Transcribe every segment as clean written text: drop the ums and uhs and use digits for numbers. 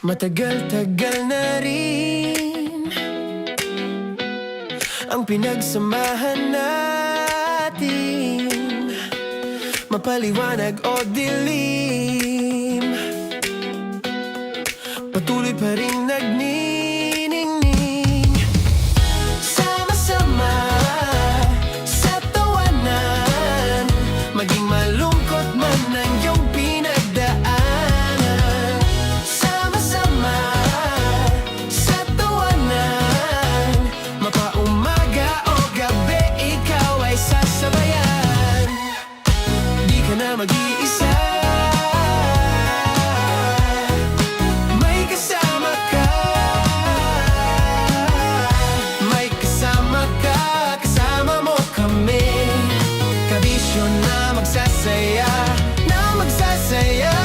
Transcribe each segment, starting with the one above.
Matagal-tagal na rin ang pinagsamahan natin, mapaliwanag o dilim, patuloy pa rin nagniningning. Sama-sama sa tawanan, maging malungkot man ang iyong pinagdaanan. Sama-sama sa tawanan, mapaumaga o gabi, ikaw ay sasabayan. Di ka na mag-iisa, may kasama ka. May kasama ka, kasama mo kami. Kabisyo na magsasaya, na magsasaya.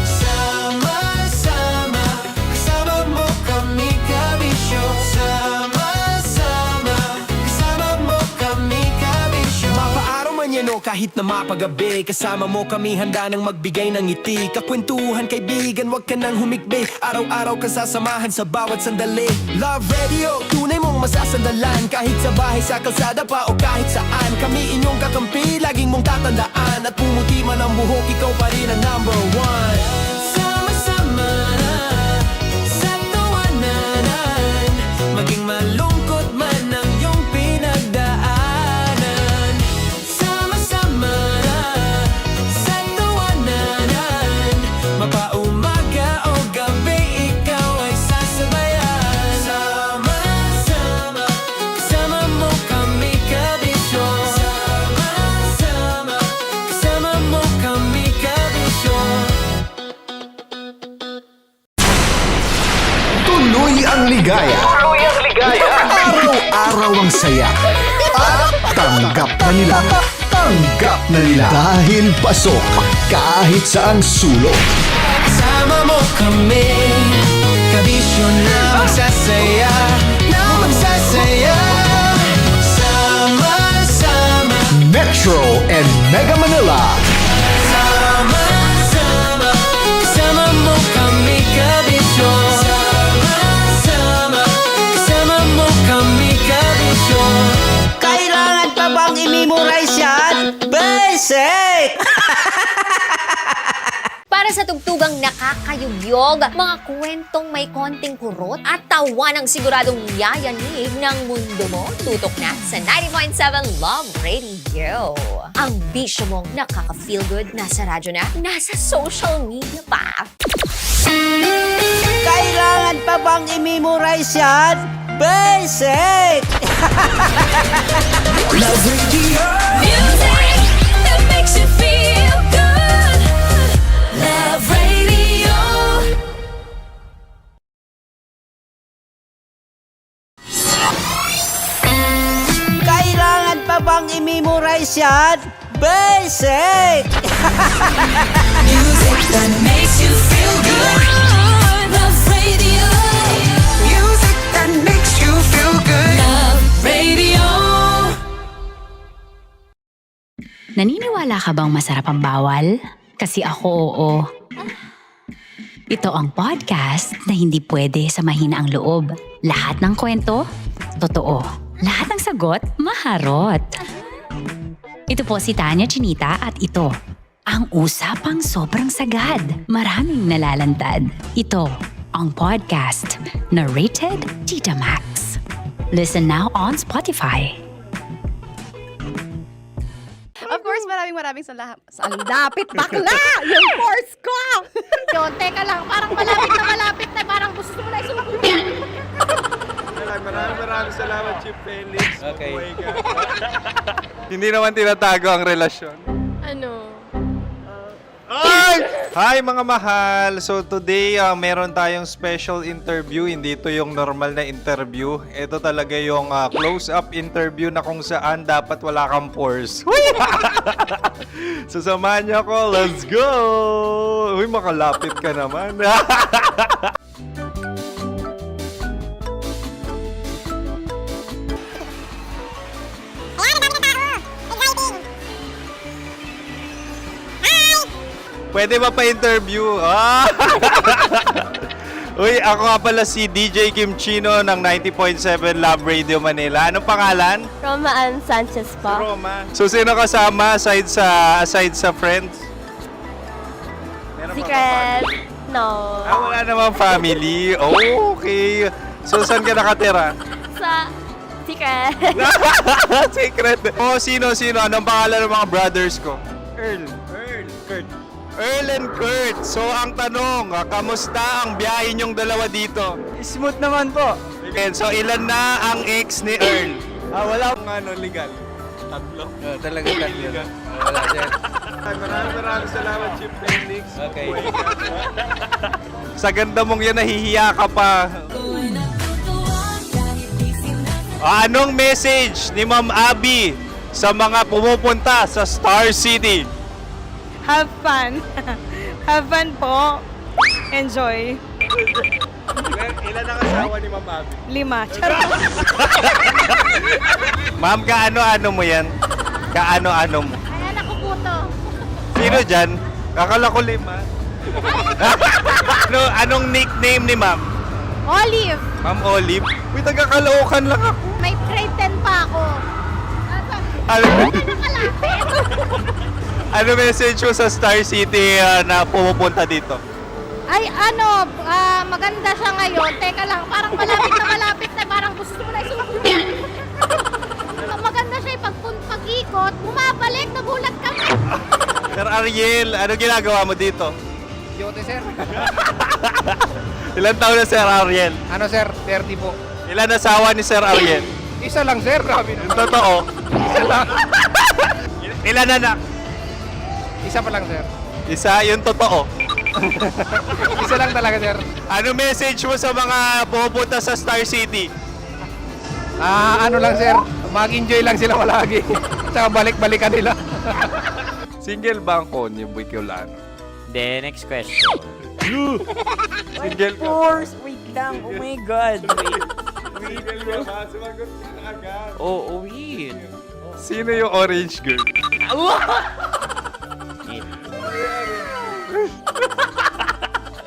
Sama-sama, kasama mo kami, kabisyo. Sama-sama, kasama mo kami, kabisyo. Mapaaraw man yan o kahit na mapagabi, kasama mo kami, handa nang magbigay ng ngiti. Kakwentuhan, kaibigan, wag ka nang humikbi. Araw-araw ka sasamahan sa bawat sandali. Love Radio, tunay mong masasandalan. Kahit sa bahay, sa kalsada pa o kahit saan, kami inyong kakampi, laging mong tatandaan. At pumuti man ang buhok, ikaw pa rin ang number one. Sama-sama sa tawanan, maging malungkot man ang iyong pinagdaanan. Sama-sama sa tawanan, mapaumaga o gabi, ikaw ay sasabayan. Sama-sama, kasama mo kami, kabisyo. Sama-sama, kasama mo kami, kabisyo. Tuloy ang ligaya. Araw-araw ang saya. At tanggap na nila. Tanggap na nila. Dahil pasok kahit saang sulok. Kasama mo kami, kabisyo na magsasaya, na magsasaya. Sama-sama, Metro and Mega Manila. sama-sama, kasama mo kami, kabisyo. Sama-sama, kasama mo kami, kabisyo. Kailangan pa bang i-memorize yan? Basic! Para sa tugtugang nakakayugyog, mga kwentong may konting kurot at tawa ng siguradong yayanig ng mundo mo, tutok na sa 90.7 Love Radio. Ang bisyo mong nakaka-feel good, nasa radyo na, nasa social media pa. Kailangan pa bang i-memorize yan? Basic! Love Radio. Music that makes you feel good. Love Radio. Kailangan pa bang i-memorize yan? Basic! Music that makes you feel good. Love Radio. Music that makes you feel good. Love Radio. Naniniwala ka bang masarap ang bawal? Kasi ako, oo. Ito ang podcast na hindi pwede sa mahina ang loob. Lahat ng kwento, totoo. Lahat ng sagot, maharot. Ito po si Tanya Chinita at ito, ang usapang sobrang sagad. Maraming nalalantad. Ito, ang podcast na Rated Tita Max. Listen now on Spotify. Of course, maraming salamat. Ang lapit bakla! Yung force ko! Yun, teka lang, parang malapit na, parang gusto mo na isumakutin. Maraming salamat, Chief Felix. Okay. Hindi naman tinatago ang relasyon. Ano? Hi mga mahal! So today, meron tayong special interview. Hindi ito yung normal na interview. Ito talaga yung close-up interview na kung saan dapat wala kang pores. So samahan niyo ako. Let's go! Uy, makalapit ka naman. Pwede ba pa-interview? Uy, ako nga pala si DJ Kim Chino ng 90.7 Love Radio Manila. Anong pangalan? Roma Ann Sanchez po. Roma. So, sino kasama aside sa friends? Meron ba Secret. No. wala namang family. Oh, okay. So, saan ka nakatira? Sa Secret. Secret. Oh, sino? Anong pangalan ng mga brothers ko? Earl, Kurt. Earl and Kurt. So, ang tanong, kamusta ang biyahe niyong dalawa dito? Smooth naman po. And so, ilan na ang ex ni Earl? Wala. Legal? Tatlo. Talaga tatlo. Wala sir. Maraming salamat, Chief Felix. Okay. Sa ganda mong yan, nahihiya ka pa. Anong message ni Ma'am Abby sa mga pumupunta sa Star City? Have fun. Have fun po. Enjoy. Ilan ang asawa ni Ma'am Abby? 5. Charot. Ma'am, kaano-ano mo yan? Kaano-ano mo? Ay, anak ko po to. Sino dyan? Kakala ko 5. Anong nickname ni Ma'am? Olive. Ma'am Olive? Uy, taga-Caloocan lang ako. May grade 10 pa ako. Ano, Nakalapit. ano message mo sa Star City na pumupunta dito? Ay, maganda siya ngayon. Teka lang, parang malapit na. Parang gusto mo na isumpin. Maganda siya pag-ikot, bumabalik, nagulat ka. Sir Ariel, ano ginagawa mo dito? Yote sir. Ilan taon na Sir Ariel? Ano sir? 30 po. Ilan asawa ni Sir Ariel? Isa lang sir. Grabe Yung totoo? Isa lang. Ilan anak? Isa pa lang sir. Isa, yung totoo. Isa lang talaga sir. Ano message mo sa mga pumupunta sa Star City? Ano lang sir. Mag-enjoy lang sila palagi. Tsaka balik-balikan nila. Single ba ang Konyo, Boy Kiolano? Then, next question. Single ka? Wait lang. Oh my God. Single ka ba? Sumagot ka na agad. Oh, wait. Sino yung orange girl?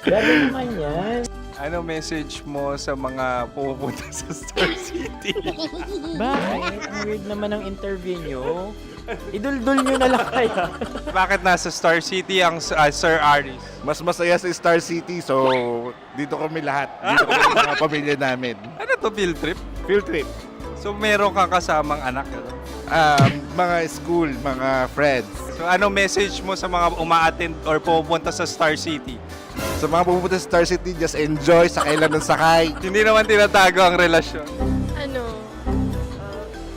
Gano'n naman yan. Ano message mo sa mga pumupunta sa Star City? Bakit? Ang weird naman ng interview nyo. Iduldul nyo na lang kaya. Bakit nasa Star City ang Sir Aris? Mas masaya sa Star City, so dito kami lahat. Dito kami mga pamilya namin. Ano to, field trip? Field trip. So meron kang kasamang anak? Ano? Mga school, mga friends. So ano message mo sa mga uma-attend or pumupunta sa Star City? Sa mga pupunta sa Star City, just enjoy, sakay lang ng sakay. Hindi naman tinatago ang relasyon. Ano?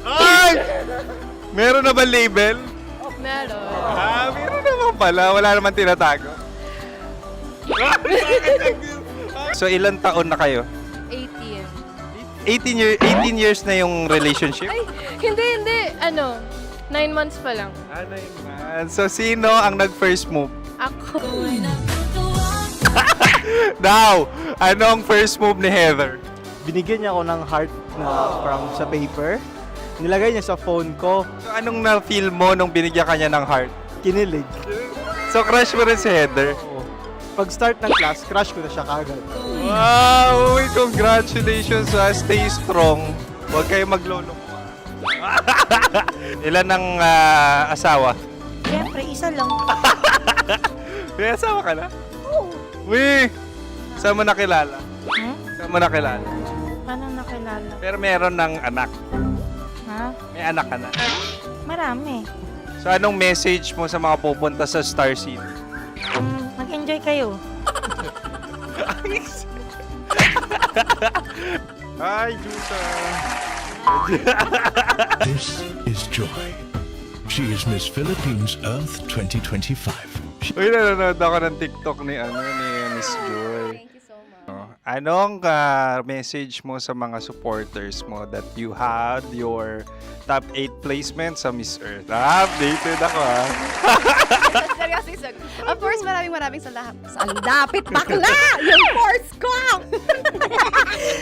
Ay! Meron na ba label? Meron. Meron naman pala. Wala naman tinatago. So ilan taon na kayo? 18. 18 years na yung relationship? Ay, hindi. 9 months pa lang. Ano yun, man? So sino ang nag-first move? Ako. Now, ano ang first move ni Heather? Binigyan niya ako ng heart na from sa paper. Nilagay niya sa phone ko. So anong na-feel mo nung binigyan ka niya ng heart? Kinilig. So crush mo rin si Heather? Pag start ng class, crush ko na siya kagad. Wow! Uy, congratulations! Stay strong. Huwag kayo maglolo. Ilan ang asawa? Siyempre, isa lang. May asawa ka na? Oo. Uy! Saan mo nakilala? Saan mo nakilala? Paano nakilala? Pero meron ng anak. Ha? May anak ka na. Marami. So anong message mo sa mga pupunta sa Star City? Mag-enjoy kayo. Hi, Jusa! This is Joy. She is Miss Philippines Earth 2025. Uy, nanonood ako ng TikTok ni Miss Joy. Thank you so much. Anong message mo sa mga supporters mo that you had your top 8 placement sa Miss Earth? Updated ako Seryoso. Of course, maraming salamat. Ang lapit bakla! Yung course ko!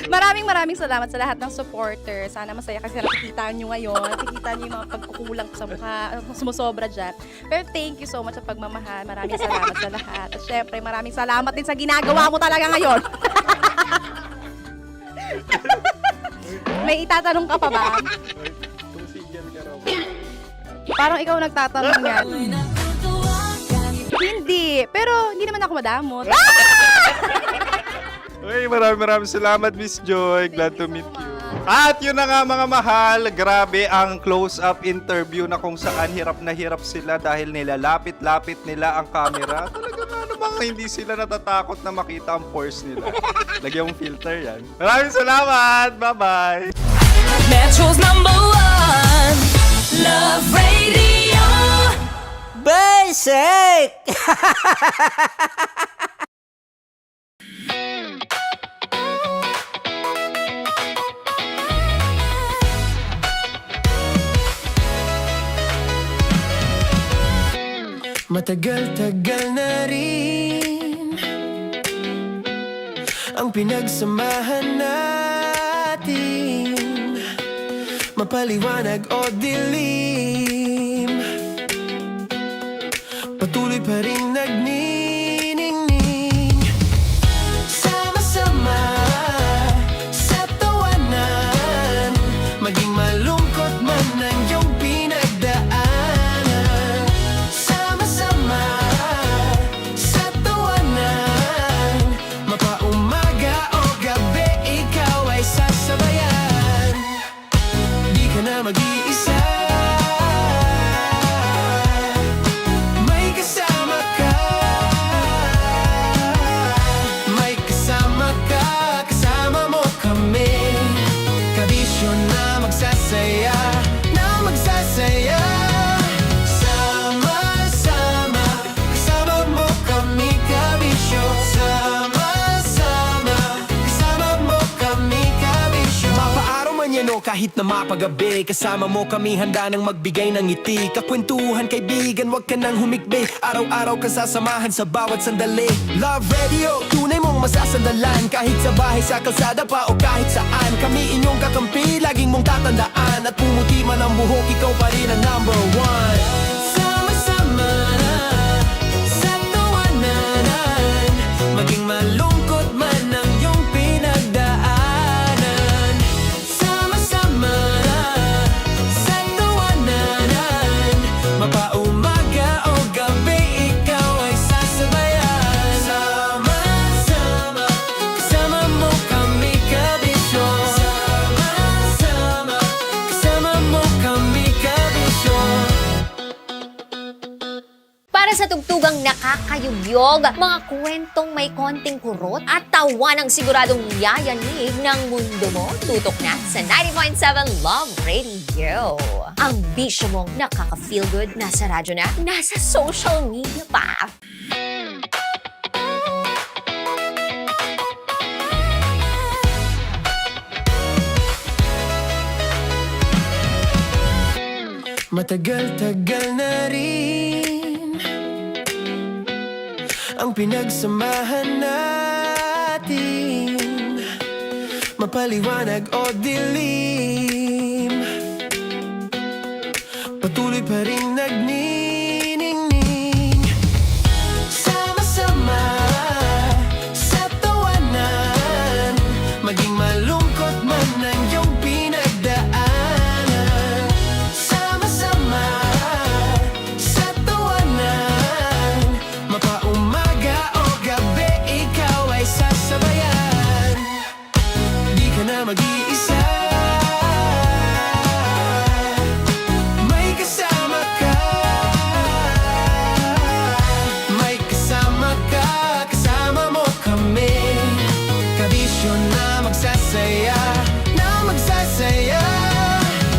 maraming salamat sa lahat ng supporters. Sana masaya kasi nakikita nyo ngayon. Nakikita nyo yung mga pagkukulang ko sa mukha. Sumusobra dyan. Pero thank you so much sa pagmamahal. Maraming salamat sa lahat. At syempre, maraming salamat din sa ginagawa mo talaga ngayon. May itatanong ka pa ba? Parang ikaw nagtatanong yan. Hindi. Pero hindi naman ako madamot. Uy, maraming salamat, Miss Joy. Glad to meet you. At yun na nga mga mahal, grabe ang close-up interview na kung saan hirap na hirap sila dahil nilalapit-lapit nila ang camera. Talaga nga namang hindi sila natatakot na makita ang pores nila. Lagyan mong filter yan. Maraming salamat! Bye-bye! Metro's #1 Love Radio. Basic! Matagal-tagal na rin ang pinagsamahan natin, mapaliwanag o dilim, patuloy pa rin nagniningning, sama-sama sa tawanan, maging malungkot man ang iyong pinagdaanan. Sama-sama sa tawanan, mapaumaga o gabi, ikaw ay sasabayan. Di ka na mag-iisa, may kasama ka. May kasama ka, kasama mo kami. Kabisyo na magsasaya, na magsasaya. Sama-sama, kasama mo kami, kabisyo. Sama-sama, kasama mo kami, kabisyo. Mapaaraw man yan o kahit na mapagabi, kasama mo kami, handa nang magbigay ng ngiti. Kakwentuhan, kaibigan, wag ka nang humikbi. Araw-araw ka sasamahan sa bawat sandali. Love Radio, tunay mong masasandalan. Kahit sa bahay, sa kalsada pa o kahit saan, kami inyong kakampi, laging mong tatandaan. At pumuti man ang buhok, ikaw pa rin ang #1. Sama-sama na sa tawanan, maging malungkot man ang iyong pinagdaanan. Sama-sama na sa tawanan, mapaumaga o gabi, ikaw ay sasabayan. Sama-sama, kasama mo kami, kabisyo. Sama-sama, kasama mo kami, kabisyo. Para sa tugtugang nakakayugyog, mga kwentong may konting kurot at tawa ng siguradong yayanig ng mundo mo, tutok na sa 90.7 Love Radio. Ang bisyo mong nakaka-feel good, nasa radyo na, nasa social media pa. Matagal-tagal na rin ang pinagsamahan natin, mapaliwanag o dilim, patuloy pa rin nagniningning. Sama-sama sa tawanan, maging malungkot man ang iyong pinagdaanan. Sama-sama sa tawanan, mapaumaga o gabi, ikaw ay sasabayan. Di ka na mag-iisa, may kasama ka. May kasama ka, kasama mo kami. Kabisyo na magsasaya, na magsasaya.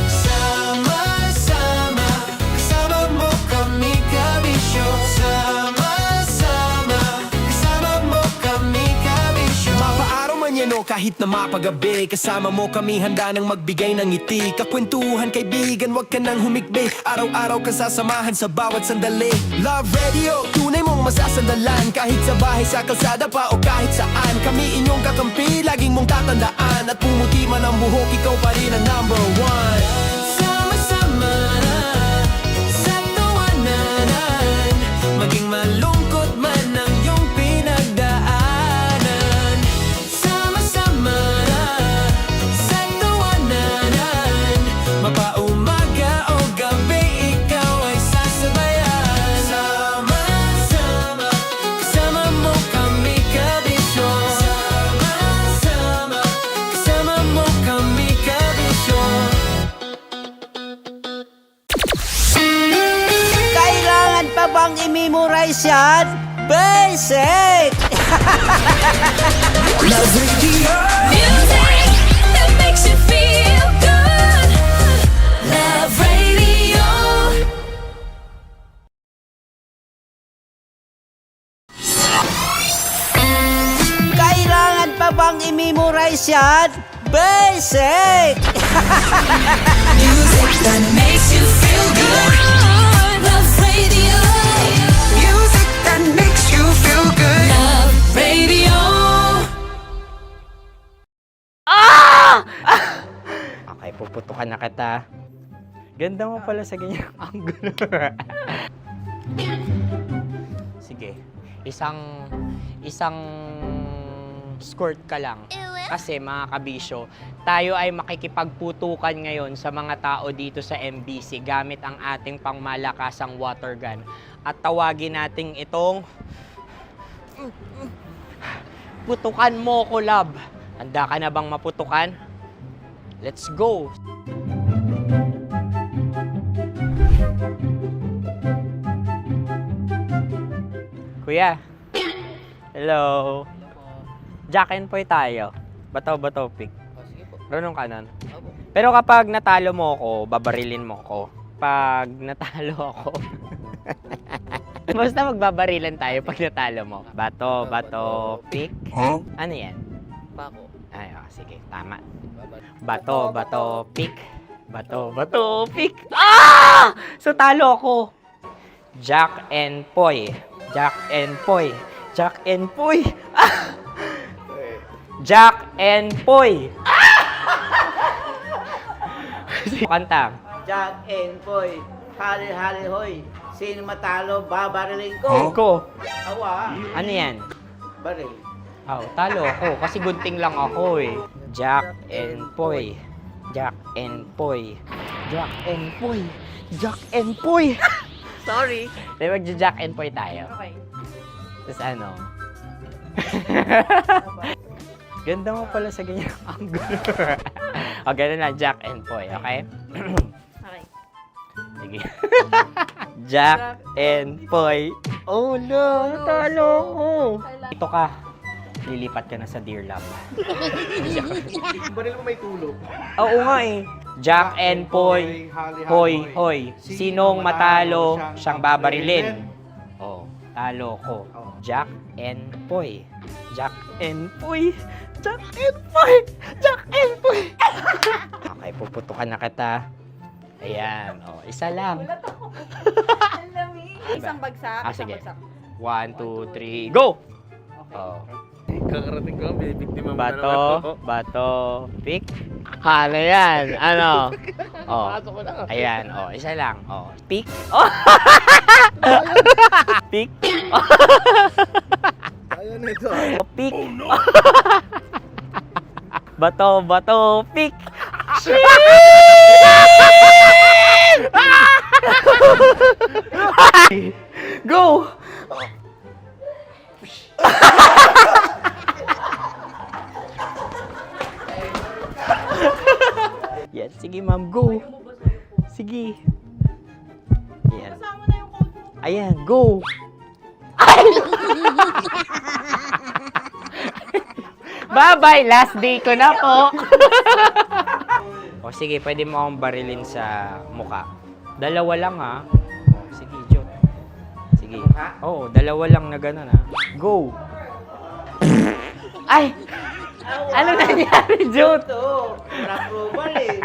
Sama-sama, kasama mo kami, kabisyo. Sama-sama, kasama mo kami, kabisyo. Mapaaraw man yan o kahit na mapagabi, kasama mo kami, handa nang magbigay ng ngiti. Kakwentuhan, kaibigan, wag ka nang humikbi. Araw-araw ka sasamahan sa bawat sandali. Love Radio, tunay mong masasandalan. Kahit sa bahay, sa kalsada pa o kahit saan, kami inyong kakampi, laging mong tatandaan. At pumuti man ang buhok, ikaw pa rin ang #1. Sama-sama na sa tawanan, maging malungkot man ang iyong pinagdaanan. Sama-sama na sa tawanan, i-memorize yan? Basic! Love Radio. Music that makes you feel good. Love Radio. Kailangan pa bang i-memorize yan? Basic! Music that makes you feel good. Love Radio. Music that makes you feel good. Love Radio. Okay, puputukan na kita. Ganda mo pala sa ganyang angulo. Sige, isang skirt ka lang. Kasi mga kabisyo, tayo ay makikipagputukan ngayon sa mga tao dito sa MBC gamit ang ating pangmalakasang water gun. At tawagin natin itong putukan mo ko, love. Handa ka na bang maputukan? Let's go! Kuya. Hello. Jack and Poy tayo. Bato-bato pick. Runong kanan. Pero kapag natalo mo ako, babarilin mo ako. Pag natalo ako, basta magbabarilan tayo pag natalo mo. Bato, pick. Ano yan? Bako. Ay, sige, tama. Bato, pick. Bato, pick. Ah! So, talo ako. Jack and Poy. Jack and Poy. Jack and Poy. Ah! Jack and Poy. Kanta. Jack and Poy, hali-hali hoy. Sino matalo, babariling ko. Ko. Awa. Ano yan? Baril. Oh, talo ako kasi gunting lang ako eh. Jack and Poy. Jack and Poy. Jack and Poy. Jack and Poy. Sorry. Di magja-Jack and Poy tayo. Okay. Tapos ano? Ganda mo pala sa ganyang angulo. O, ganun lang, Jack and Poy, okay? Okay. Sige. Jack and Poy. Oh no, natalo ko. Ito ka. Lilipat ka na sa Dear Love. Baril mo may tulog. Oo nga eh. Jack and Poy. Hoy, hoy. Sinong matalo, siyang babarilin. Oh, talo ko. Jack and Poy. Jack and Poy. Jack and Poy. Jack and Poy. Okay, puputukan na kita. Ayan. Oh, isa lang. Isang bagsak. Ah, sige. 1, 2, 3, go! Oh. Kakarating ko, may biktima mo Bato, pick. Ano yan? Ano? Oh. Ayan, oh, isa lang. Oh, pick. Oh. Pick. Ayan na ito. Oh, pick. Bato, pick. Go! Yan, sige ma'am, go. Sige. Yan. Ayan, go. Bye-bye, last day ko na po. O sige, pwede mo akong barilin sa muka. Dalawa lang ha. O, sige, Jot. Sige. Oo, dalawa lang na gano'n ha. Go. Ay! Ano nangyari, Jot? Approval eh.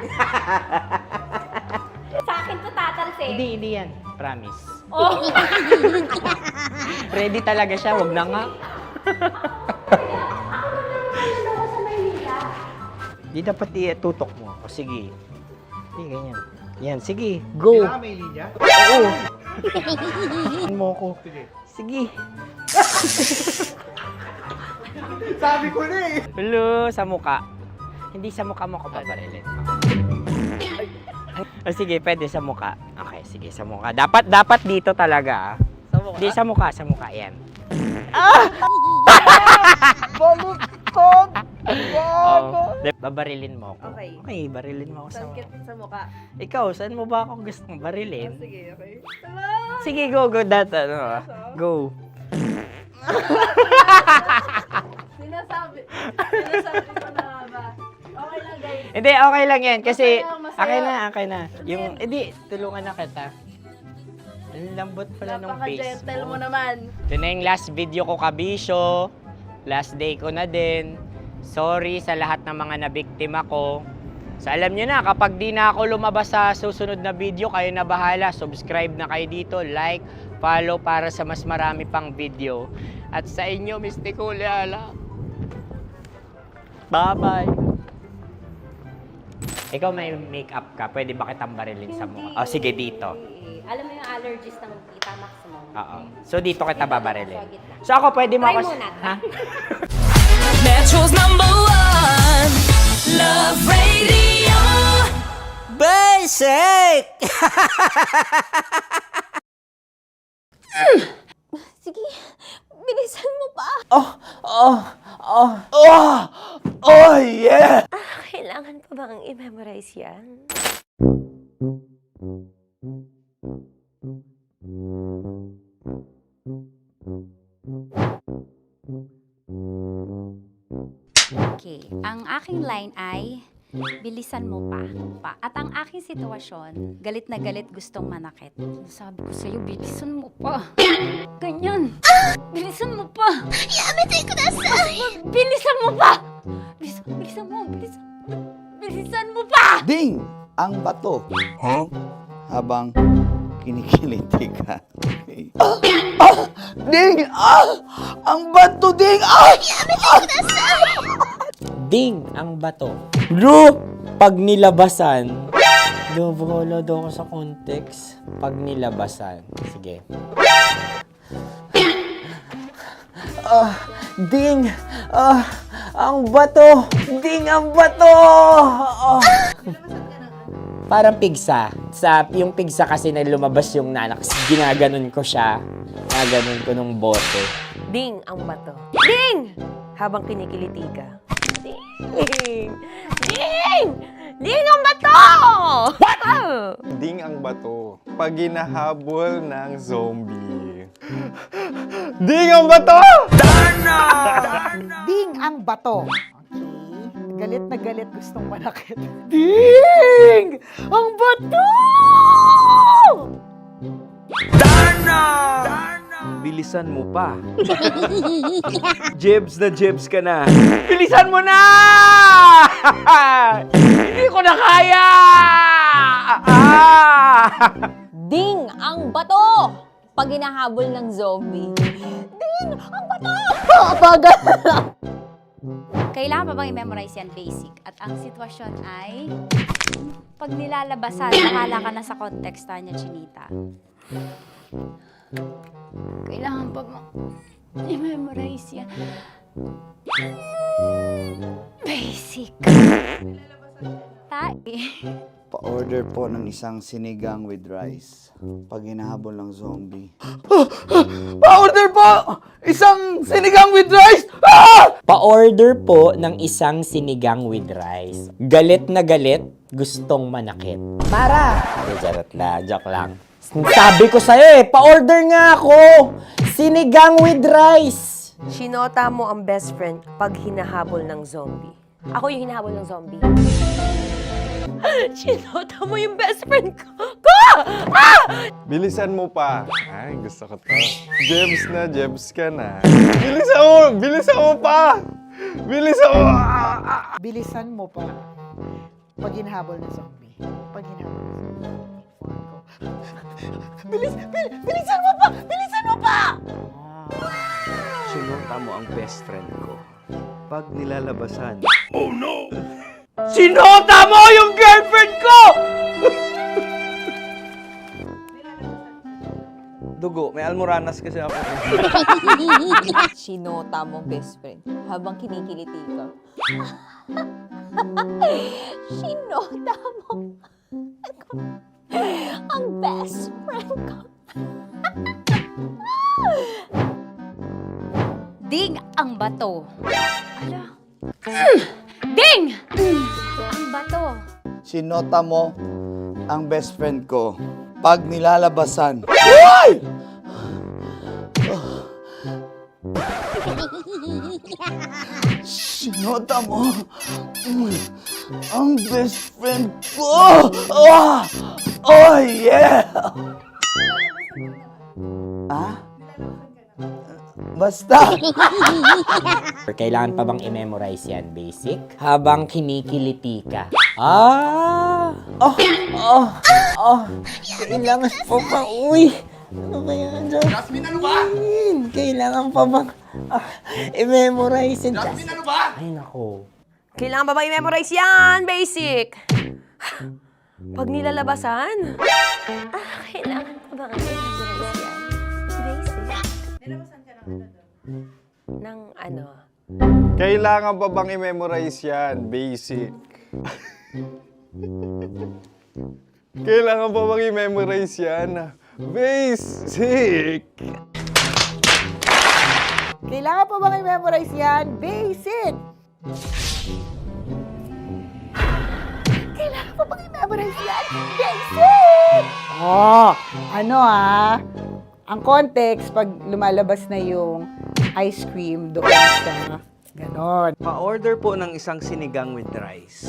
Sa akin to tatalse. Hindi yan. Promise. Oh. Ready talaga siya, wag na nga. Di dapat itutok mo. O sige. Hindi, ganyan. Yan, sige. Go. Kailangan may linya? Oo. Mo ko. Sige. Sabi ko na eh. Hello, sa muka. Hindi sa muka mo ko paparilin. O sige, pwede sa muka. Okay, sige, sa muka. Dapat dito talaga. Sa mukha? Hindi, sa muka. Yan. Baluktot! Babarilin mo ako. Okay. Okay, barilin mo ako sa Sa mukha. Ikaw, saan mo ba ako gustong barilin? Sige, okay. Sige, go, Go. Sinasabi ko na nga ba? Okay lang, guys. Hindi, okay lang yan. Kasi, Masaya, masaya. okay na. Yung, hindi, tulungan na kita. Ang lambot pala ng face Napaka-gentle mo mo. naman. Ito na yung last video ko, kabisyo. Last day ko na din. Sorry sa lahat ng mga nabiktima ko. So alam nyo na, kapag di na ako lumabas sa susunod na video, kayo na bahala. Subscribe na kayo dito, like, follow para sa mas marami pang video. At sa inyo, Miss Nicole Ayala. Bye-bye. Ikaw may makeup ka, pwede ba kitang barilin sa mukha? Oh, sige, dito. Alam mo yung allergies ng Tita Max mo? Oo. So dito kita babarilin. So ako, pwede mo Try ako... muna. Ha? Metro's #1 Love Radio. Basic! Sige, bilisan mo pa. Oh, yeah! Kailangan pa bang i-memorize yan? Okay, ang aking line ay, bilisan mo pa. At ang aking sitwasyon, galit na galit gustong manakit. Sabi ko sa'yo, bilisan mo pa. Ganyan. Bilisan mo pa. Yamitay ko na bilisan mo pa. Bilisan mo pa. Ding! Ang bato. Habang kinikiliti ka. Ding! Ang bato, Ding! Ding ang bato. Bro, pag nilabasan. Wala daw ako sa context. Pag nilabasan. Sige. Ding! Ang bato! Ding ang bato! Parang pigsa. Yung pigsa kasi na lumabas yung nanak. Ginaganon ko siya. Ginaganon ko nung bote. Ding ang bato. Ding! Habang kinikiliti ka. Ding! Ding ang bato! Ding ang bato. Pag hinahabol ng zombie. Ding ang bato! Ding ang bato. Okay. Galit na galit gustong manakit. Ding! Ang bato! Bilisan mo pa. Jebs ka na. Bilisan mo na! Hindi ko na kaya! Ding ang bato! Pag hinahabol ng zombie. Ding ang bato! Bagal! Kailangan pa bang i-memorize yan basic? At ang sitwasyon ay, pag nilalabasan, bahala ka na sa konteksta niya, Chinita. Kailangan pa bang i-memorize yan? Basic. Pa-order po ng isang sinigang with rice. Pag hinahabol ng zombie. Pa-order po! Isang sinigang with rice! Pa-order po ng isang sinigang with rice. Galit na galit, gustong manakit. Para! Joke lang. Sabi ko sa'yo pa-order nga ako! Sinigang with rice! Sinota mo ang best friend pag hinahabol ng zombie. Ako yung hinahabol ng zombie. Sinota mo yung best friend ko! Bilisan mo pa. Ay, gusto ko to. Jebs ka na. Bilisan mo pa! Bilisan mo pa. Pag hinahabol ng zombie. Pag hinahabol ng zombie. Bilisan mo pa! Bilisan mo pa! Sinota mo ang best friend ko. Pag nilalabasan. Sinota mo yung girlfriend ko! Dugo, may almoranas kasi ako. Sinota mo best friend habang kinikiliti ka. Sinota mo ang best friend ko. Ding ang bato. Ala, Ding! Ang bato. Sinota mo ang best friend ko pag nilalabasan. Uy! Sinota mo ang best friend ko. Oh yeah! Ah? Basta. Kailangan pa bang i-memorize yan, basic? Habang kinikiliti ka. Kailangan pa ba? Uy! Ano ba yan, Jasmine, ano ba? Kailangan pa bang i-memorize yan? Jasmine, ano ba? Ay, nako. Kailangan ba i-memorize yan? Basic. Pag nilalabasan? Kailangan pa ba i-memorize yan? Basic. Nilalabasan ka ng ano doon? Ng ano? Kailangan pa bang i-memorize yan? Basic. Kailangan pa bang i-memorize yan? Basic! Kailangan pa bang i-memorize yan? Basic! Kailangan pa bang i-memorize yan? Basic! Ang context, pag lumalabas na yung ice cream doon sa ganon. Pa-order po ng isang sinigang with rice.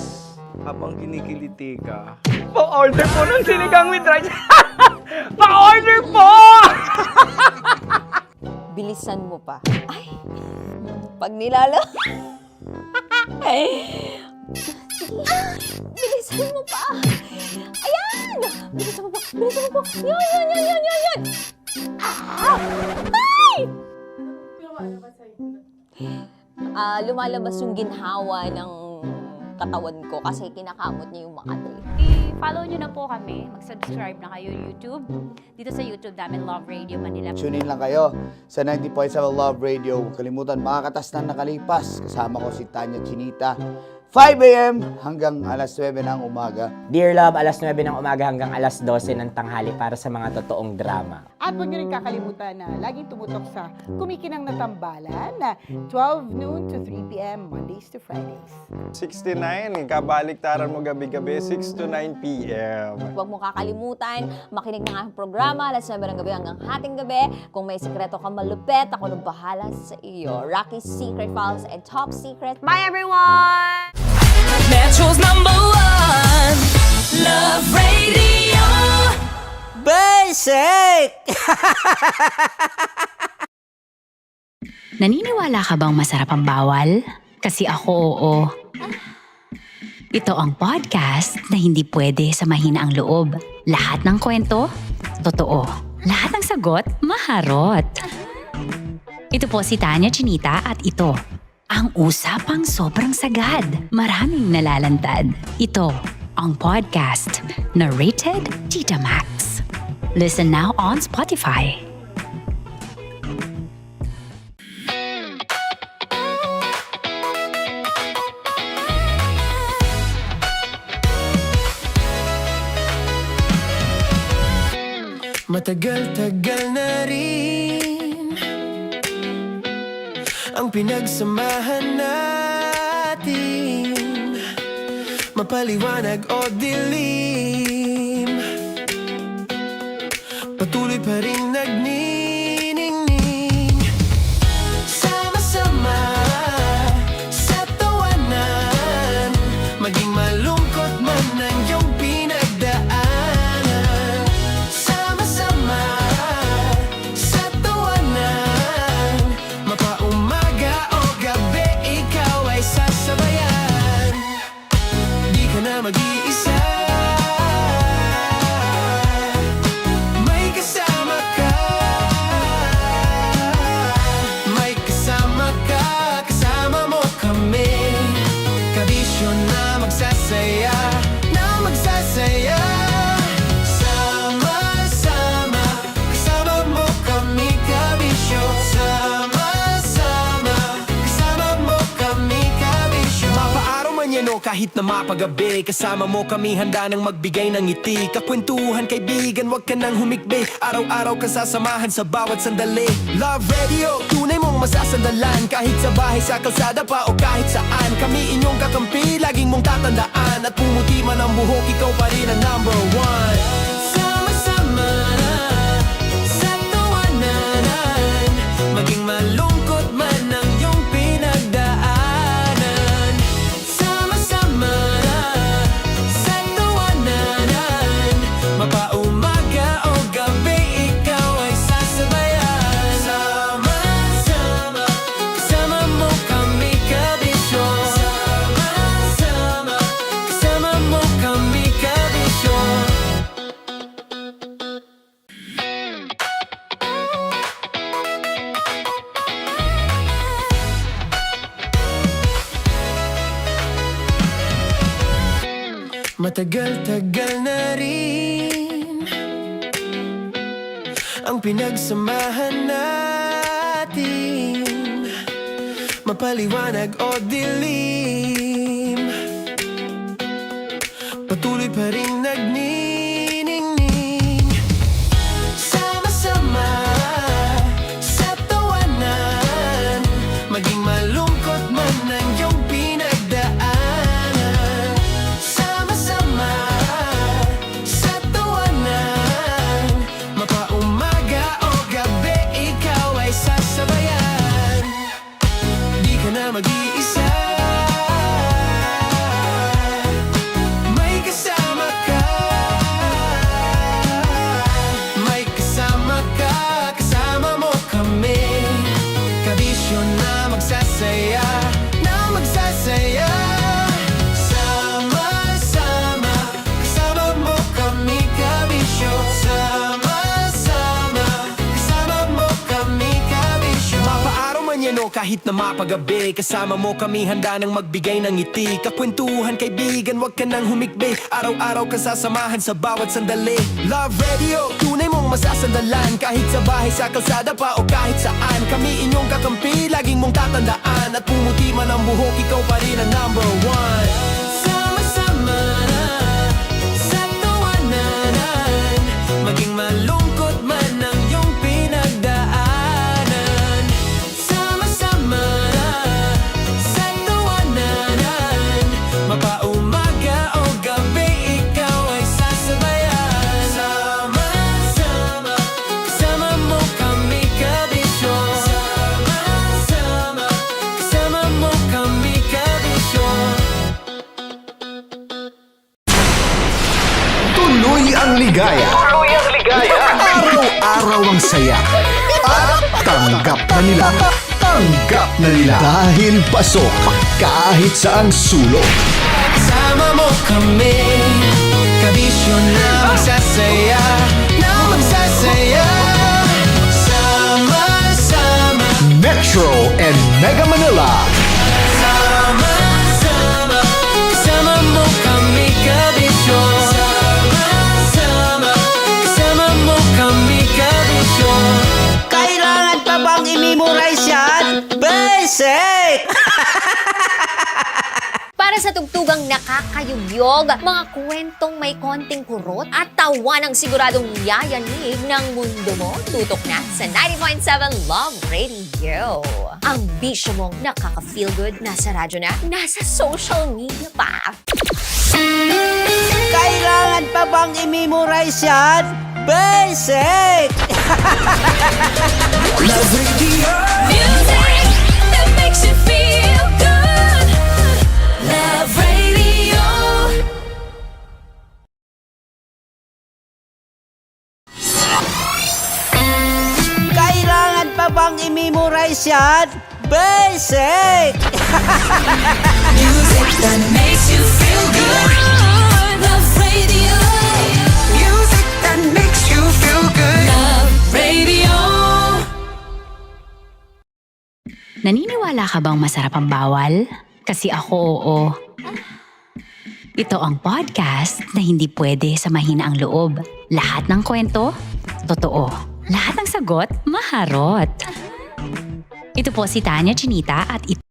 Habang kinikiliti ka. Pa-order po ng sinigang with rice! Pa-order po! Bilisan mo pa. Ay! Pag nilala... Bilisan mo pa! Ayan! Bilisan mo pa! Bilisan mo pa! Yan! Ay! Lumalabas yung ginhawa ng katawan ko kasi kinakamot niya yung Makati. I-follow nyo na po kami. Mag-subscribe na kayo YouTube. Dito sa YouTube namin, Love Radio Manila. Tune in lang kayo sa 90.7 Love Radio. Huwag kalimutan, makakatas na nakalipas. Kasama ko si Tanya Chinita. 5 a.m. hanggang alas 9 ng umaga. Dear Love, alas 9 ng umaga hanggang alas 12 ng tanghali para sa mga totoong drama. At huwag niyo rin kakalimutan na laging tumutok sa Kumikinang na Tambalan na 12 noon to 3 p.m. Mondays to Fridays. 69, kabaliktaran mo gabi-gabi, 6 to 9 p.m. Huwag mo kakalimutan, makinig ng aking programa, alas 9 ng gabi hanggang hating gabi. Kung may sikreto kang malupet, ako nang bahala sa iyo. Rocky's Secret Files and Top Secret. Bye everyone! Metro's #1 Love Radio. Basic! Naniniwala ka bang masarap ang bawal? Kasi ako, oo. Ito ang podcast na hindi pwede sa mahina ang loob. Lahat ng kwento, totoo. Lahat ng sagot, maharot. Ito po si Tanya Chinita at ito, ang usapang sobrang sagad. Maraming nalalantad. Ito, ang podcast na rated Tita Max. Listen now on Spotify. Matagal-tagal na rin ang pinagsamahan natin, mapaliwanag o dilim, patuloy pa rin nagniningning. Sama-sama sa tawanan, maging malungkot man ang iyong pinagdaanan. Sama-sama sa tawanan, mapaumaga o gabi, ikaw ay sasabayan. Di ka na mag-iisa, may kasama ka. May kasama ka, kasama mo kami. Kabisyo na magsasaya, na magsasaya. Sama-sama, kasama mo kami, kabisyo. Sama-sama, kasama mo kami, kabisyo. Mapaaraw man yan o kahit kahit na mapagabi. Kasama mo kami handa nang magbigay ng ngiti. Kakwentuhan kaibigan, wag ka nang humikbi. Araw-araw ka sasamahan sa bawat sandali. Love Radio, tunay mong masasandalan. Kahit sa bahay, sa kalsada pa o kahit saan. Kami inyong kakampi, laging mong tatandaan. At pumuti man ang buhok, ikaw pa rin ang number one. Sama-sama sa tawanan, maging malungkot man ang iyong pinagdaanan. Sama-sama sa tawanan, mapaumaga o gabi, ikaw ay sasabayan. Sama-sama, kasama mo kami kabisyo. Sama-sama, kasama mo kami kabisyo. Matagal-tagal na rin ang pinagsamahan natin, mapaliwanag o dilim, patuloy pa rin nagniningning. Sama-sama sa tawanan, maging malungkot man ang iyong pinagdaanan. Sama-sama sa tawanan, mapaumaga o gabi, ikaw ay sasabayan. Di ka na mag-iisa, may kasama ka. May kasama ka, kasama mo kami. Kabisyo na magsasaya, na magsasaya. Sama-sama, kasama mo kami kabisyo. Sama-sama, kasama mo kami kabisyo. Mapaaraw man yan o kahit na mapagabi, kasama mo kami handa nang magbigay ng ngiti. Kakwentuhan kaibigan, wag ka nang humikbi. Araw-araw ka sasamahan sa bawat sandali. Love Radio, tunay mong masasandalan. Kahit sa bahay, sa kalsada pa o kahit saan. Kami inyong kakampi, laging mong tatandaan. At pumuti man ang buhok, ikaw pa rin ang number one. Sama-sama sa tawanan, maging malungkot man ang iyong pinagdaanan. Sama-sama sa tawanan, mapaumaga o gabi, ikaw ay sasabayan. Sama-sama, kasama mo kami kabisyo. Sama-sama, kasama mo kami kabisyo. Tuloy ang ligaya. Araw-araw ang saya. At tanggap na nila. Tanggap na nila. Dahil pasok kahit saang sulok. Sama mo kami, kabisyo na magsasaya, na magsasaya. Sama-sama, Metro and Mega Manila. sama-sama, kasama mo kami kabisyo. Sama-sama, kasama mo kami kabisyo. Kailangan pa bang i-memorize yan? Basic! Para sa tugtugang nakakayugyog, mga kwentong may konting kurot at tawa ng siguradong yayanig ng mundo mo, tutok na sa 90.7 Love Radio. Ang bisyo mong nakaka-feel good, nasa radyo na, nasa social media pa. Kailangan pa bang i-memorize yan? Basic! Love Radio. Music that makes you feel good. Love Radio. Kailangan pa bang i-memorize yan? Basic! Music that makes you feel good. Love Radio. Music that makes you feel good. Love Radio. Naniniwala ka bang masarap ang bawal? Kasi ako, oo. Ito ang podcast na hindi pwede sa mahina ang loob. Lahat ng kwento, totoo. Lahat ng sagot, maharot. Ito po si Tanya Chinita at ito.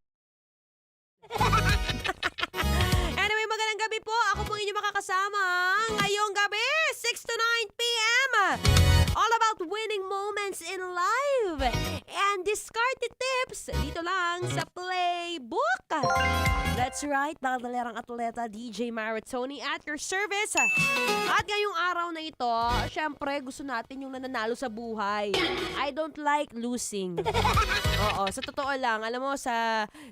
Anyway, makakasama ngayong gabi, 6 to 9 p.m. All about winning moments in life and discarded tips dito lang sa Playbook. That's right, nakalerang atleta DJ Maratoni at your service. At ngayong araw na ito, syempre gusto natin yung nananalo sa buhay. I don't like losing. Oo, sa totoo lang, alam mo,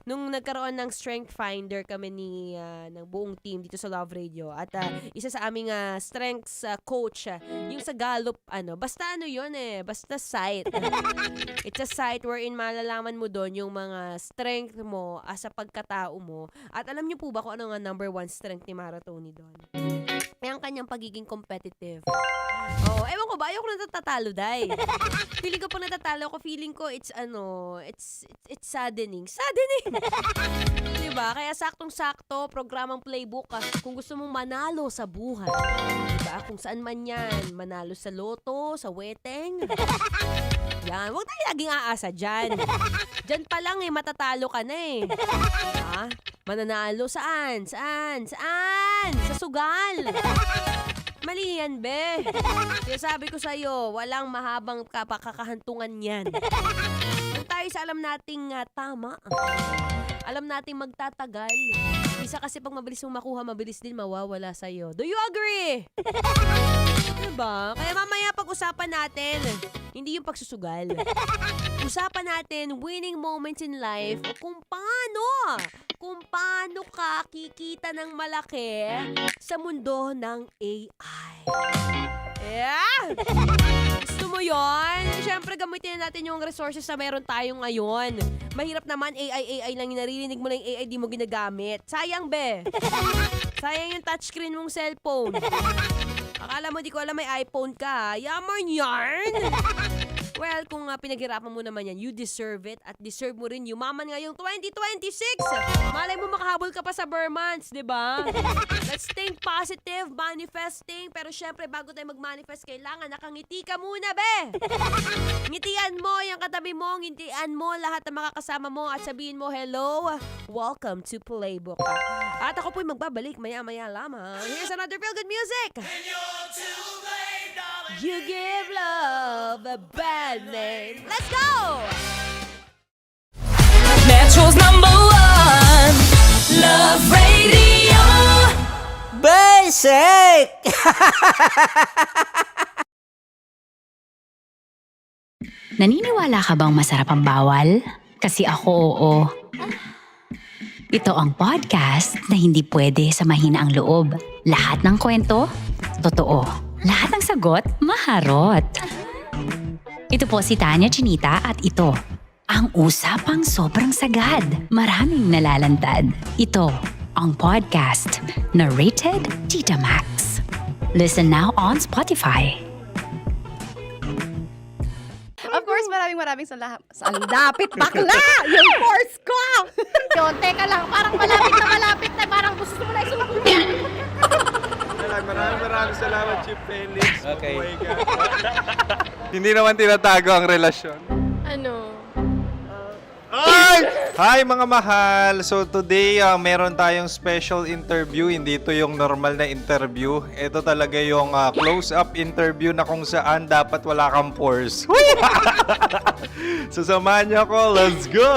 nung nagkaroon ng strength finder kami ng buong team dito sa Love Radio at isa sa aming strengths coach, yung sa Gallup, basta basta site. It's a site wherein malalaman mo doon yung mga strength mo sa pagkatao mo. At alam niyo po ba kung ano nga number 1 strength ni Maratoni doon? Ang kanyang pagiging competitive. Oh, ewan ko ba, ayoko natatalo, day. Feeling ko po natatalo ko, feeling ko it's saddening. Saddening! Diba? Kaya saktong-sakto, programang Playbook, kung gusto mong manalo sa buhay. Diba? Kung saan man yan, manalo sa loto, sa weteng. Yan, huwag tayo laging aasa dyan. Dyan pa lang matatalo ka na Ha? Mananalo saan? Saan? Sa sugal. Mali yan, be. Kaya sabi ko sa'yo, walang mahabang kakahantungan yan. Kung tayo sa alam nating tama, alam nating magtatagal. Isa kasi pag mabilis mong makuha, mabilis din mawawala sa'yo. Do you agree? Diba? Kaya mamaya pag-usapan natin, hindi yung pagsusugal. Usapan natin winning moments in life o kung paano ka kikita ng malaki sa mundo ng AI. Yeah! Gusto mo yon? Siyempre gamitin natin yung resources na meron tayo ngayon. Mahirap naman AI lang yung naririnig mo na yung AI di mo ginagamit. Sayang, be. Sayang yung touchscreen mong cellphone. Akala mo di ko alam may iPhone ka. Yaman yarn! Well, kung pinaghirapan mo naman yan, you deserve it at deserve mo rin yumaman ngayong 2026. Malay mo makahabol ka pa sa Burmans, di ba? Let's think positive, manifesting. Pero syempre, bago tayo mag-manifest, kailangan nakangiti ka muna, be! Ngitian mo yung katabi mo, ngitian mo lahat ng makakasama mo at sabihin mo, hello, welcome to Playbook. At ako po'y magbabalik maya-maya lamang. Here's another feel good music. You give love a bad name. Let's go! Metro's #1 Love Radio Basic! Naniniwala ka bang masarap ang bawal? Kasi ako, oo. Ito ang podcast na hindi pwede sa mahina ang loob. Lahat ng kwento, totoo. Lahat ng sagot, maharot. Ito po si Tanya Chinita at ito, ang usapang sobrang sagad. Maraming nalalantad. Ito, ang podcast na Rated Tita Max. Listen now on Spotify. Of course, maraming salamat. Ang lapit bakla! Yung course ko! Yun, teka lang, parang malapit na, parang gusto mo na isulat. Maraming salamat, Chief Felix. Okay. Oh my God. Hindi naman tinatago ang relasyon. Ano? Hi mga mahal! So today, meron tayong special interview. Hindi ito yung normal na interview. Ito talaga yung close-up interview na kung saan dapat wala kang pores. So samahan niyo ako. Let's go!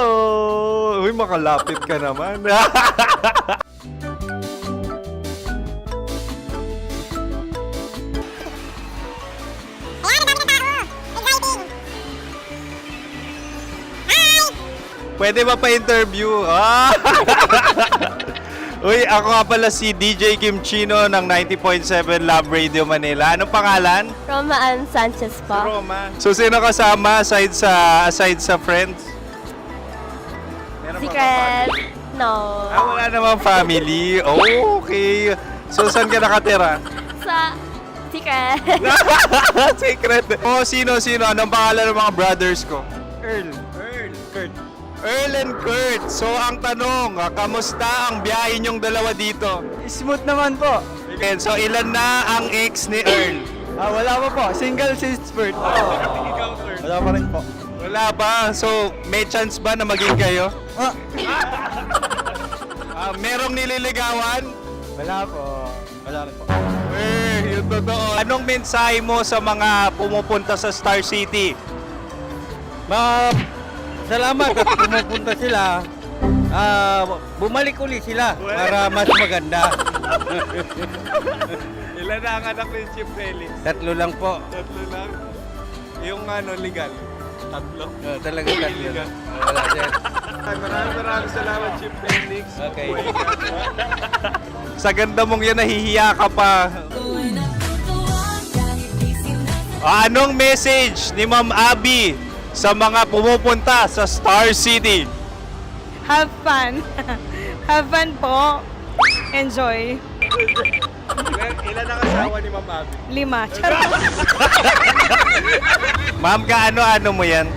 Uy, makalapit ka naman. Pwede ba pa-interview? Uy, ako nga pala si DJ Kim Chino ng 90.7 Love Radio Manila. Anong pangalan? Roma Ann Sanchez po. Roma. So, sino kasama aside sa friends? Meron ba Secret. No. wala namang family. Oh, okay. So, saan ka nakatira? Sa secret. Secret. Oh, sino? Anong pangalan ng mga brothers ko? Earl, Kurt. Earl and Kurt. So, ang tanong, kamusta ang biyahe niyong dalawa dito? Smooth naman po. Okay, so ilan na ang ex ni Earl? Wala pa po. Single since birth. Wala pa rin po. Wala ba? So, may chance ba na maging kayo? Merong nililigawan? Wala po. Wala rin po. Yung totoo. Anong mensahe mo sa mga pumupunta sa Star City? Salamat at pumupunta sila. Bumalik uli sila para mas maganda. Ilan na ang anak ni Chief Felix? 3 lang po. 3 lang. Yung legal? 3? Talaga 3 lang. Wala, sir. Maraming salamat, Chief Felix. Okay. Sa ganda mong yan, nahihiya ka pa. Anong message ni Ma'am Abby sa mga pumupunta sa Star City? Have fun. Have fun po. Enjoy. Ilan ang asawa ni Ma'am Abby? 5. Charot. Ma'am, kaano-ano mo yan?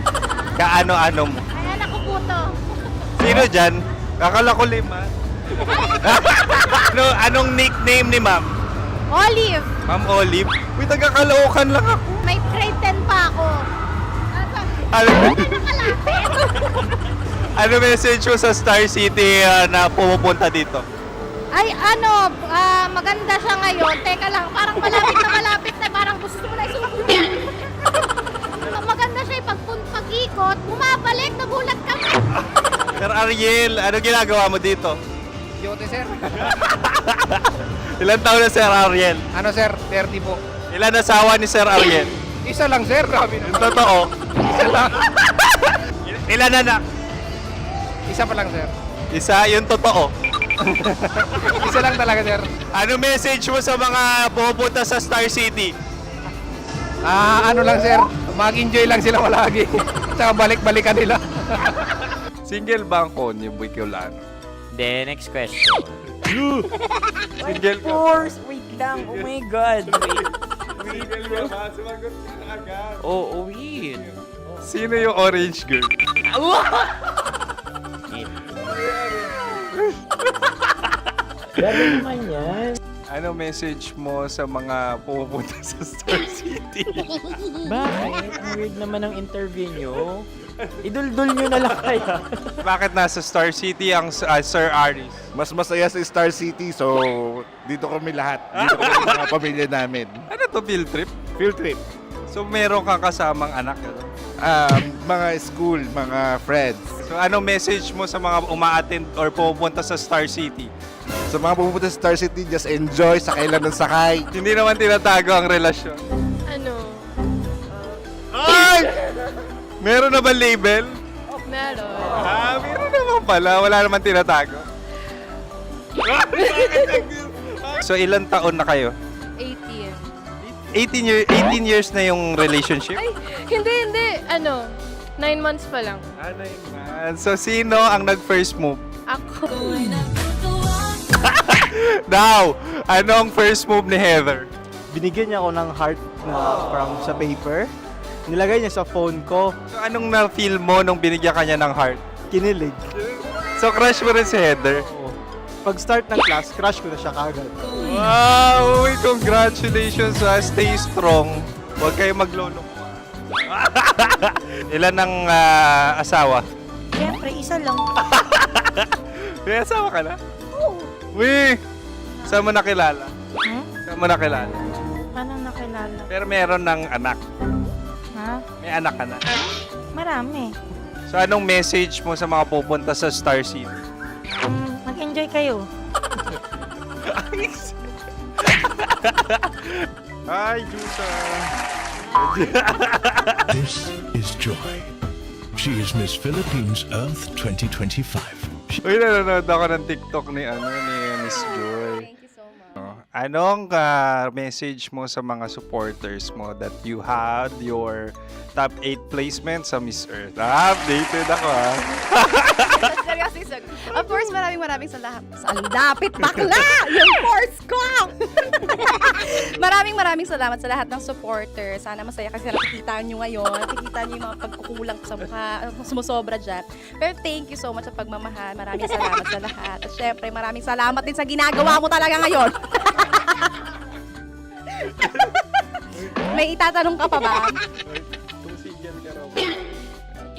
Kaano-ano mo? Ay, anak ko po to. Sino dyan? Kakala ko 5. Anong nickname ni Ma'am? Olive, Ma'am Olive? Uy, taga-Caloocan lang ako. may grade 10 pa ako. Ano, Nakalapit. ano message mo sa Star City na pumupunta dito? Ay, maganda siya ngayon. Teka lang, parang malapit na, parang gusto mo na isumbong. Maganda siya pag-ikot, bumabalik, nagulat kami. Sir Ariel, ano ginagawa mo dito? Yote, sir. Ilan taon na Sir Ariel? Ano, sir? 30 po. Ilan asawa ni Sir Ariel? Isa lang, sir. Grabe Yung totoo? Isa lang. Ilan anak? Isa pa lang, sir. Isa, yung totoo. Isa lang talaga, sir. Ano message mo sa mga pumupunta sa Star City? Ano lang, sir. Mag-enjoy lang sila palagi. Tsaka balik-balikan nila. Single ba ang konyo, Boy Kiolano? Then, next question. Single ka? Wait lang. Oh my God. Single ka ba? Sumagot ka na agad. Oh, wait. Sino yung orange girl? Gano'n naman yan. Ano message mo sa mga pumupunta sa Star City? Bakit? Ang weird naman ng interview nyo. Idul-dul nyo na lang kaya. Bakit nasa Star City ang Sir Aris? Mas masaya sa Star City, so dito kami lahat. Dito kami mga pamilya namin. Ano to, field trip? Field trip. So meron kang kasamang anak? Ano? Mga school, mga friends. So anong message mo sa mga uma-attend or pumupunta sa Star City? Sa mga pupunta sa Star City, just enjoy, sakay lang ng sakay. Hindi naman tinatago ang relasyon. Ano? Ay! Meron na ba label? Meron. Meron naman pala. Wala naman tinatago. So ilan taon na kayo? 18. 18 years na yung relationship? Ay, hindi. 9 months pa lang. So sino ang nag-first move? Ako. Now, anong first move ni Heather? Binigyan niya ako ng heart na from sa paper. Nilagay niya sa phone ko. So anong na-feel mo nung binigyan ka niya ng heart? Kinilig. So crush mo rin si Heather? Pag-start ng class, crush ko na siya kagad. Wow! Uy, congratulations! Stay strong. Huwag kayo maglolo. Ilan ang asawa? Siyempre, isa lang. May asawa ka na? Oo. Uy! Saan mo nakilala? Saan mo nakilala? Paano nakilala? Pero meron ng anak. Ha? May anak ka na. Marami. So anong message mo sa mga pupunta sa Star City? Mag-enjoy kayo. Hi, Jusa! This is Joy. She is Miss Philippines Earth 2025. Uy, nanonood ako ng TikTok ni Miss Joy. Thank you so much. Anong message mo sa mga supporters mo that you had your top 8 placement sa Miss Earth? Updated ako Seryoso, of course, maraming salamat. Sa lapit bakla! Yung course ko! maraming salamat sa lahat ng supporters. Sana masaya kasi nakikita nyo ngayon. Nakikita nyo yung mga pagkukulang sa mukha. Sumusobra dyan. Pero thank you so much sa pagmamahal. Maraming salamat sa lahat. At syempre, maraming salamat din sa ginagawa mo talaga ngayon. May itatanong ka pa ba?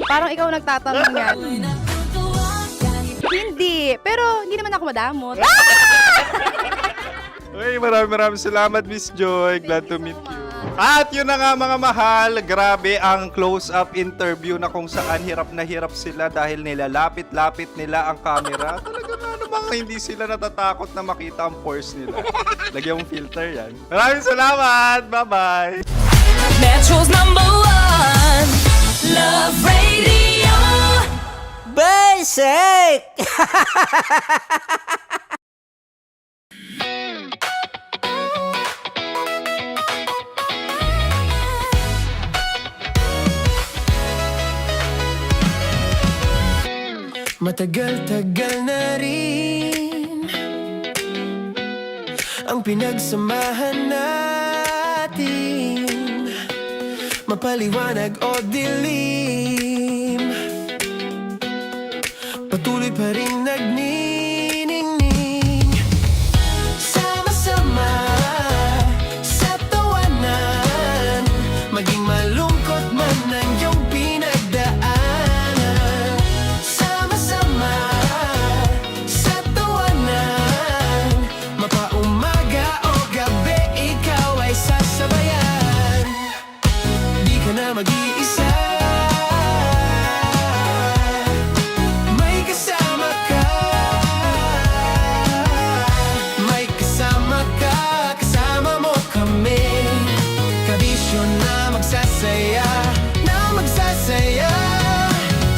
Parang ikaw nagtatanong yan. Hindi. Pero hindi naman ako madamot. Maraming salamat, Miss Joy. Glad to meet you. At yun na nga mga mahal, grabe ang close-up interview na kung saan hirap na hirap sila dahil nilalapit-lapit nila ang camera. Talaga nga namang hindi sila natatakot na makita ang pores nila. Lagyan mong filter yan. Maraming salamat! Bye-bye! Metro's #1 Love Radio. Basic! Matagal-tagal na rin ang pinagsamahan natin, mapaliwanag o dilim, patuloy pa rin nagniningning. Sama-sama sa tawanan, maging malungkot man ang iyong pinagdaanan. Sama-sama sa tawanan, mapaumaga o gabi, ikaw ay sasabayan. Di ka na mag-iisa, may kasama ka. May kasama ka, kasama mo kami. Kabisyo na magsasaya, na magsasaya.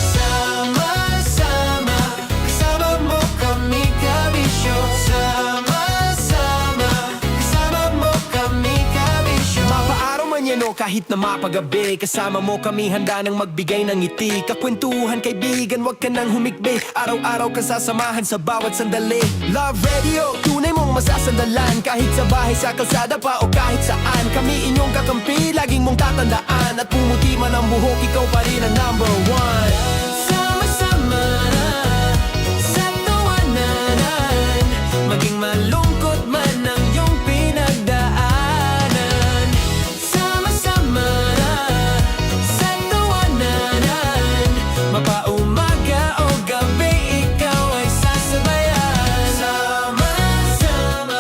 Sama-sama, kasama mo kami, kabisyo. Sama-sama, kasama mo kami, kabisyo. Mapaaraw man yan o kahit na mapagabi, kasama mo kami, handa nang magbigay ng ngiti. Kakwentuhan, kaibigan, wag ka nang humikbi. Araw-araw ka sasamahan sa bawat sandali. Love Radio, tunay mong masasandalan. Kahit sa bahay, sa kalsada pa o kahit saan, kami inyong kakampi, laging mong tatandaan. At pumuti man ang buhok, ikaw pa rin ang #1. Sama-sama sa tawanan, maging malungkot man ang iyong pinagdaanan. Sama-sama sa tawanan, mapaumaga o gabi, ikaw ay sasabayan. Sama-sama,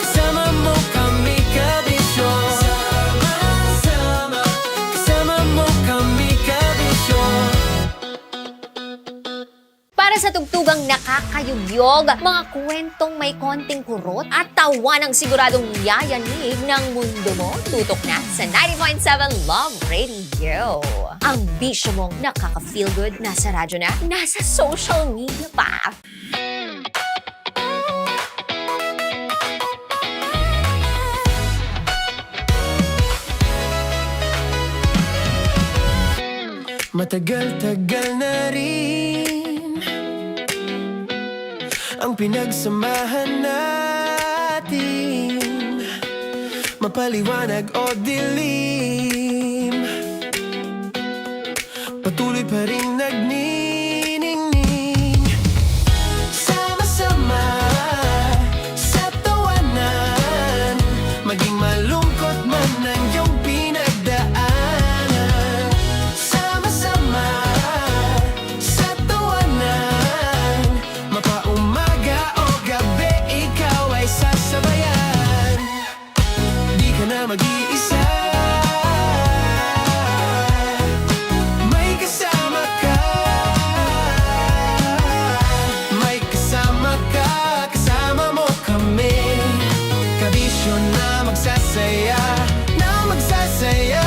kasama mo kami, kabisyo. Sama-sama, kasama mo kami, kabisyo. Para sa tugtugang nakakayugyog, mga kwentong may konting kurot at tawa ng siguradong yayanig ng mundo mo, tutok na sa 90.7 Love Radio. Ang bisyo mong nakaka-feel good, nasa radyo na, nasa social media pa. Matagal-tagal na rin ang pinagsamahan natin, mapaliwanag o dilim, patuloy pa rin nagniningning. Sama-sama sa tawanan, maging malungkot man ang iyong pinagdaanan. Sama-sama sa tawanan, mapaumaga o gabi, ikaw ay sasabayan. Di ka na mag-iisa, may kasama ka. May kasama ka, kasama mo kami. Kabisyo na magsasaya, na magsasaya.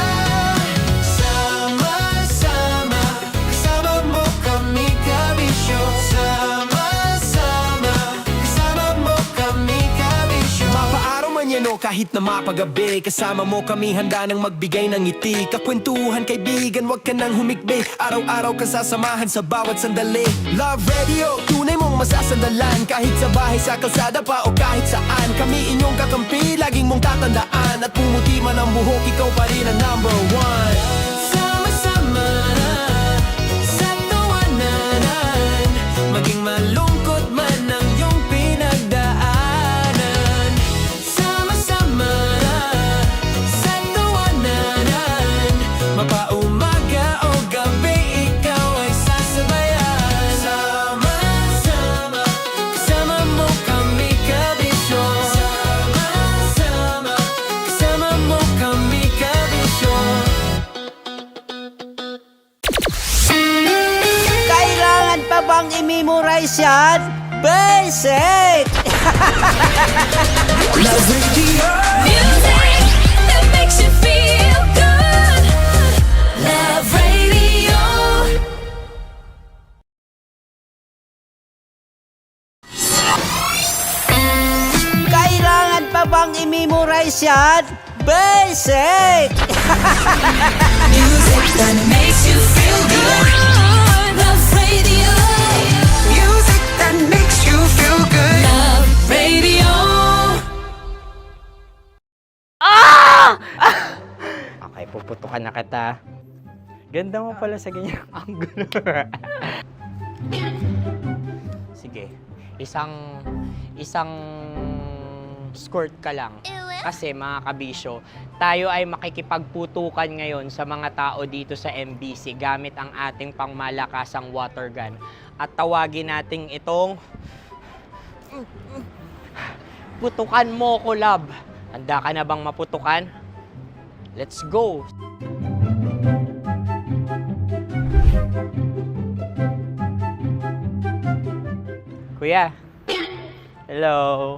Sama-sama, kasama mo kami, kabisyo. Sama-sama, kasama mo kami, kabisyo. Mapaaraw man yan o kahit na mapagabi, kasama mo kami, handa nang magbigay ng ngiti. Kakwentuhan, kaibigan, wag ka nang humikbi. Araw-araw ka sasamahan sa bawat sandali. Love Radio, tunay mong masasandalan. Kahit sa bahay, sa kalsada pa o kahit saan, kami inyong kakampi, laging mong tatandaan. At pumuti man ang buhok, ikaw pa rin ang #1. Sama-sama sa tawanan, maging malungkot man ang iyong pinagdaanan. Sama-sama sa tawanan, mapaumaga o gabi, ikaw ay sasabayan. Sama-sama, kasama mo kami, kabisyo. Sama-sama, i-memorize yan? Basic! Love Radio. Music that makes you feel good. Love Radio. Kailangan pa bang i-memorize yan? Basic! Music that makes you feel good. Love Radio. Music that makes you feel good. Love Radio. Okay, puputukan na kita. Ganda mo pala sa ganyang angulo. Sige, isang skirt ka lang. Kasi mga kabisyo, tayo ay makikipagputukan ngayon sa mga tao dito sa MBC gamit ang ating pangmalakasang water gun. At tawagin natin itong Putukan Mo Ko Love. Handa ka na bang maputukan? Let's go! Kuya. Hello.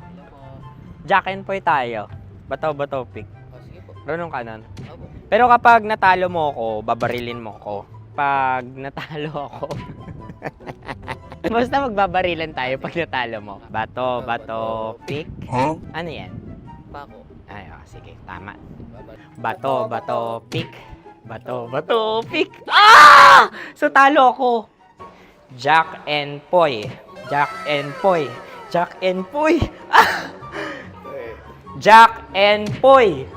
Jack and Poy tayo. Bato-bato pick. Runong kanan. Pero kapag natalo mo ako, babarilin mo ako. Pag natalo ako, basta magbabarilan tayo pag natalo mo. Bato, pick. Ano yan? Bako. Ay, sige, tama. Bato, pick. Bato, pick. Ah! So, talo ako. Jack and Poy. Jack and Poy. Jack and Poy. Ah! Jack and Poy.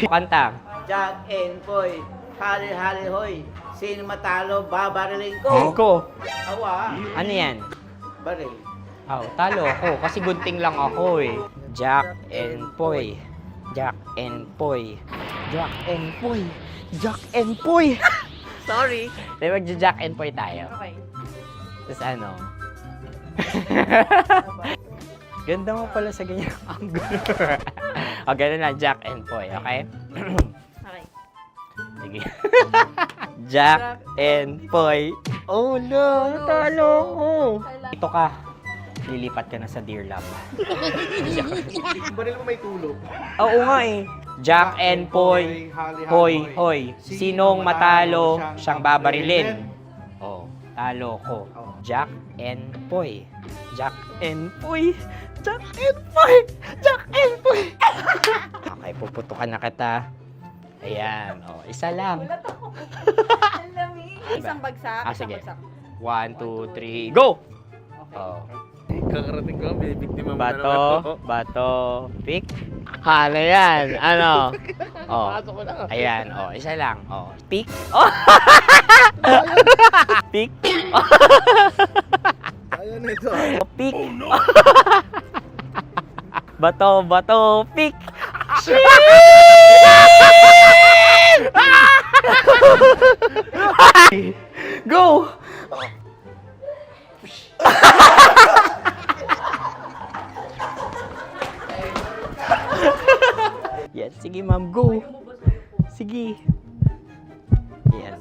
Kanta. Jack and Poy, hali-hali hoy. Sino matalo, babariling ko. Ko. Awa. Ano yan? Baril. Oh, talo ako kasi gunting lang ako eh. Jack and Poy. Jack and Poy. Jack and Poy. Jack and Poy. Sorry. Di ba Jack and Poy tayo? Okay. Tapos ano? Ganda mo pala sa ganyang angulo. O, ganun lang, Jack and Poy, okay? Okay. Sige. Jack and Poy. Oh no, talo ko. Ito ka. Lilipat ka na sa Dear Love. Baril mo may tulog. Oo nga eh. Jack and Poy. Hoy. Sinong matalo, siyang babarilin. Oh, talo ko. Jack and Poy. Jack and Poy. Jack and Poy. Jack and Poy. Okay, puputukan na kita. Ayan. Oh, isa lang. Isang bagsak. Ah, sige. 1, 2, 3, go! Oh. Kakarating ko, may biktima mo na naman to. Bato, pick. Ano yan? Ano? Oh. Pasok ko na. Ayan, oh, isa lang. Oh, pick. Oh. Pick. Ayaw na ito. Oh, pick. Bato, pick. Go! Yan, sige ma'am, go. Sige. Ayan.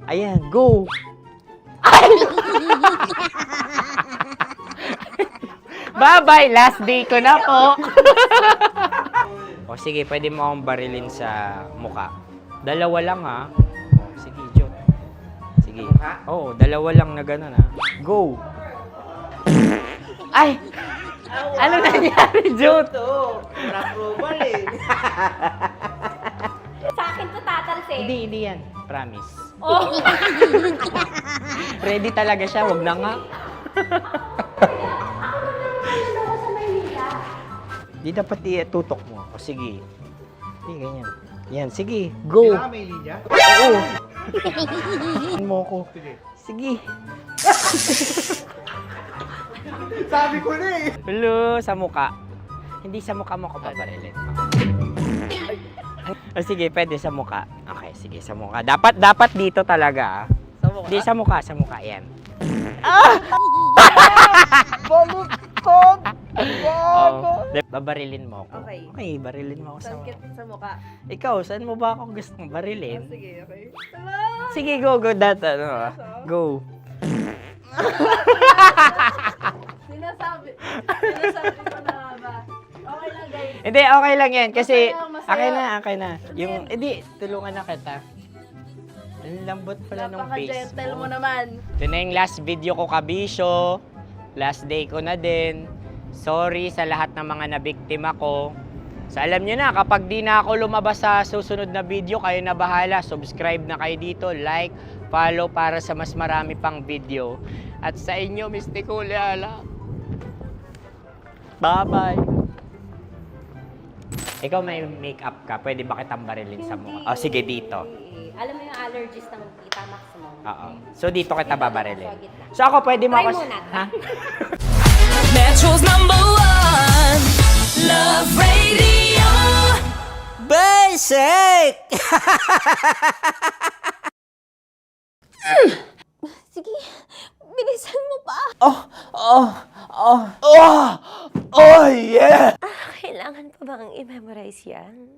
Ayan, go. Bye-bye, last day ko na po. O sige, pwede mo akong barilin sa muka. Dalawa lang ha. O, sige, Jot. Sige. Oo, dalawa lang na gano'n ha. Go. Ay! Ano nangyari, Jot? Approval eh. Sa akin to tatalsik. Hindi yan. Promise. Oh. Ready talaga siya, wag na nga. Di dapat itutok mo. O sige. Hindi, ganyan. Yan, sige. Go. Kailangan may linya? Oo. Mo ko. Sige. Sabi ko na eh. Hello, sa muka. Hindi sa muka mo ko paparilin. O sige, pwede sa muka. Okay, sige, sa muka. Dapat dito talaga. Sa mukha? Hindi, sa muka. Yan. Baluktot! Bago! Babarilin mo ako. Okay. Okay, barilin mo ako sa Sa mukha. Ikaw, saan mo ba ako gustong barilin? Sige, okay. Sige, go, Go. Sinasabi ko na ba? Okay lang, guys. Hindi, okay lang yan. Kasi, Masaya. okay na. Yung, hindi, tulungan na kita. Ang lambot pala ng face Napaka-gentle mo. mo naman. Ito na yung last video ko, kabisyo. Last day ko na din. Sorry sa lahat ng mga nabiktima ko. So alam nyo na, kapag di na ako lumabas sa susunod na video, kayo na bahala. Subscribe na kayo dito, like, follow para sa mas marami pang video. At sa inyo, Mistiko Leala. Bye-bye. Ikaw may makeup ka, pwede ba kitang barilin sa mukha? Oh, sige, dito. Alam mo yung allergies ng tita maximum. Oo. So dito kita babarilin. So ako pwede mo Try ako... muna. Ha? Metro's #1 Love Radio. Basic! Sige, bilisan mo pa. Oh, yeah! Kailangan pa bang i-memorize yan?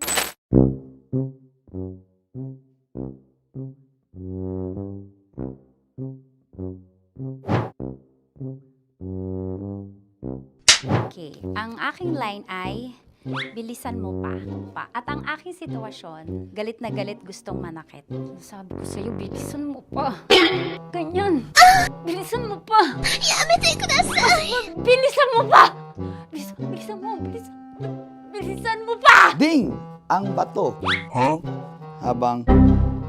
Okay, ang aking line ay bilisan mo pa. At ang aking sitwasyon, galit na galit gustong manakit. Sabi ko sa'yo, bilisan mo pa. Ganyan. Bilisan mo pa. Yamitay ko na bilisan mo pa. Bilisan mo pa. Ding! Ang bato. Habang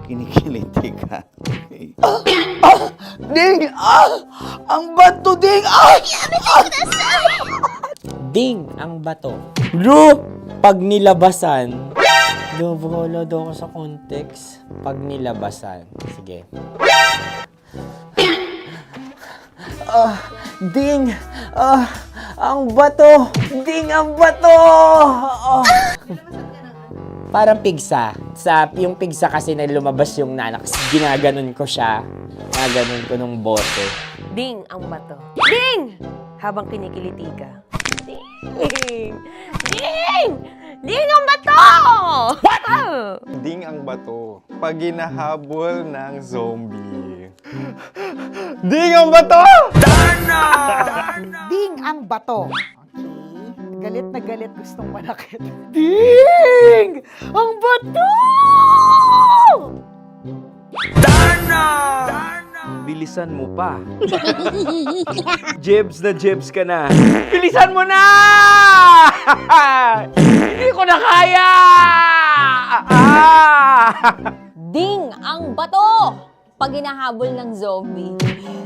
kinikiliti ka. Okay. Ding! Ang bato, Ding! Ding ang bato. Bro! Pag nilabasan. Wala daw ako sa context. Pag nilabasan. Sige. Ding! Ang bato! Ding ang bato! Parang pigsa. Yung pigsa kasi na lumabas yung nanak. Ginaganon ko siya. Ginaganon ko nung bote. Ding ang bato. Ding! Habang kinikiliti ka. Ding! Ding! Ding ang bato! What? Ding ang bato. Pag hinahabol ng zombie. Ding ang bato! Ding ang bato. Okay. Galit na galit gustong manakit. Ding! Ang bato! Bilisan mo pa. Jebs na jebs ka na. Bilisan mo na! Hindi ko na kaya! Ding ang bato! Pag hinahabol ng zombie.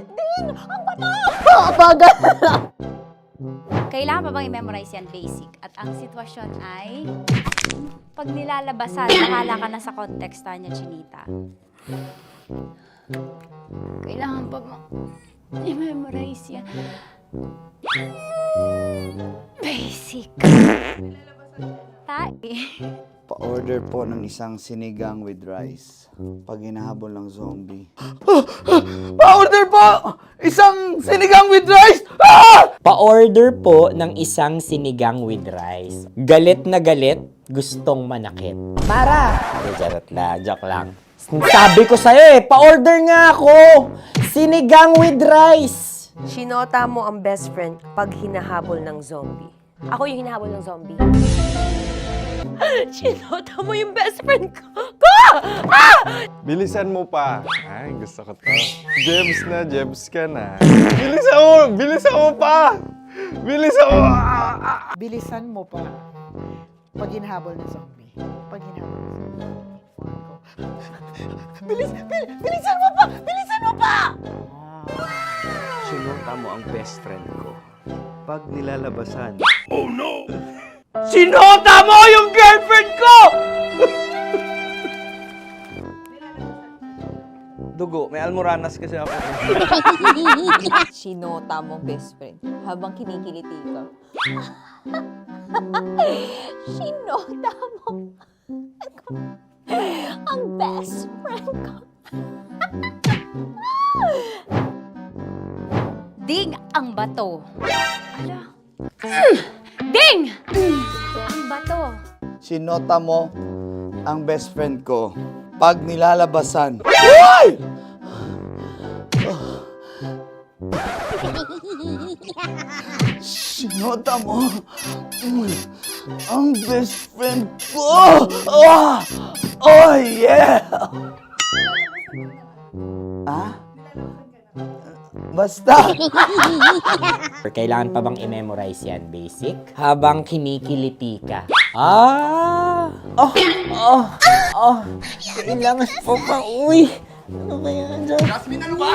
Ding ang bato! Bagal! Kailangan pa bang i-memorize yan basic? At ang sitwasyon ay pag nilalabasan, bahala ka na sa context niya, Chinita. Kailangan pa bang i-memorize yan? Basic. Pa-order po ng isang sinigang with rice. Pag hinahabol ng zombie. Pa-order po! Isang sinigang with rice! Pa-order po ng isang sinigang with rice. Galit na galit, gustong manakit. Mara! Joke lang. Sabi ko sa'yo pa-order nga ako! Sinigang with rice! Sinota mo ang best friend pag hinahabol ng zombie. Ako yung hinahabol ng zombie. Sinota mo yung best friend ko! Bilisan mo pa. Ay, gusto ko to. Jebs ka na. Bilisan mo pa! Bilisan mo pa. Pag hinahabol ng zombie. Pag hinahabol ng zombie. Bilisan mo pa! Bilisan mo pa! Sinota mo ang best friend ko. Pag nilalabasan. Oh no! Sinota mo yung girlfriend ko! Dugo, may almoranas kasi ako. Sinota mo best friend habang kinikiliti ka. Sinota mo ang best friend ko. Ding ang bato. Ala. Ding! Ang bato. Sinota mo ang best friend ko pag nilalabasan. Uy! Sinota mo ang best friend ko. Oh yeah! Ah? Basta. Kailangan pa bang i-memorize yan, basic? Habang kinikiliti ka. Ah! Kailangan pa ba? Uy! Ano kaya dyan? Jasmine, ano ba?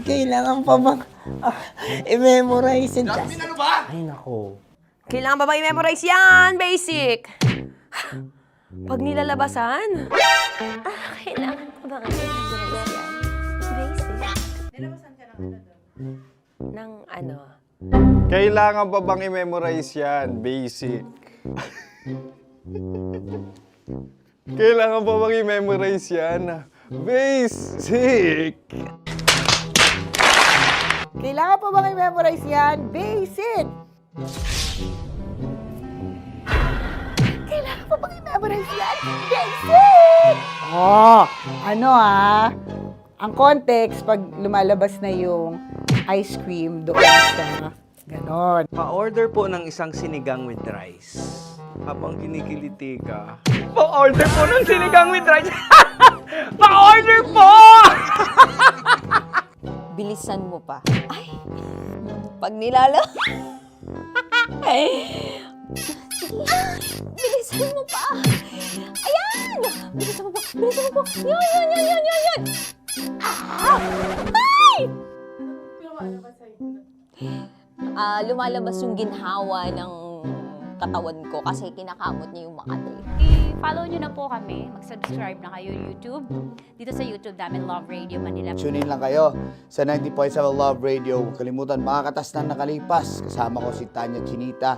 Kailangan pa bang i-memorize yan? Jasmine, ano ba? Ay, nako. Kailangan ba bang i-memorize yan? Basic. Pag nilalabasan? Kailangan pa bang i-memorize yan? Basic. Nilabasan ka ng ano? Kailangan pa bang i-memorize yan? Basic. Kailangan pa bang i-memorize yan? Basic. Kailangan pa bang i-memorize yan? Basic! Kailangan pa bang i-memorize yan? Basic! Ano ang context pag lumalabas na yung ice cream doon sa ganon. Pa-order po ng isang sinigang with rice. Habang kinikiliti ka. Pa-order po ng sinigang with rice. Pa-order po! Bilisan mo pa. Ay! Pag nilala... Bilisan mo pa! Ayan! Bilisan mo pa! Bilisan mo pa! Yun! Ay! Lumalabas yung ginhawa ng katawan ko kasi kinakamot niya yung Makati. I-follow nyo na po kami. Mag-subscribe na kayo YouTube. Dito sa YouTube namin, Love Radio Manila. Tune in lang kayo sa 90.7 Love Radio. Huwag kalimutan, makakatas na nakalipas. Kasama ko si Tanya Chinita.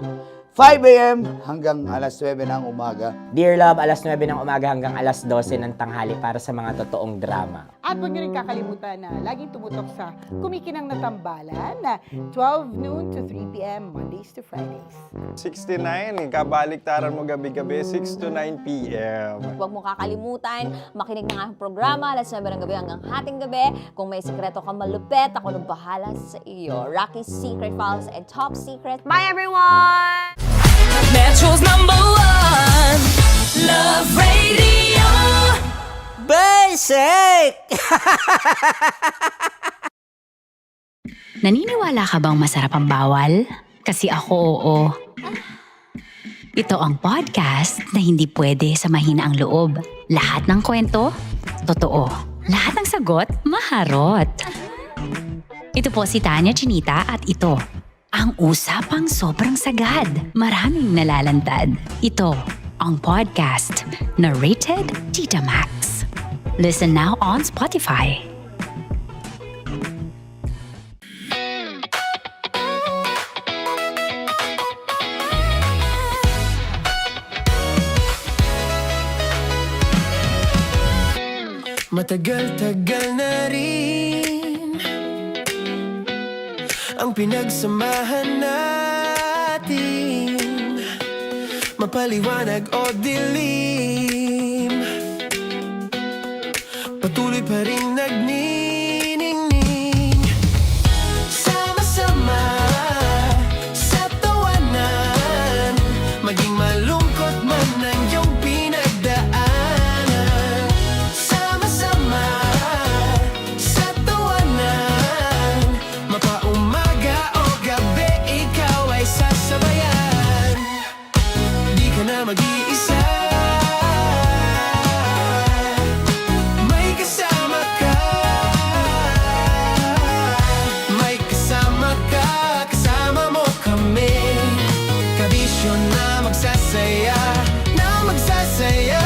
5 a.m. hanggang alas 9 ng umaga. Dear Love, alas 9 ng umaga hanggang alas 12 ng tanghali para sa mga totoong drama. At huwag niyo rin kakalimutan na laging tumutok sa Kumikinang na Tambalan na 12 noon to 3 p.m. Mondays to Fridays. 69, kabaliktaran mo gabi-gabi, 6 to 9 p.m. Huwag mo kakalimutan, makinig ng aking programa, alas 9 ng gabi hanggang hating gabi. Kung may sikreto ka malupet, ako nang bahala sa iyo. Rocky's Secret Files and Top Secret. Bye, everyone! Metro's #1 Love Radio. Basic! Naniniwala ka bang masarap ang bawal? Kasi ako, oo. Ito ang podcast na hindi pwede sa mahina ang loob. Lahat ng kwento, totoo. Lahat ng sagot, maharot. Ito po si Tanya Chinita at ito, ang usapang sobrang sagad. Maraming nalalantad. Ito, ang podcast na rated Tita Max. Listen now on Spotify. Matagal-tagal na rin ang pinagsamahan natin, mapaliwanag o dilim, patuloy pa rin nagniningning. Sama-sama sa tawanan, maging malungkot man ang iyong pinagdaanan. Sama-sama sa tawanan, mapaumaga o gabi, ikaw ay sasabayan. Di ka na mag-iisa, may kasama ka. May kasama ka, kasama mo kami. Kabisyo na magsasaya, na magsasaya.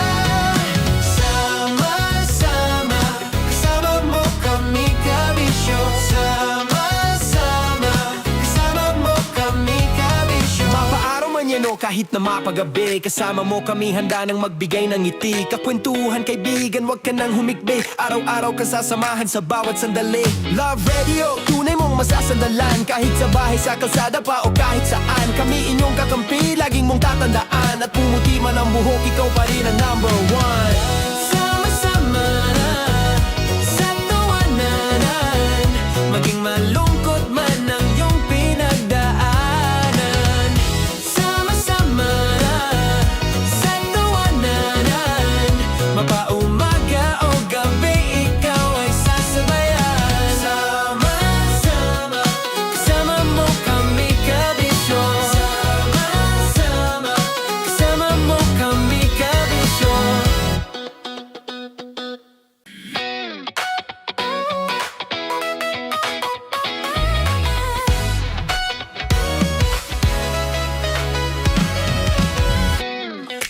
Sama-sama, kasama mo kami, kabisyo. Sama-sama, kasama mo kami, kabisyo. Mapaaraw man yan o kahit na mapagabi, kasama mo kami, handa nang magbigay ng ngiti. Kakwentuhan, kaibigan, wag ka nang humikbi. Araw-araw ka sasamahan sa bawat sandali. Love Radio, tunay mong masasandalan. Kahit sa bahay, sa kalsada pa o kahit saan, kami inyong kakampi. laging mong tatandaan. At pumuti man ang buhok, ikaw pa rin ang number one. Sama-sama na sa tawanan, maging malungkot man ang iyong pinagdaanan. Sama-sama na sa tawanan, mapaumaga o gabi, ikaw ay sasabayan. Sama-sama, kasama mo kami kabisyo. Sama-sama, kasama mo kami kabisyo.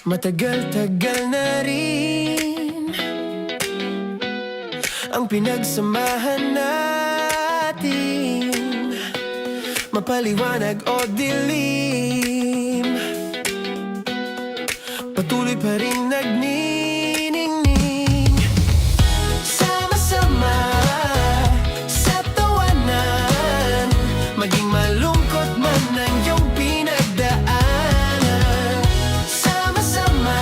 Matagal-tagal na rin ang pinagsamahan natin, mapaliwanag o dilim, patuloy pa rin nagniningning. Sama-sama sa tawanan, maging malungkot man ang iyong pinagdaanan. Sama-sama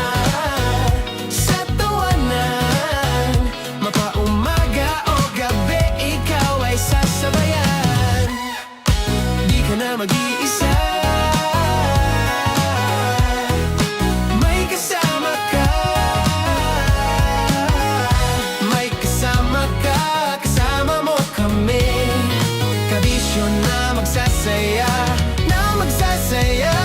sa tawanan, mapaumaga o gabi, ikaw ay sasabayan. Di ka na mag-iisa, may kasama ka. May kasama ka, kasama mo kami. Kabisyo na magsasaya, na magsasaya.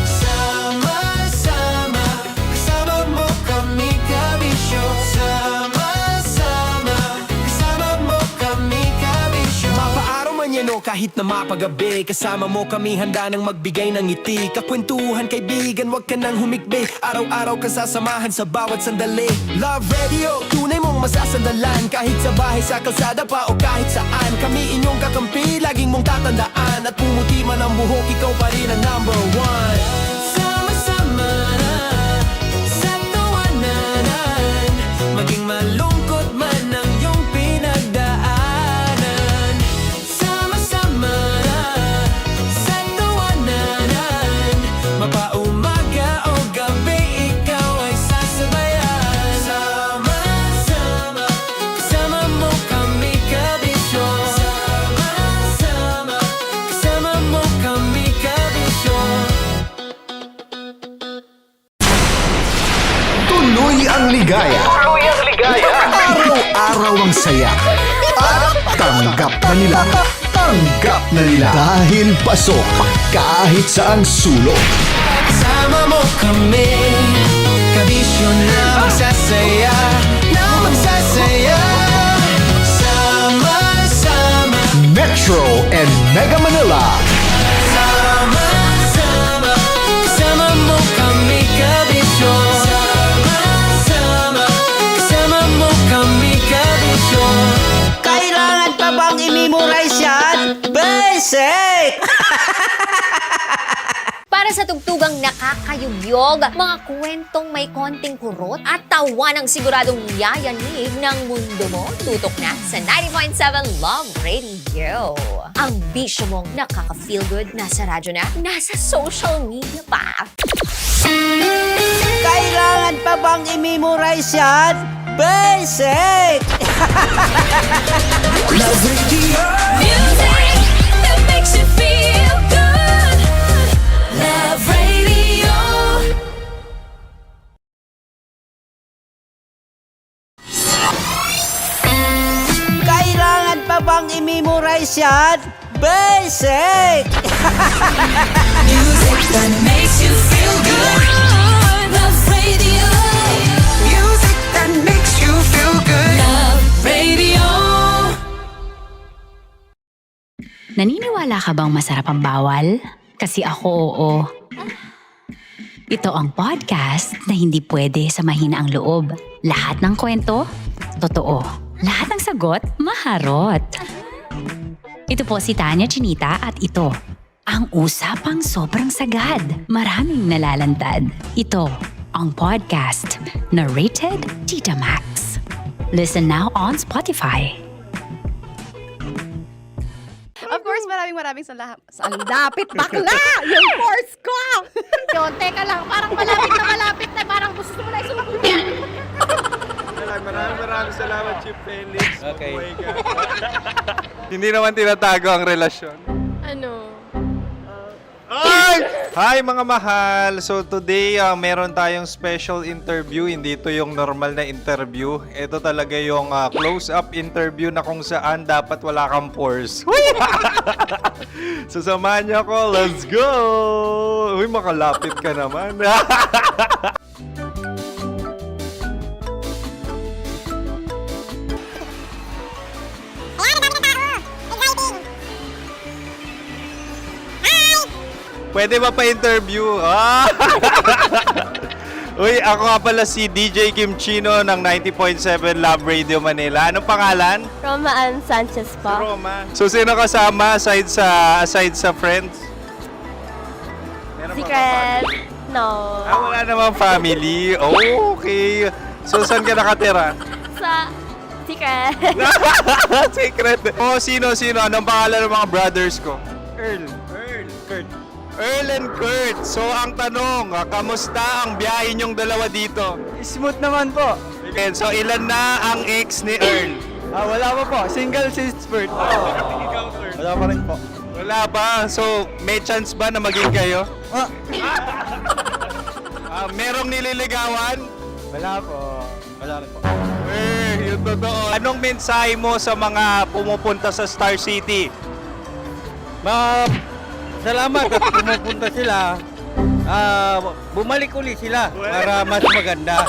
Sama-sama, kasama mo kami kabisyo. Sama-sama, kasama mo kami kabisyo. Mapaaraw man yan o kahit na mapagabi, kasama mo kami handa nang magbigay ng ngiti. Kakwentuhan kaibigan, wag ka nang humikbi. Araw-araw ka sasamahan sa bawat sandali. Love Radio, tunay mong masasandalan. Kahit sa bahay, sa kalsada pa o kahit saan, kami inyong kakampi, laging mong tatandaan. At pumuti man ang buhok, ikaw pa rin ang number one. Sama-sama na sa tawanan, maging malungkot man ang iyong pinagdaanan. Sama-sama na sa tawanan, mapaumaga o gabi, ikaw ay sasabayan. Sama-sama, kasama mo kami kabisyo. Sama-sama, kasama mo kami kabisyo. Tuloy ang ligaya. Tuloy ang ligaya. Araw-araw ang saya. At tanggap na nila. Tanggap na nila. Dahil pasok kahit saang sulok. Kasama mo kami, kabisyo na magsasaya, na magsasaya. Sama-sama, Metro and Mega Manila. sama-sama, kasama mo kami kabisyo. Sama-sama, kasama mo kami kabisyo. Kailangan pa bang i-memorize yan? Basic! Para sa tugtugang nakakayugyog, mga kwentong may konting kurot at tawa ng siguradong yayanig ng mundo mo, tutok na sa 90.7 Love Radio. Ang bisyo mong nakaka-feel good, nasa radyo na, nasa social media pa. Kailangan pa bang i-memorize yan? Basic! Love Radio. Music that makes you feel good. Love Radio. Kailangan pa bang i-memorize yan? Basic! Music that makes you feel good. Love Radio. Music that makes you feel good. Love Radio. Naniniwala ka bang masarap ang bawal? Kasi ako, oo. Ito ang podcast na hindi pwede sa mahina ang loob. Lahat ng kwento, totoo. Lahat ng sagot, maharot. Ito po si Tanya Chinita at ito, ang usapang sobrang sagad. Maraming nalalantad. Ito, ang podcast na Rated Tita Max. Listen now on Spotify. Of course, maraming salamat. Ang dapit bakla! Yung course ko! ngayon. Teka lang, parang malapit na, parang gusto mo na isubo. Maraming salamat, Chief Felix. Okay. Oh my God. Hindi naman tinatago ang relasyon. Ano? Hi mga mahal! So today, meron tayong special interview. Hindi ito yung normal na interview. Ito talaga yung close-up interview na kung saan dapat wala kang pores. So samahan niyo ako. Let's go! Uy, makalapit ka naman. Pwede ba pa-interview? Uy, ako nga pala si DJ Kim Chino ng 90.7 Love Radio Manila. Anong pangalan? Roma Ann Sanchez po. Roma. So, sino kasama aside sa friends? Meron ba Secret. No. wala namang family. Oh, okay. So, saan ka nakatira? Sa Secret. Secret. Oh, sino? Anong pangalan ng mga brothers ko? Earl, Kurt. Earl and Kurt. So, ang tanong, kamusta ang biyahe niyong dalawa dito? Smooth naman po. Okay, so, ilan na ang ex ni Earl? Wala pa po. Single since birth. Wala pa rin po. Wala pa. So, may chance ba na maging kayo? Merong nililigawan? Wala po. Wala rin po. Yung totoo. Anong mensahe mo sa mga pumupunta sa Star City? Salamat at pumupunta sila. Bumalik ulit sila para mas maganda.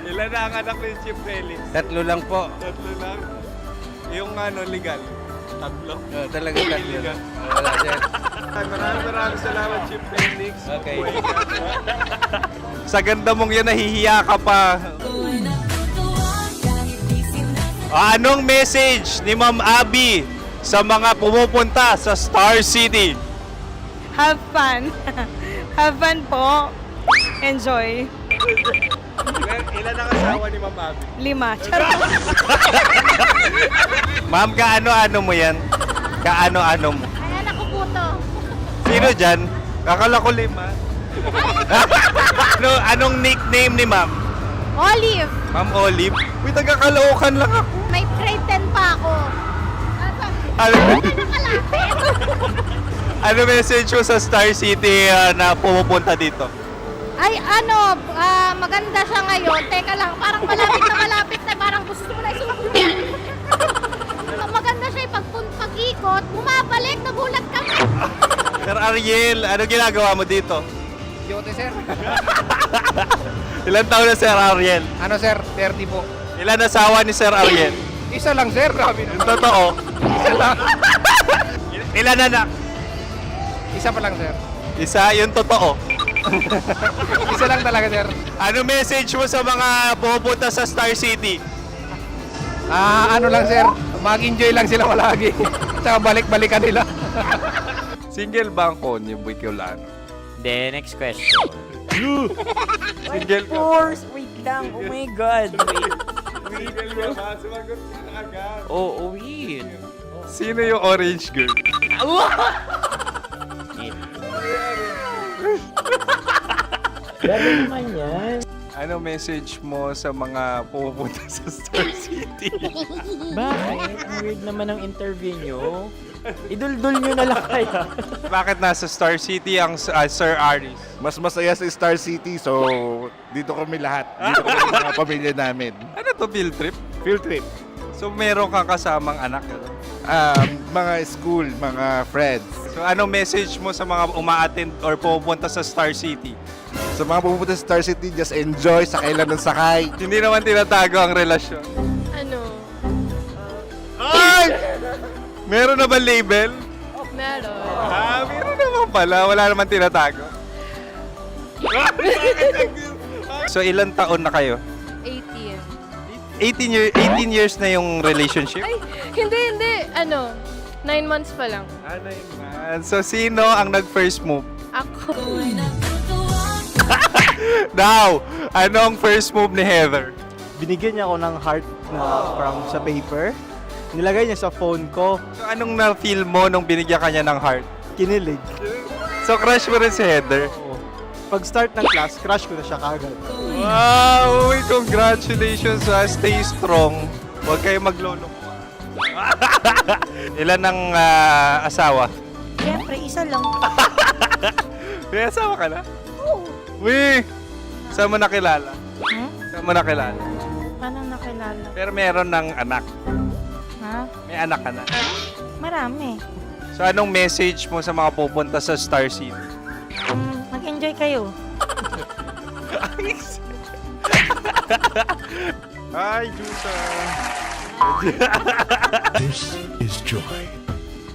Ilan na ang anak ni Chief Felix? 3 lang po. 3 lang? Yung legal? 3? Talaga 3 lang. Wala sir. Maraming salamat, Chief Felix. Okay. Sa ganda mong yan, nahihiya ka pa. Anong message ni Ma'am Abby sa mga pumupunta sa Star City? Have fun. Have fun po. Enjoy. Ilan ang asawa ni Ma'am Abby? 5. Charot. Ma'am, kaano-ano mo yan? Kaano-ano mo? Ay, anak ko po to. Sino dyan? Kakala ko 5. Anong nickname ni Ma'am? Olive, Ma'am Olive? Uy, taga-Caloocan lang ako. may grade 10 pa ako. Ano, Nakalapit. ano message mo sa Star City na pumupunta dito? Ay, maganda siya ngayon. Teka lang, parang malapit na, parang gusto mo na isubo. Maganda siya pag-ikot, bumabalik, nagulat ka. Sir Ariel, ano ginagawa mo dito? Yote sir. Ilan taon na Sir Ariel? Ano sir? 30 po. Ilan asawa ni Sir Ariel? Isa lang sir. Grabe Yung totoo. Isa lang. Ilan anak? Isa pa lang sir. Isa, yung totoo. Isa lang talaga sir. Ano message mo sa mga pumupunta sa Star City? Ano lang sir. Mag-enjoy lang sila palagi. Tsaka balik-balikan nila. Single ba ang konyo, Boy Kiolano? Then, next question. Single ka? Wait lang. Oh my God. Single ka ba? Sumagot ka na agad. Oh, wait. Sino yung orange girl? Gano'n naman yan. Ano message mo sa mga pumupunta sa Star City? Bakit? Ang weird naman ang interview nyo. Idul-dul nyo na lang kaya. Bakit nasa Star City ang Sir Aris? Mas masaya sa Star City, so dito kami lahat. Dito kami mga pamilya namin. Ano to, field trip? Field trip. So meron kang kasamang anak? Mga school, mga friends. So anong message mo sa mga uma-attend or pumupunta sa Star City? Sa mga pupunta sa Star City, just enjoy, sakay lang ng sakay. Hindi naman tinatago ang relasyon. Ano? Ay! Meron na ba label? Meron. Meron naman pala. Wala naman tinatago. So ilan taon na kayo? 18. 18 years na yung relationship? Ay, hindi. 9 months pa lang. So sino ang nag-first move? Ako. Now, anong first move ni Heather? Binigyan niya ako ng heart na from sa paper. Nilagay niya sa phone ko. So anong na-feel mo nung binigyan kanya ng heart? Kinilig. So, crush mo rin si Heather? Pag-start ng class, crush ko na siya kagad. Wow! Uy, congratulations ha. Stay strong. Huwag kayo maglolo. Ilan ang asawa? Siyempre, isa lang. May asawa ka na? Oo. Uy! Saan mo nakilala? Saan mo nakilala? Paano nakilala? Pero meron ng anak. Ha? May anak ka na. Marami. So, anong message mo sa mga pupunta sa Star City? Mag-enjoy kayo. Hi, Jusa! This is Joy.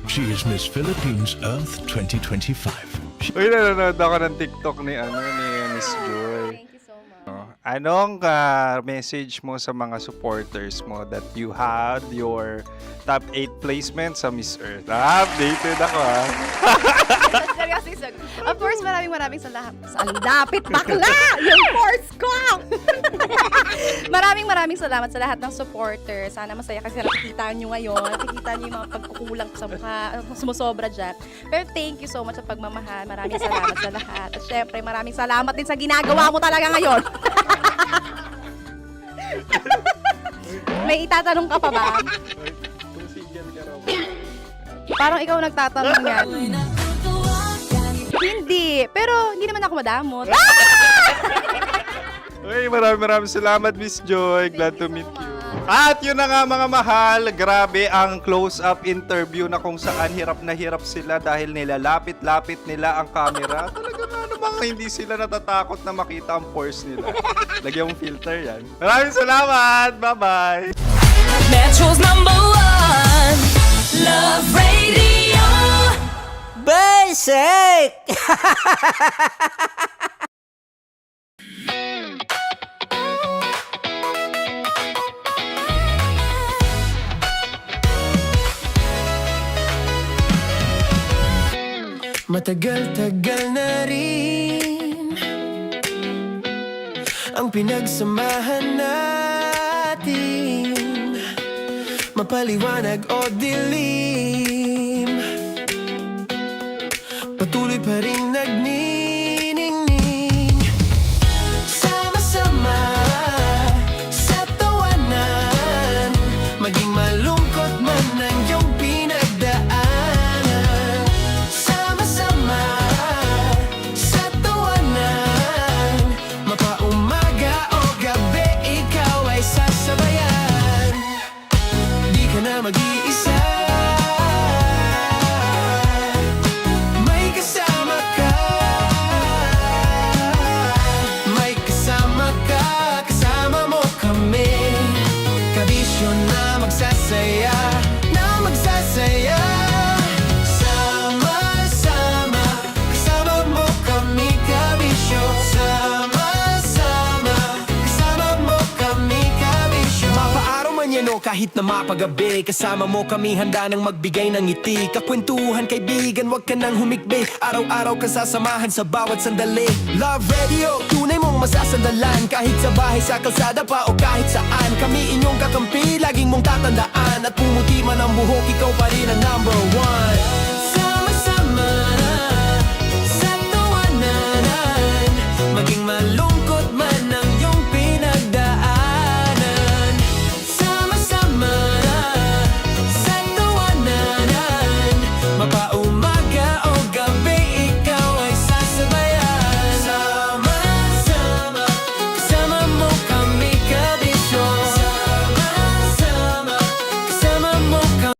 She is Miss Philippines Earth 2025. Uy, nanonood ako ng TikTok ni Miss Joy. Thank you so much. Anong message mo sa mga supporters mo that you had your top 8 placement sa Miss Earth? Updated ako Seryoso. Of course, maraming salamat. Ang lapit bakla! Yung force ko! maraming salamat sa lahat ng supporters. Sana masaya kasi nakikita nyo ngayon. Nakikita nyo yung mga pagkukulang ko sa mukha. Sumusobra dyan. Pero thank you so much sa pagmamahal. Maraming salamat sa lahat. At syempre, maraming salamat din sa ginagawa mo talaga ngayon. May itatanong ka pa ba? Parang ikaw nagtatanong yan. Hindi. Pero hindi naman ako madamot. Uy, maraming salamat, Miss Joy. Glad to meet you. At yun na nga mga mahal, grabe ang close-up interview na kung saan hirap na hirap sila dahil nilalapit-lapit nila ang camera. Talaga nga namang hindi sila natatakot na makita ang pores nila. Lagyan mong filter yan. Maraming salamat! Bye-bye! Metro's #1 Love Radio. Basic! Matagal-tagal na rin ang pinagsamahan natin, mapaliwanag o dilim, patuloy pa rin nagniningning. Sama-sama sa tawanan, maging malungkot man ang iyong pinagdaanan. Sama-sama sa tawanan, mapaumaga o gabi, ikaw ay sasabayan. Di ka na mag-iisa, may kasama ka. May kasama ka, kasama mo kami. Kabisyo na magsasaya, na magsasaya. Sama-sama, kasama mo kami, kabisyo. Sama-sama, kasama mo kami, kabisyo. Mapaaraw man yan o kahit na mapagabi, kasama mo kami, handa nang magbigay ng ngiti. Kakwentuhan, kaibigan, wag ka nang humikbi. Araw-araw ka sasamahan sa bawat sandali. Love Radio, tunay mong masasandalan. Kahit sa bahay, sa kalsada pa o kahit saan, kami inyong kakampi, laging mong tatandaan. At pumuti man ang buhok, ikaw pa rin ang #1. Sama-sama sa tawanan, maging malungkot man ang iyong pinagdaanan. Sama-sama sa tawanan, mapaumaga o gabi, ikaw ay sasabayan. Sama-sama, kasama mo kami, kabisyo. Sama-sama, kasama mo kami.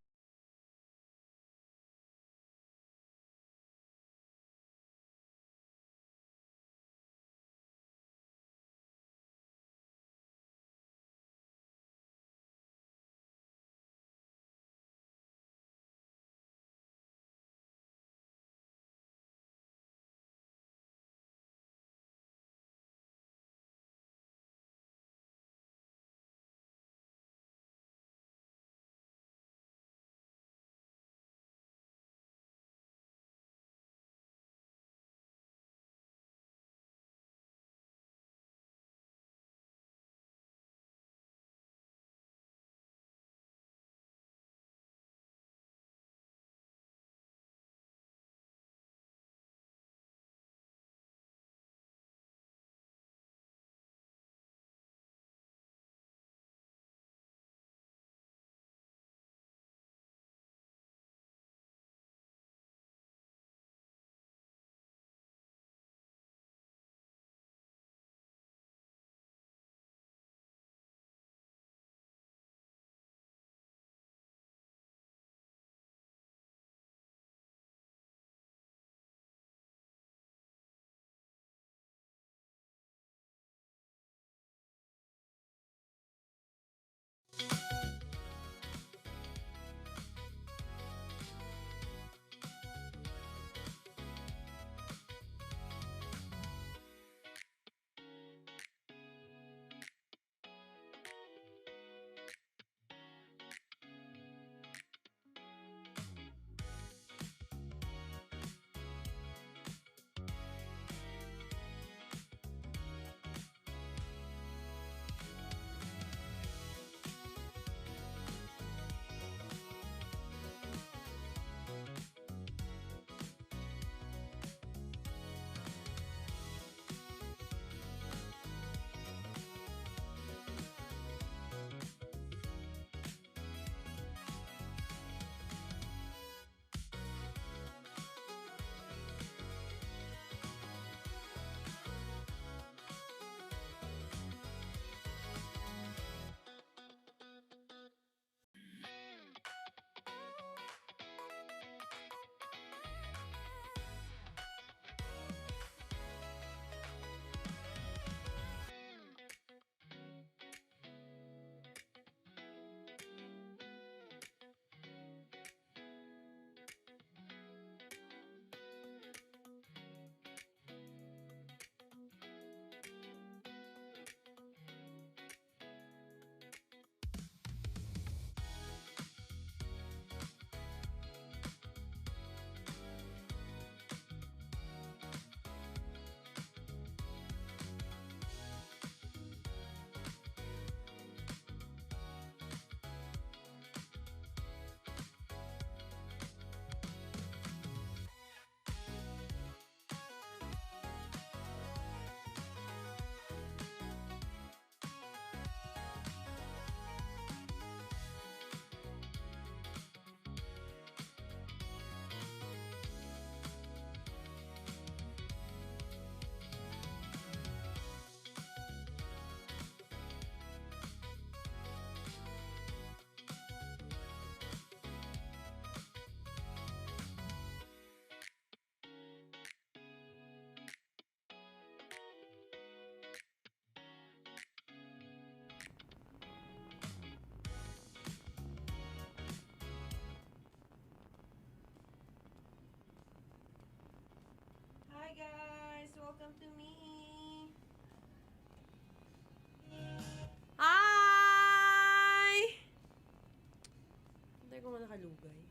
malugay.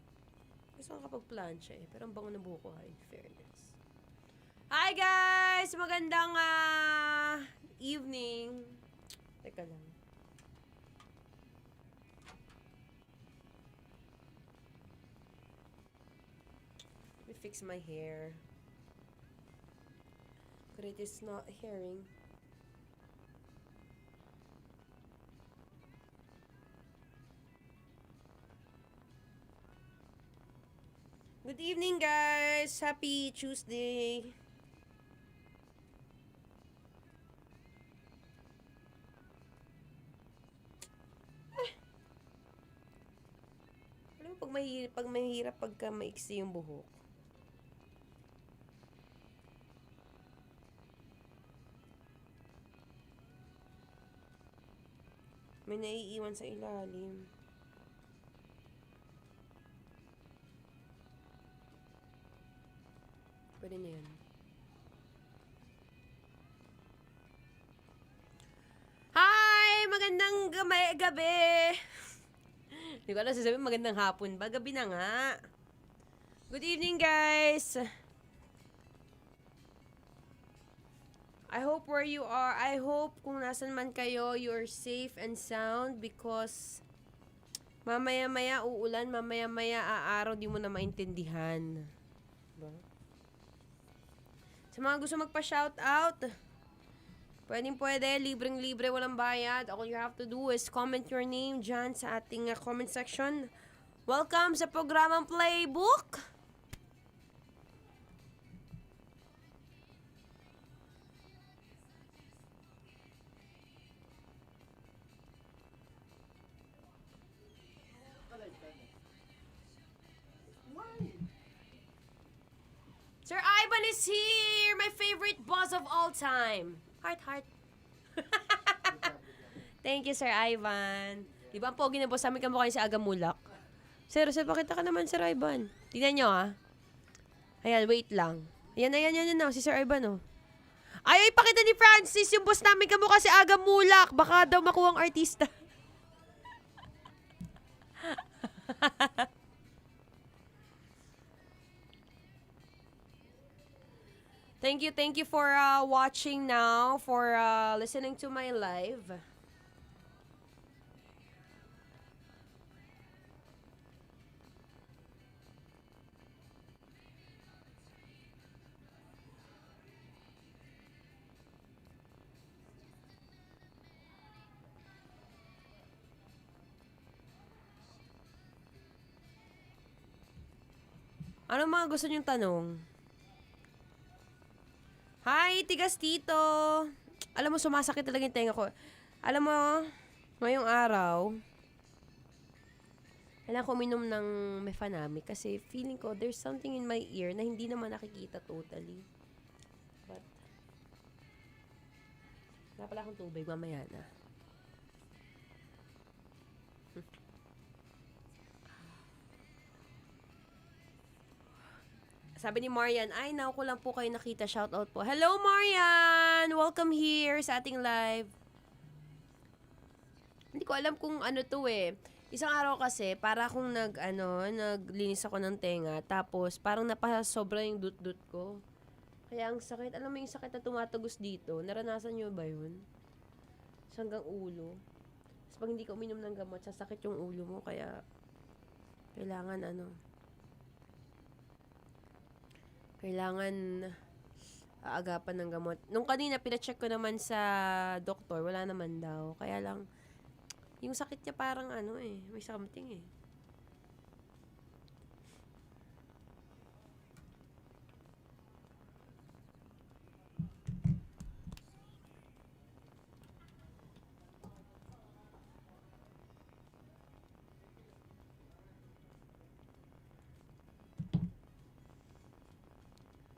Gusto ko kapag-plancha eh, pero ang bango ng buhok ko ha, in fairness. Hi guys! Magandang evening. Teka lang. Let me fix my hair. But it is not hearing. Good evening, guys! Happy Tuesday! Alam mo, pag mahirap pagka maiksi yung buhok. May naiiwan sa ilalim. Pwede na yan. Hi! Magandang gabi! Hindi ko alam sasabihin magandang hapon ba? Gabi na nga. Good evening, guys! I hope where you are, I hope kung nasan man kayo, you're safe and sound because mamaya-maya uulan, mamaya-maya aaraw, di mo na maintindihan. Diba? Sa mga gusto magpa-shoutout, pwede, libreng-libre, walang bayad. All you have to do is comment your name dyan sa ating comment section. Welcome sa programang Playbook! Sir Ivan is here! My favorite boss of all time. Heart. Thank you, Sir Ivan. Di ba ang pogi na boss namin kamukha si Aga Mulak? Sir, pakita ka naman, Sir Ivan. Tingnan nyo, ha? Ayan, wait lang. Ayan, si Sir Ivan, oh. Ay, ipakita ni Francis yung boss namin kamukha si Aga Mulak. Baka daw makuhang artista. Thank you for watching now, for listening to my live. Ano mga gusto niyong tanong? Hi, tigas tito. Alam mo, sumasakit talaga yung tenga ko. Alam mo, ngayong araw, kailangan ko uminom ng Mefenamic kasi feeling ko there's something in my ear na hindi naman nakikita totally. But, wala pala akong tubig, mamaya na. Sabi ni Marian, ay, now ko lang po kayo nakita. Shoutout po. Hello, Marian! Welcome here sa ating live. Hindi ko alam kung ano to eh. Isang araw kasi, para akong naglinis ako ng tenga. Tapos, parang napasobra yung dut-dut ko. Kaya ang sakit. Alam mo yung sakit na tumatagos dito? Naranasan nyo ba yun? Hanggang ulo. Tapos pag hindi ka uminom ng gamot, sasakit yung ulo mo. Kaya, kailangan aagapan ng gamot. Nung kanina, pinacheck ko naman sa doktor, wala naman daw. Kaya lang, yung sakit niya parang may something eh.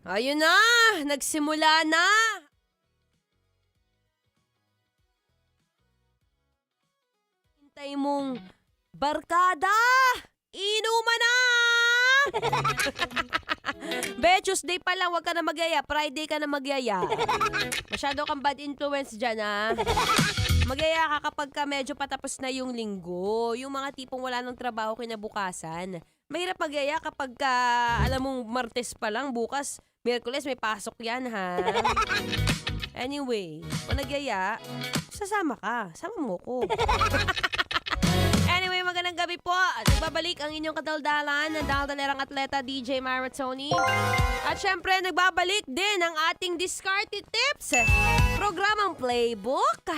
Ayun na! Nagsimula na! Hintay mong barkada! Inuman na! Be, Tuesday pa lang, huwag ka na magyaya. Friday ka na magyaya. Masyado kang bad influence dyan, ha? Magyaya ka kapag ka medyo patapos na yung linggo. Yung mga tipong wala ng trabaho kinabukasan. Mahirap magyaya kapag alam mong Martes pa lang, bukas, Miyerkules, may pasok yan, ha? Anyway, kung nagyaya, sasama ka. Sama mo ko. Anyway, magandang gabi po. Nagbabalik ang inyong kadaldalan ng daldalerang atleta DJ Maratoni. At syempre, nagbabalik din ang ating Discarded Tips, programang Playbook.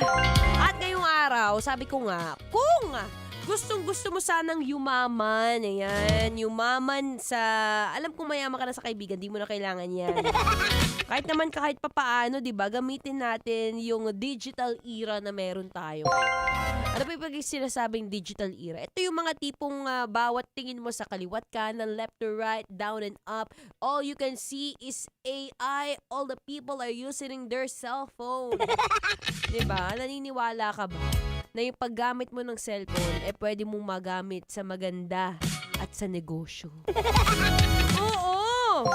At ngayong araw, sabi ko nga, kung gustong-gusto mo sanang yumaman, ayan, yumaman sa, alam kong mayaman ka na sa kaibigan, di mo na kailangan yan. Kahit papaano, di ba, gamitin natin yung digital era na meron tayo. Ano ba yung sinasabing digital era? Ito yung mga tipong bawat tingin mo sa kaliwat kanan, left to right, down and up, all you can see is AI. All the people are using their cellphone. Diba? Naniniwala ka ba na yung paggamit mo ng cellphone, pwede mong magamit sa maganda at sa negosyo? Oo!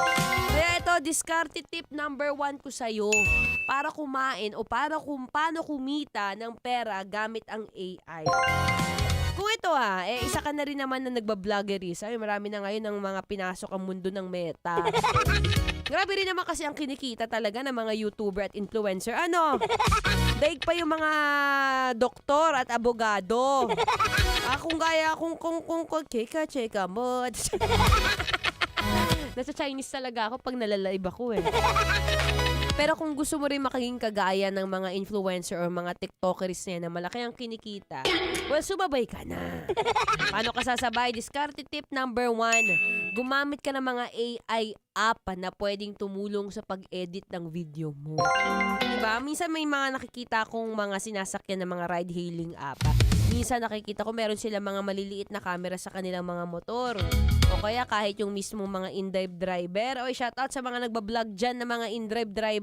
Kaya ito, discarded tip number 1 ko sa'yo para kumain o para kung paano kumita ng pera gamit ang AI. Kung ito isa ka na rin naman na nagbabloggeries. Ay, marami na ngayon ng mga pinasok ang mundo ng meta. Grabe rin naman kasi ang kinikita talaga ng mga YouTuber at influencer. Ano? Daig pa yung mga doktor at abogado. Kung gaya, kung cheka mo. Nasa Chinese talaga ako pag nalalive ako Pero kung gusto mo rin makaging kagaya ng mga influencer or mga TikTokers na malaki ang kinikita, well, sumabay ka na. Paano ka sasabay? Discarded tip number 1. Gumamit ka ng mga AI app na pwedeng tumulong sa pag-edit ng video mo. Diba? Minsan may mga nakikita akong mga sinasakyan ng mga ride-hailing app. Minsan nakikita ko meron sila mga maliliit na camera sa kanilang mga motor. O kaya kahit yung mismo mga in-drive driver. Oy, shoutout sa mga nagbablog dyan na mga in-drive driver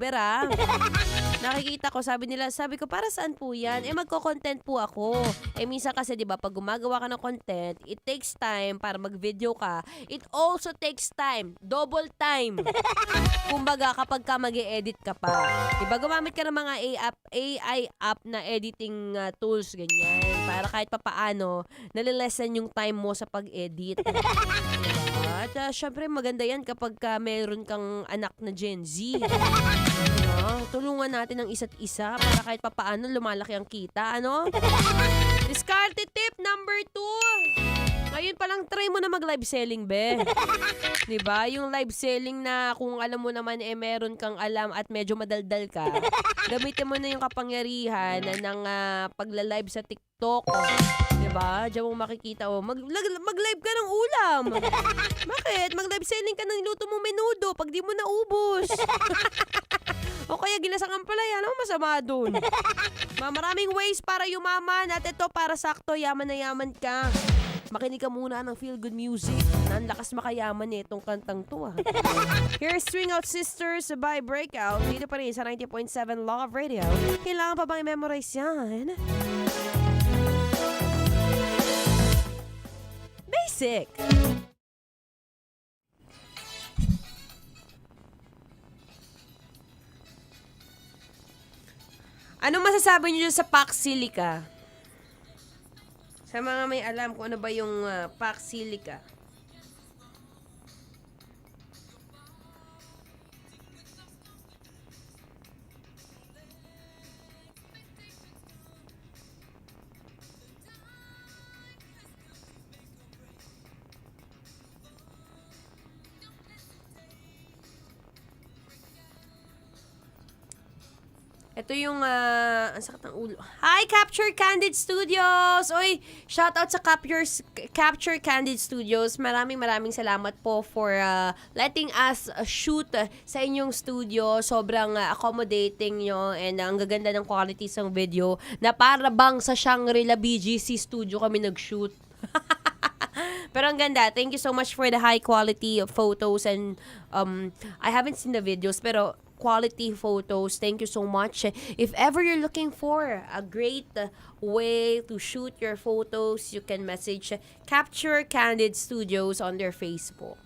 Nakikita ko, sabi ko, para saan po yan? Magko-content po ako. Minsan kasi, di ba, pag gumagawa ka ng content, it takes time para mag-video ka. It also takes time. Double time. Kumbaga, kapag ka mag-e-edit ka pa. Di ba, gumamit ka ng mga AI app na editing tools, ganyan. Para kahit papaano, nalilesen yung time mo sa pag-edit. At syempre, maganda yan kapag meron kang anak na Gen Z. Tulungan natin ang isa't isa para kahit papaano lumalaki ang kita, ano? Discarded tip number 2. Ngayon palang try mo na mag-live selling, be. Diba? Yung live selling na kung alam mo naman meron kang alam at medyo madaldal ka, gamitin mo na yung kapangyarihan ng pagla-live sa TikTok. Diba? Diyan mo makikita, mag-live ka ng ulam. Bakit? Mag-live selling ka ng niluto mong menudo pag di mo naubos. O kaya ginasangan pala yan, ano masama dun? Maraming ways para yumaman at ito para sakto, yaman na yaman ka. Makinig ka muna ng feel-good music. Ang lakas makayaman itong kantang to Here's Swing Out Sisters by Breakout. Dito pa rin sa 90.7 Love Radio. Kailangan pa bang i-memorize yan? Basic. Ano masasabi niyo sa Pax Silica? Sa mga may alam kung ano ba yung Pax Silica. Ito yung, ang sakit ng ulo. Hi, Capture Candid Studios! Oy, shoutout sa Capture Candid Studios. Maraming salamat po for letting us shoot sa inyong studio. Sobrang accommodating nyo and ang gaganda ng quality sa video na para bang sa Shangri-La BGC studio kami nag-shoot. Pero ang ganda. Thank you so much for the high quality of photos and I haven't seen the videos pero quality photos. Thank you so much. If ever you're looking for a great way to shoot your photos, you can message Capture Candid Studios on their Facebook.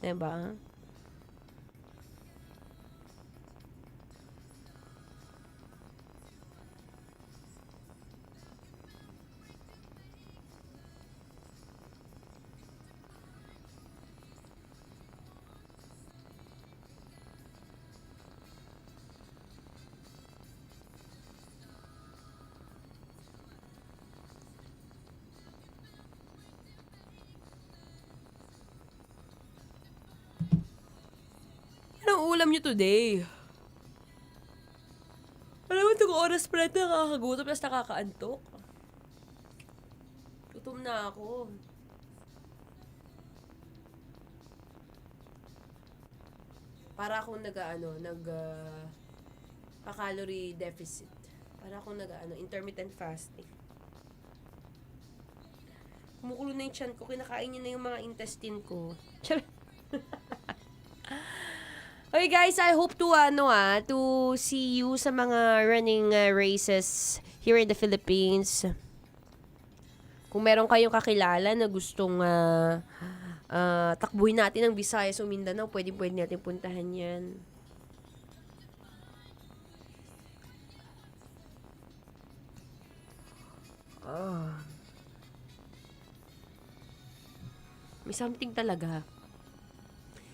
Diba? anong ulam nyo today? Alam mo, itong oras pa natin nakakagutom plus nakakaantok. Gutom na ako. Para akong pa-calorie deficit. Para akong intermittent fasting. Kumukulo na yung tiyan ko, kinakain niya na yung mga intestine ko. Okay guys, I hope to see you sa mga running races here in the Philippines. Kung meron kayong kakilala na gustong takbuhin natin ang Visayas o Mindanao, pwede natin puntahan yan. May something talaga.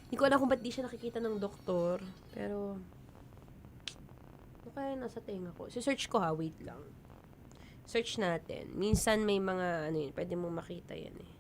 Hindi ko alam kung ba't di siya nakikita ng doktor. Pero, ano kaya nasa tenga ko? Search ko wait lang. Search natin. Minsan may mga, pwede mong makita yan eh.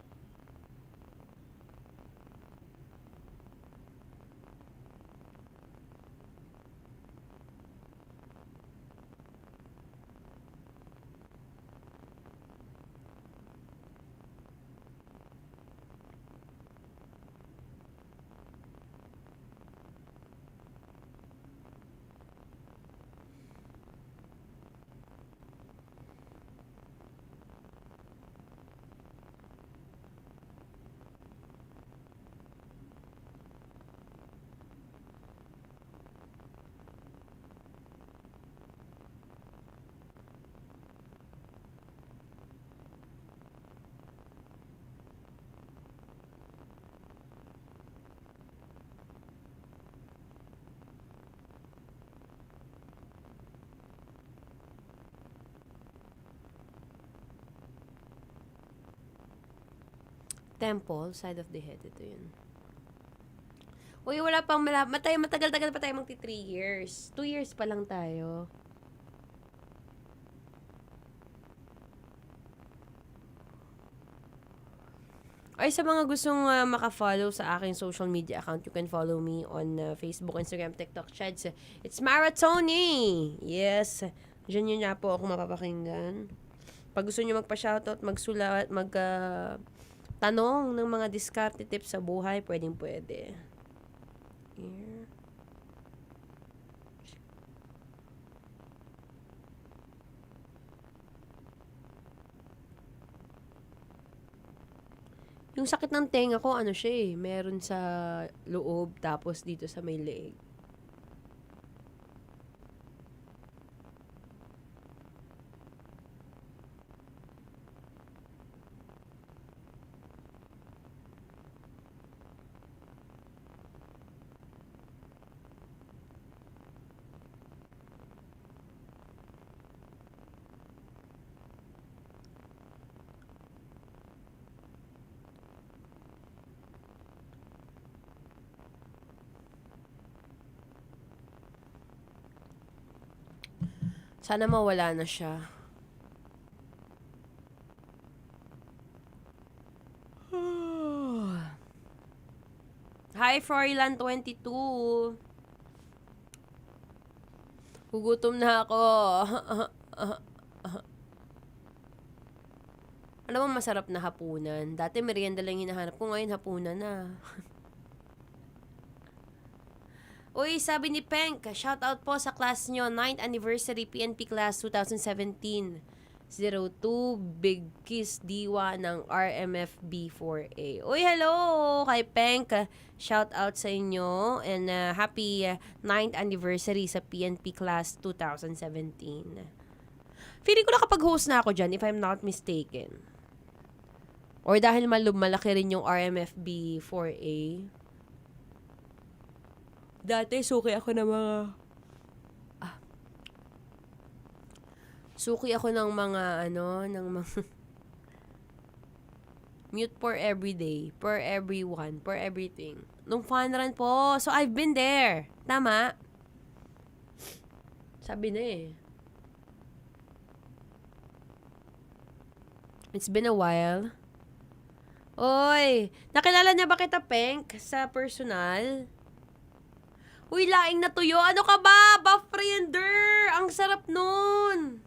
Temple, side of the head. Ito yun. Uy, wala pang matagal-tagal pa tayo magti 3 years. 2 years pa lang tayo. Ay, sa mga gustong maka-follow sa aking social media account, you can follow me on Facebook, Instagram, TikTok, Chads. It's Maratoni! Yes. Diyan yun nga po ako mapapakinggan. Pag gusto nyo magpa-shoutout, magsulat, tanong ng mga diskarte tips sa buhay, pwedeng-pwede. Here. Yung sakit ng tenga ko, meron sa loob, tapos dito sa may leeg. Sana mawala na siya. Hi, Froilan22. Gugutom na ako. Ano bang masarap na hapunan? Dati merienda lang hinahanap ko, ngayon hapunan na. Uy, sabi ni Penk, shout out po sa class nyo, 9th anniversary PNP class 2017. 02 Big Kiss Diwa ng RMFB4A. Uy, hello kay Penk. Shout out sa inyo and happy 9th anniversary sa PNP class 2017. Feeling ko nakapag-host na ako dyan if I'm not mistaken. Or dahil malaki rin yung RMFB4A. Dati, suki ako ng mga... Suki ako ng mga, ng mga... Mute for everyday, for everyone, for everything. Nung fun run po. So, I've been there. Tama? Sabi na eh. It's been a while. Oy! Nakilala niya ba kita, Penk, sa personal? Uy, laing na tuyo. Ano ka ba? Buff Friender! Ang sarap nun!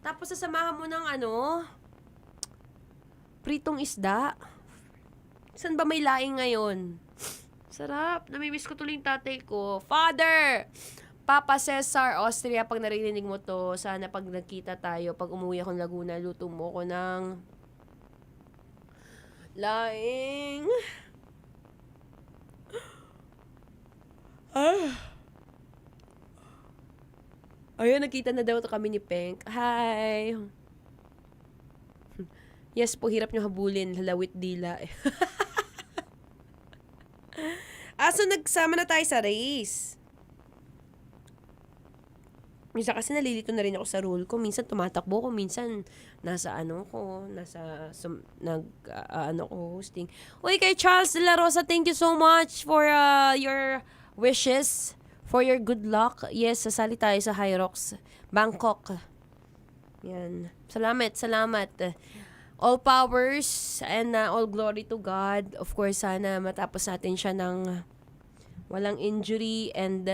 Tapos sasamahan mo ng ano? Pritong isda. Saan ba may laing ngayon? Sarap. Namimiss ko tuloy yung tatay ko. Father! Papa Cesar, Austria, pag narinig mo to, sana pag nagkita tayo, pag umuwi akong Laguna, luto mo ko ng laing. Ayun, nakita na daw to kami ni Pink. Hi! Yes po, hirap nyo habulin. Halawit dila. So nagsama na tayo sa race. Minsan kasi nalilito na rin ako sa role ko. Minsan tumatakbo ko. Minsan nasa hosting. Uy, kay Charles De La Rosa, thank you so much for your wishes. For your good luck. Yes, sasali tayo sa High Rocks, Bangkok. Yan. Salamat. All powers and all glory to God. Of course, sana matapos natin siya ng walang injury and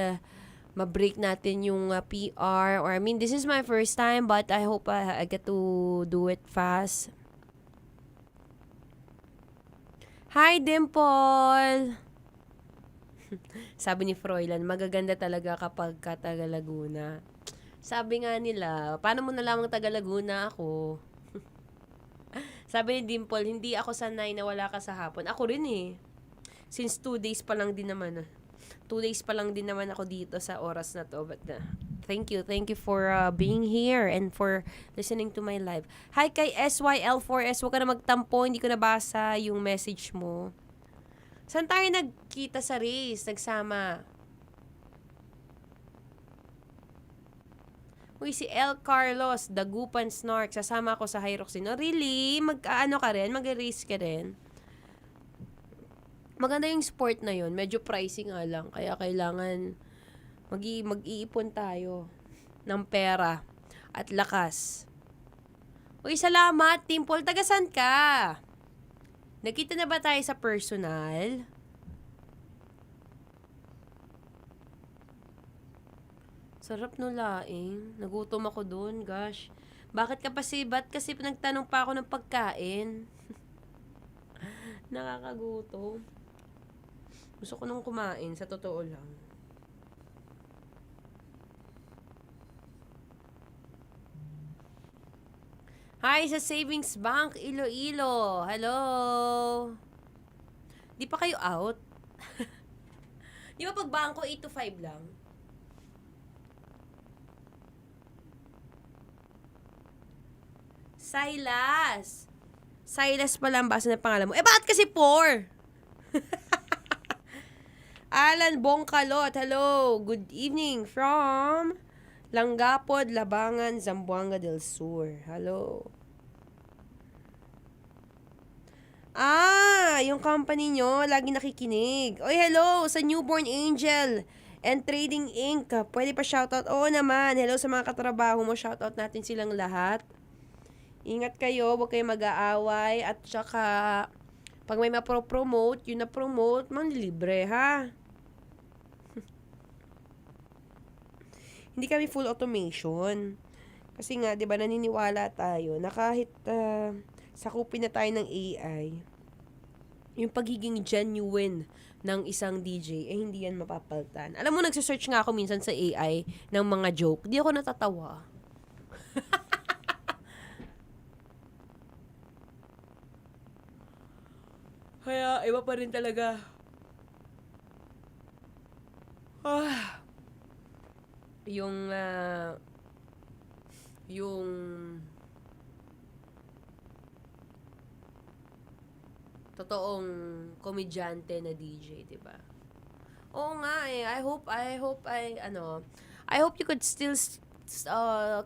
ma-break natin yung PR. Or I mean, this is my first time but I hope I get to do it fast. Hi, Dimple! Sabi ni Froilan, magaganda talaga kapag ka taga Laguna. Sabi nga nila, paano mo nalamang taga Laguna ako? Sabi ni Dimple, hindi ako sanay na wala ka sa hapon. Ako rin eh. Since 2 days pa lang din naman. 2 days pa lang din naman ako dito sa oras na to. But thank you for being here and for listening to my live. Hi kay SYL4S, huwag ka na magtampo, hindi ko nabasa yung message mo. Saan tayo nagkita sa race? Nagsama. Uy, si El Carlos, Dagupan Snark. Sasama ako sa High Rocks din. Oh, really? Mag-ano ka rin? Mag-race ka rin? Maganda yung sport na yun. Medyo pricey nga lang. Kaya kailangan mag-iipon tayo ng pera at lakas. Uy, salamat, Timple. Tagasan ka? Nakita na ba tayo sa personal? Sarap no laing. Nagutom ako dun, gosh. Ba't kasi nagtanong pa ako ng pagkain? Nakakagutom. Gusto ko nung kumain, sa totoo lang. Hi sa Savings Bank, Iloilo. Hello. Di pa kayo out? Di ba pag bangko 8 to 5 lang? Silas. Silas pala ang basa ng pangalan mo. Bakit kasi 4? Alan Bongkalot. Hello. Good evening from Langapod, Labangan, Zamboanga del Sur. Hello. Yung company nyo, lagi nakikinig. Oy, hello sa Newborn Angel and Trading Inc. Pwede pa shoutout? Oo naman. Hello sa mga katrabaho mo. Shoutout natin silang lahat. Ingat kayo, huwag kayo mag-aaway. At saka, pag may mapropromote, yun na-promote, manlilibre, ha? Hindi kami full automation. Kasi nga, di ba, naniniwala tayo na kahit sakupin na tayo ng AI, yung pagiging genuine ng isang DJ, hindi yan mapapaltan. Alam mo, nagsisearch nga ako minsan sa AI ng mga joke. Di ako natatawa. Kaya, iba pa rin talaga. Yung totoong komedyante na DJ, diba? Oo nga eh. I hope you could still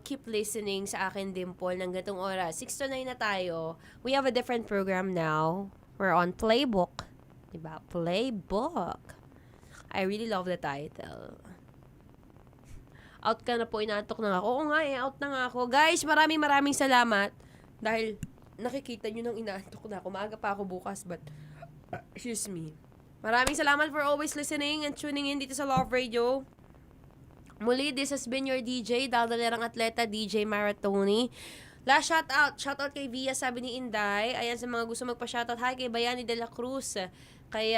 keep listening sa akin, Dimple, ng gatong oras. 6 to 9 na tayo. We have a different program now. We're on Playbook. Diba? Playbook. I really love the title. Out ka na po, inaantok na ako. Oo nga eh, out na nga ako. Guys, maraming salamat. Dahil nakikita nyo nang inaantok na ako. Maaga pa ako bukas, but excuse me. Maraming salamat for always listening and tuning in dito sa Love Radio. Muli, this has been your DJ, daldalerang atleta, DJ Maratoni. Last shoutout kay Via, sabi ni Inday. Ayan, sa mga gusto magpa-shoutout. Hi kay Bayani de la Cruz, kay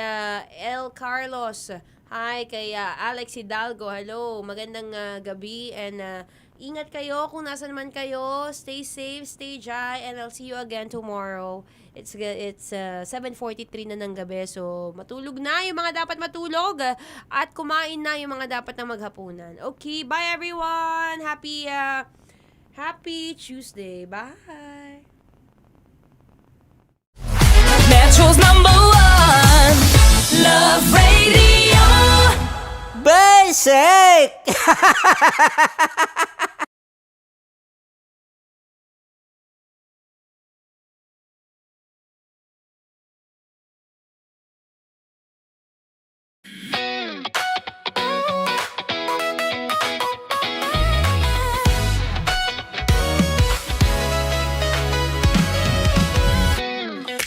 El Carlos, hi kay Alex Hidalgo. Hello, magandang gabi and ingat kayo kung nasan man kayo. Stay safe, stay dry, and I'll see you again tomorrow. It's 7:43 na ng gabi, so matulog na yung mga dapat matulog at kumain na yung mga dapat na maghapunan. Okay, bye everyone. Happy Tuesday. Bye. Metro's #1 Love Radio. Basic!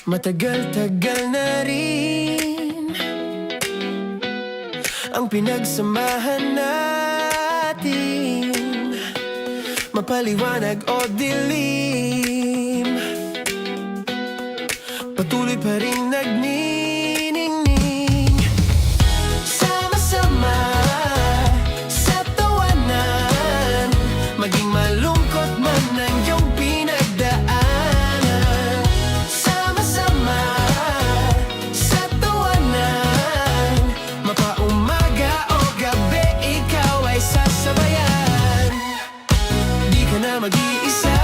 Matagal-tagal na rin ang pinagsamahan natin, mapaliwanag o dilim, patuloy pa rin nagniningning, sama-sama sa tawanan, maging malungkot man ang iyong pinagdaanan. Sama-sama sa tawanan, mapaumaga o gabi, ikaw ay sasabayan. Di ka na mag-iisa,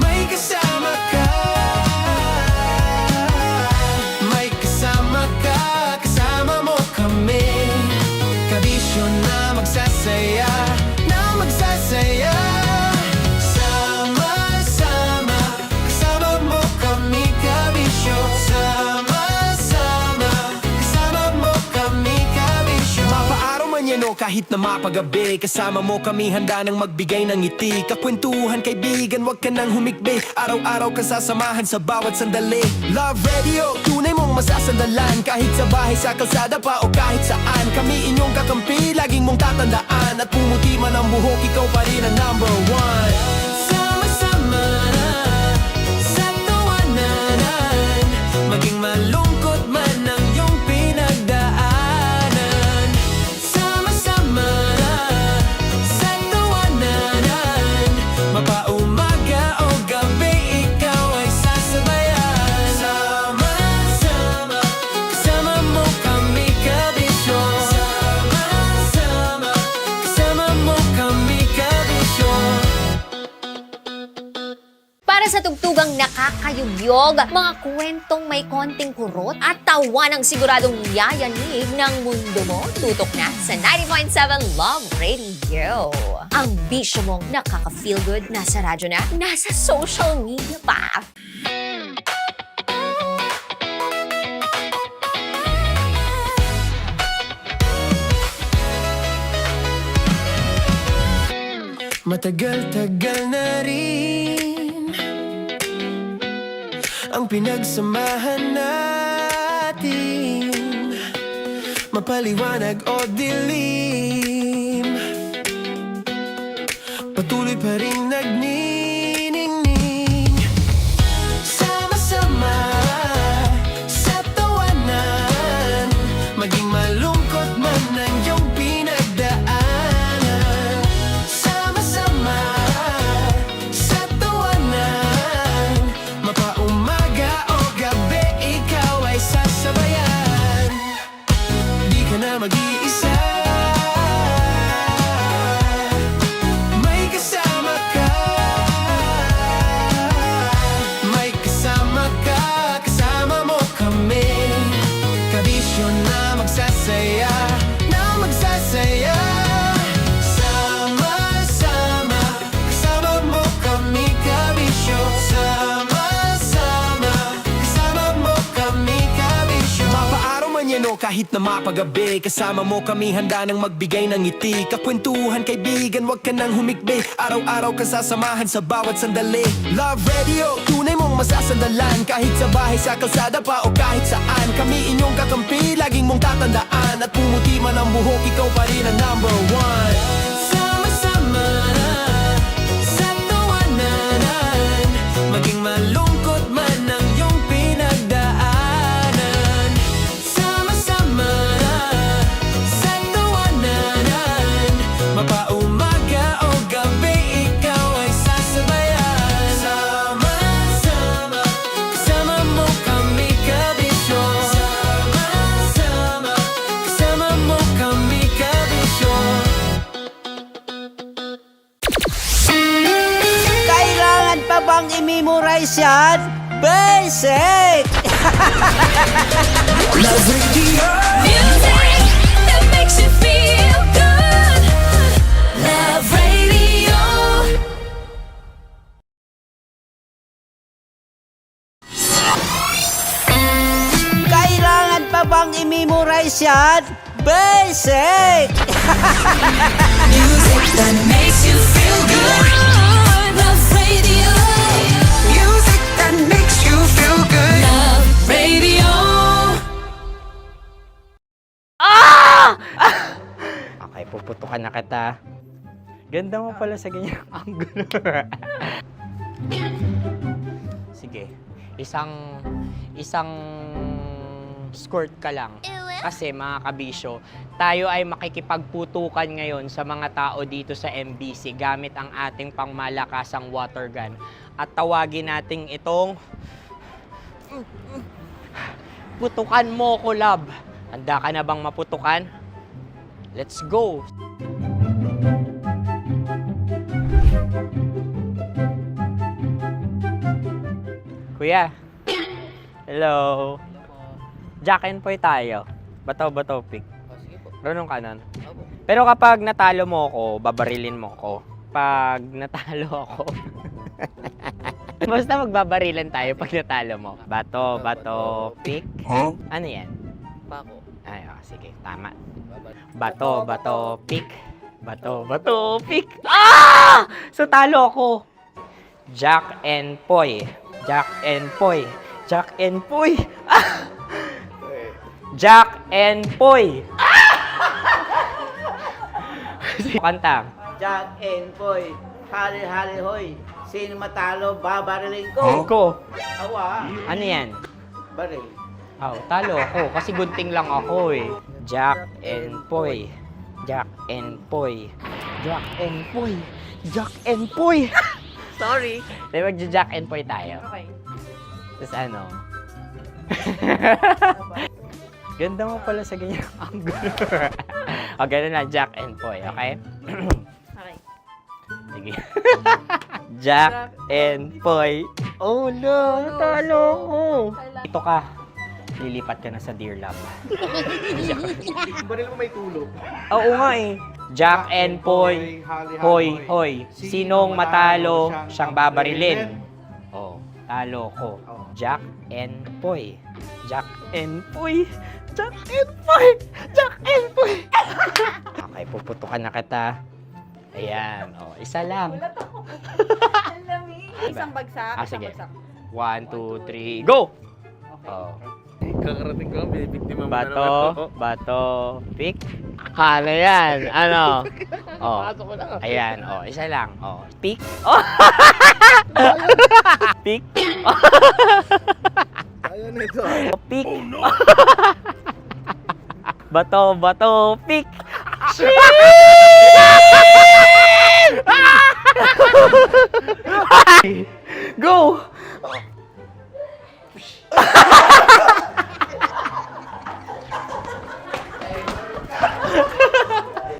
may kasama ka. May kasama ka, kasama mo kami. Kabisyo na magsasaya, na magsasaya. Sama-sama, kasama mo kami, kabisyo. Sama-sama, kasama mo kami, kabisyo. Mapaaraw man yan o kahit na mapagabi, kasama mo kami, handa nang magbigay ng ngiti. Kakwentuhan, kaibigan, wag ka nang humikbi. Araw-araw ka sasamahan sa bawat sandali. Love Radio, tunay mong masasandalan. Kahit sa bahay, sa kalsada pa o kahit saan, kami inyong kakampi, laging mong tatandaan. At pumuti man ang buhok, ikaw pa rin ang #1. Sama-sama sa tawanan, maging malungkot man ang iyong pinagdaanan. Sama-sama sa tawanan, mapaumaga o gabi, ikaw ay sasabayan. Sama-sama, kasama mo kami, kabisyo. Sama-sama, kasama mo kami, kabisyo. Para sa tugtugang nakakayugyog, mga kwentong may konting kurot at tawa ng siguradong yayanig ng mundo mo, tutok na sa 90.7 Love Radio. Ang bisyo mong nakaka-feel good, nasa radyo na, nasa social media pa. Matagal-tagal na rin ang pinagsamahan natin, mapaliwanag o dilim, patuloy pa rin nagniningning. Sama-sama sa tawanan, maging malungkot man ang iyong pinagdaanan. Sama-sama sa tawanan, mapaumaga o gabi, ikaw ay sasabayan. Di ka na mag-iisa, may kasama ka. man yan o kahit na mapagabi, kasama mo kami handa nang magbigay ng ngiti. Kakwentuhan kaibigan, wag ka nang humikbi, araw-araw kasasamahan sa bawat sandali. Love Radio, tunay mong masasandalan, kahit sa bahay, sa kalsada pa o kahit saan. Kami inyong kakampi, laging mong tatandaan, at pumuti man ang buhok, ikaw pa rin ang number one. Sama-sama na sa tawanan, maging malungkot man ang iyong pinagdaanan. Sama-sama na sa tawanan, mapaumaga o gabi, ikaw ay sasabayan. Sama-sama, kasama mo kami kabisyo. Sama-sama, kasama mo kami kabisyo. Kailangan pa bang i-memorize yan? Basic! Love Radio. Music that makes you feel good. Love Radio. Kailangan pa bang i-memorize yan? Basic! Music that makes you feel good. Love Radio. Music that makes you feel good. Love Radio. Okay, puputukan na kita. Ganda mo pala sa ganyang angulo. Sige, isang squirt ka lang. Kasi mga kabisyo, tayo ay makikipagputukan ngayon sa mga tao dito sa MBC gamit ang ating pangmalakasang water gun. At tawagin natin itong putukan mo ko, love. Handa ka na bang maputukan? Let's go! Kuya. Hello. Jack and Poy tayo. Bato-bato pick. Runong kanan. Pero kapag natalo mo ako, babarilin mo ako. Pag natalo ako, basta magbabarilan tayo pag natalo mo. Bato, pick. Huh? Ano yan? Bako. Ay, sige, tama. Bato, pick. Bato, pick. Ah! So, talo ako. Jack and Poy. Jack and Poy. Jack and Poy. Ah! Jack and Poy. Kanta. Jack and Poy, hali-hali hoy. Sino matalo, babariling ko. Ko. Awa. Ano yan? Baril. Oh, talo ako kasi gunting lang ako eh. Jack and Poy. Jack and Poy. Jack and Poy. Jack and Poy. Sorry. Dahil magja-Jack and Poy tayo. Okay. Tapos ano? Ganda mo pala sa ganyang angulo. O, ganun na, Jack and Poy, okay? Okay. Sige. Jack and Poy. Oh, no. Natalo ko. Ito ka. Lilipat ka na sa Dear Love. Baril mo may tulog. Oo nga eh. Jack and Poy. Hoy, hoy. Sinong matalo, siyang babarilin. Oh, talo ko. Jack and Poy. Jack and Poy. Jack and Poy. Jack and Poy. Okay, puputukan na kita. Ayan. Oh, isa lang. Isang bagsak. Sige. 1, 2, 3, go! Oh. Kakarating ko, binibiktima mo Bato, pick. Ano yan? Ano? Oh. Ayan, oh, isa lang. Oh, pick. Oh. Pick. Ayan ito. Oh, pick. Bato, pick. Go!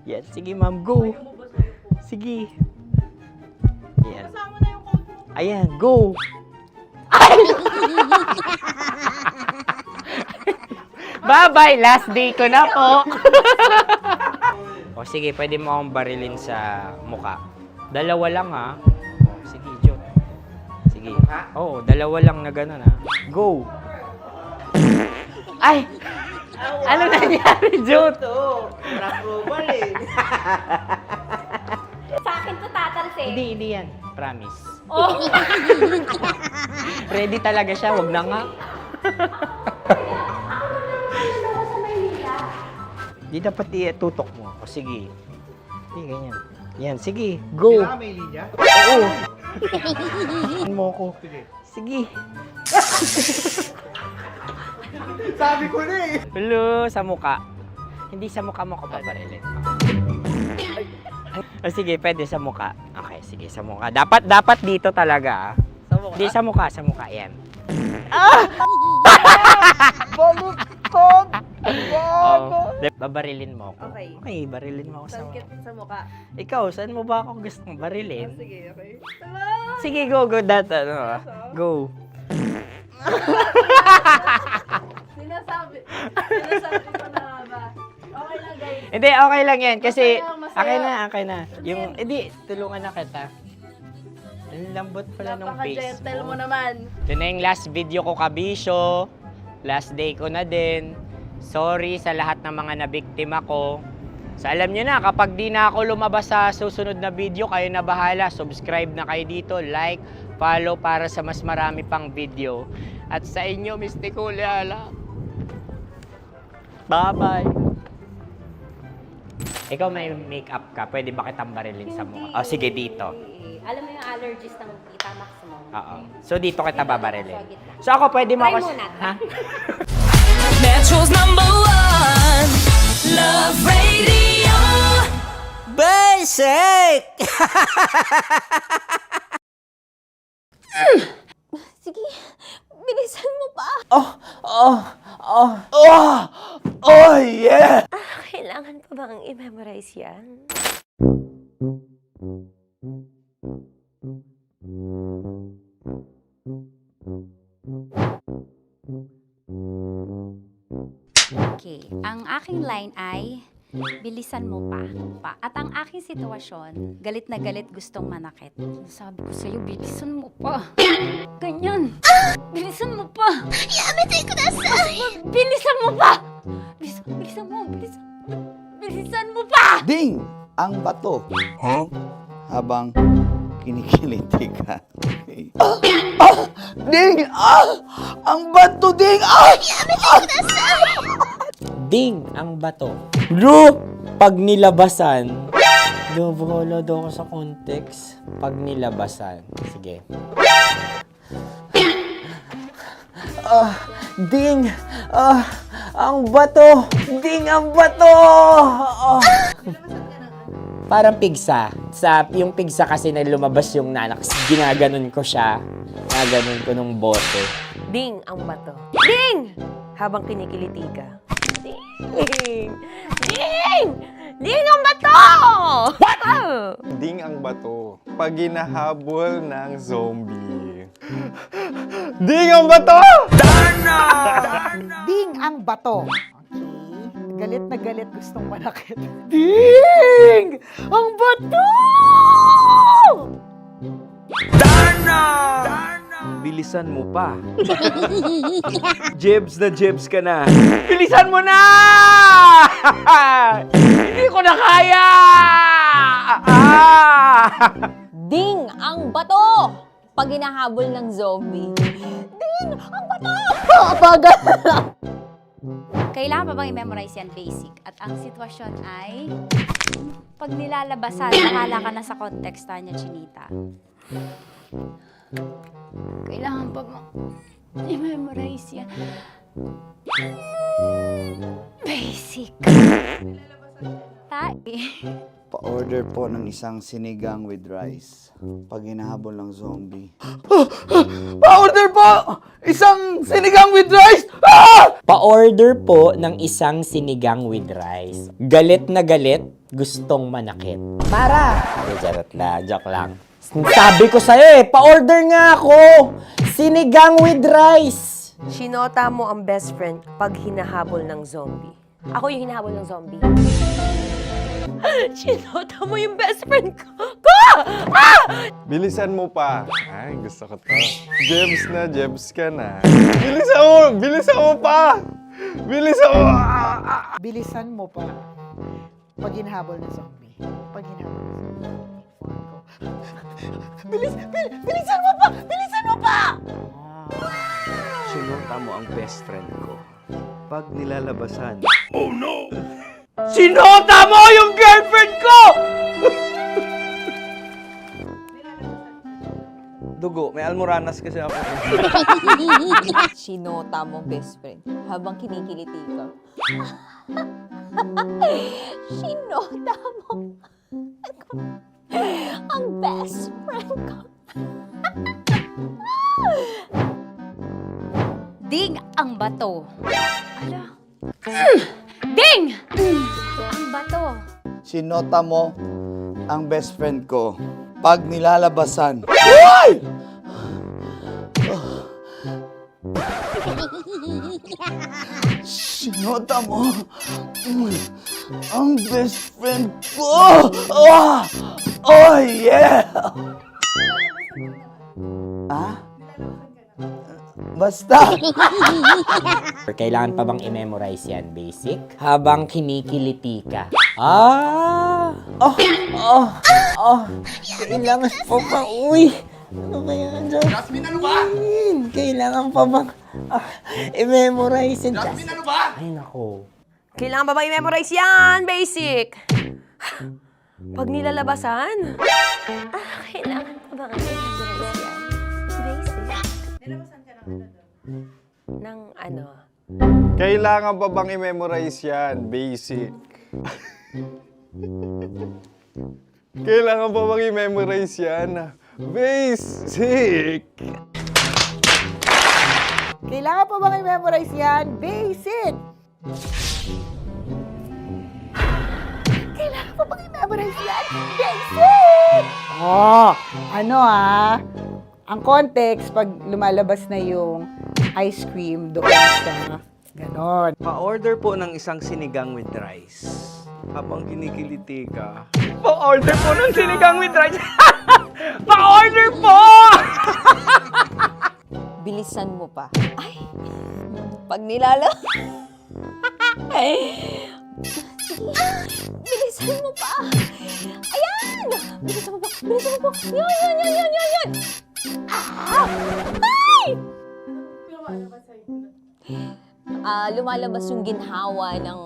Yan, sige ma'am, go. Sige. Ayan. Ayan, go. Bye-bye, last day ko na po. O sige, pwede mo akong barilin sa muka. Dalawa lang ha. O, sige, Jot. Sige. Oo, dalawa lang na gano'n ha. Go. Ay! Ano nangyari, Jut? Ito, approval eh. Sa akin to tatalsik. Hindi yan. Promise. Oh. Ready talaga siya, wag na nga. Di dapat tutok mo. O sige. Hindi, ganyan. Yan, sige. Go. Kailangan may linya? Oo. mo ko. Sige. Sabi ko na eh. Hello, sa muka. Hindi sa muka mo ko babarilin. O sige, pwede sa muka. Okay, sige, sa muka. Dapat dito talaga. Hindi sa muka, yan. Baluktot! Oh, babarilin mo ako. Okay. Okay, barilin mo ako sa muka. Sa mukha. Ikaw, saan mo ba ako gustong barilin? Sige, okay. Sige, go. Go. Sinasabi ko na ba? Okay lang, guys. Hindi, okay lang yan. Kasi, Masaya. okay na. Yung, hindi, tulungan na kita. Ang lambot pala nung face Napaka-gentle mo. mo naman. Ito na yung last video ko, kabisyo. Last day ko na din. Sorry sa lahat ng mga nabiktima ko. So alam nyo na, kapag di na ako lumabas sa susunod na video, kayo na bahala. Subscribe na kayo dito, like, follow para sa mas marami pang video. At sa inyo, Mistiko Leala. Bye-bye. Ikaw may makeup ka, pwede ba kitang barilin sa mukha? O sige, dito. Alam mo yung allergies ng Tita Max mo? Oo. So dito kita babarilin. So ako, pwede mo Try ako... muna. Ha? Metro's #1 Love Radio. Basic! Sige, bilisan mo pa. Oh, yeah! Kailangan pa bang i-memorize yan? Okay, ang aking line ay, bilisan mo pa. At ang aking sitwasyon, galit na galit gustong manakit. Sabi ko sa'yo, bilisan mo pa. Ganyan. Bilisan mo pa. Yamitay ko na sa... Bilisan mo pa. Bilisan mo pa. Ding! Ang bato. Habang kinikiliti ka. Ding! Ang bato, Ding! Ding ang bato. Bro, pag nilabasan. Wala daw ako sa context. Pag nilabasan. Sige. Ding! Ang bato! Ding ang bato! Parang pigsa. Yung pigsa kasi na lumabas yung nanak. Ginaganon ko siya. Ginaganon ko nung bote. Ding ang bato. Ding! Habang kinikiliti ka. Ding! Ding! Ding ang bato! What? Ding ang bato. Pag hinahabol ng zombie. Ding ang bato! Ding ang bato. Okay. Galit na galit gustong manakit. Ding! Ang bato! Bilisan mo pa. Jebs ka na. Bilisan mo na! Hindi ko na kaya! Ding ang bato! Pag hinahabol ng zombie. Ding ang bato! Bagal! Kailangan pa bang i-memorize yan basic? At ang sitwasyon ay, pag nilalabasan, nakala ka na sa context niya, Chinita. Kailangan pa bang i-memorize yan? Basic. Pa-order po ng isang sinigang with rice. Pag hinahabol ng zombie. Pa-order po! Isang sinigang with rice! Pa-order po ng isang sinigang with rice. Galit na galit, gustong manakit. Para! Joke lang. Sabi ko sa'yo pa-order nga ako! Sinigang with rice! Sinota mo ang best friend pag hinahabol ng zombie. Ako yung hinahabol ng zombie. Sinota mo yung best friend ko! Bilisan mo pa. Ay, gusto ko to. Jebs ka na. Bilisan mo pa! Bilisan mo! Bilisan mo pa. Pag hinahabol na zombie. Pag hinahabol na zombie. Bilisan mo pa! Bilisan mo pa! Sinota mo ang best friend ko. Pag nilalabasan. Oh no! Sinota mo yung girlfriend ko! Dugo, may almoranas kasi ako. Sinota mo, best friend, habang kinikiliti ka. Sinota mo ang best friend ko. Ding ang bato. Ala. Ding! Ang bato. Sinota mo ang best friend ko. Pag nilalabasan. Uy! Sinota mo ang best friend ko. Oh yeah! Ha? Basta. Kailangan pa bang i-memorize yan, basic? Habang kinikiliti ka. Ah! Kailangan pa ba? Uy! Ano ba yan, Jasmine, ano ba? Kailangan pa bang i-memorize yan? Jasmine, ano ba? Ay, nako. Kailangan ba bang i-memorize yan, basic? Pag nilalabasan? Kailangan pa bang i-memorize yan, basic? Nilalabasan ka ng ano? Kailangan pa bang i-memorize yan? Basic. Kailangan pa bang i-memorize yan? Basic. Kailangan pa bang i-memorize yan? Basic! Kailangan pa bang i-memorize yan? Basic! Oh, ano ang context pag lumalabas na yung ice cream doon sa ganon. Pa-order po ng isang sinigang with rice. Habang kinikiliti ka. Pa-order po ng sinigang with rice. Pa-order po! Bilisan mo pa. Ay! Pag nilala... Bilisan mo pa! Ayan! Bilisan mo pa! Bilisan mo pa! Yan! Ay! Lumalabas yung ginhawa ng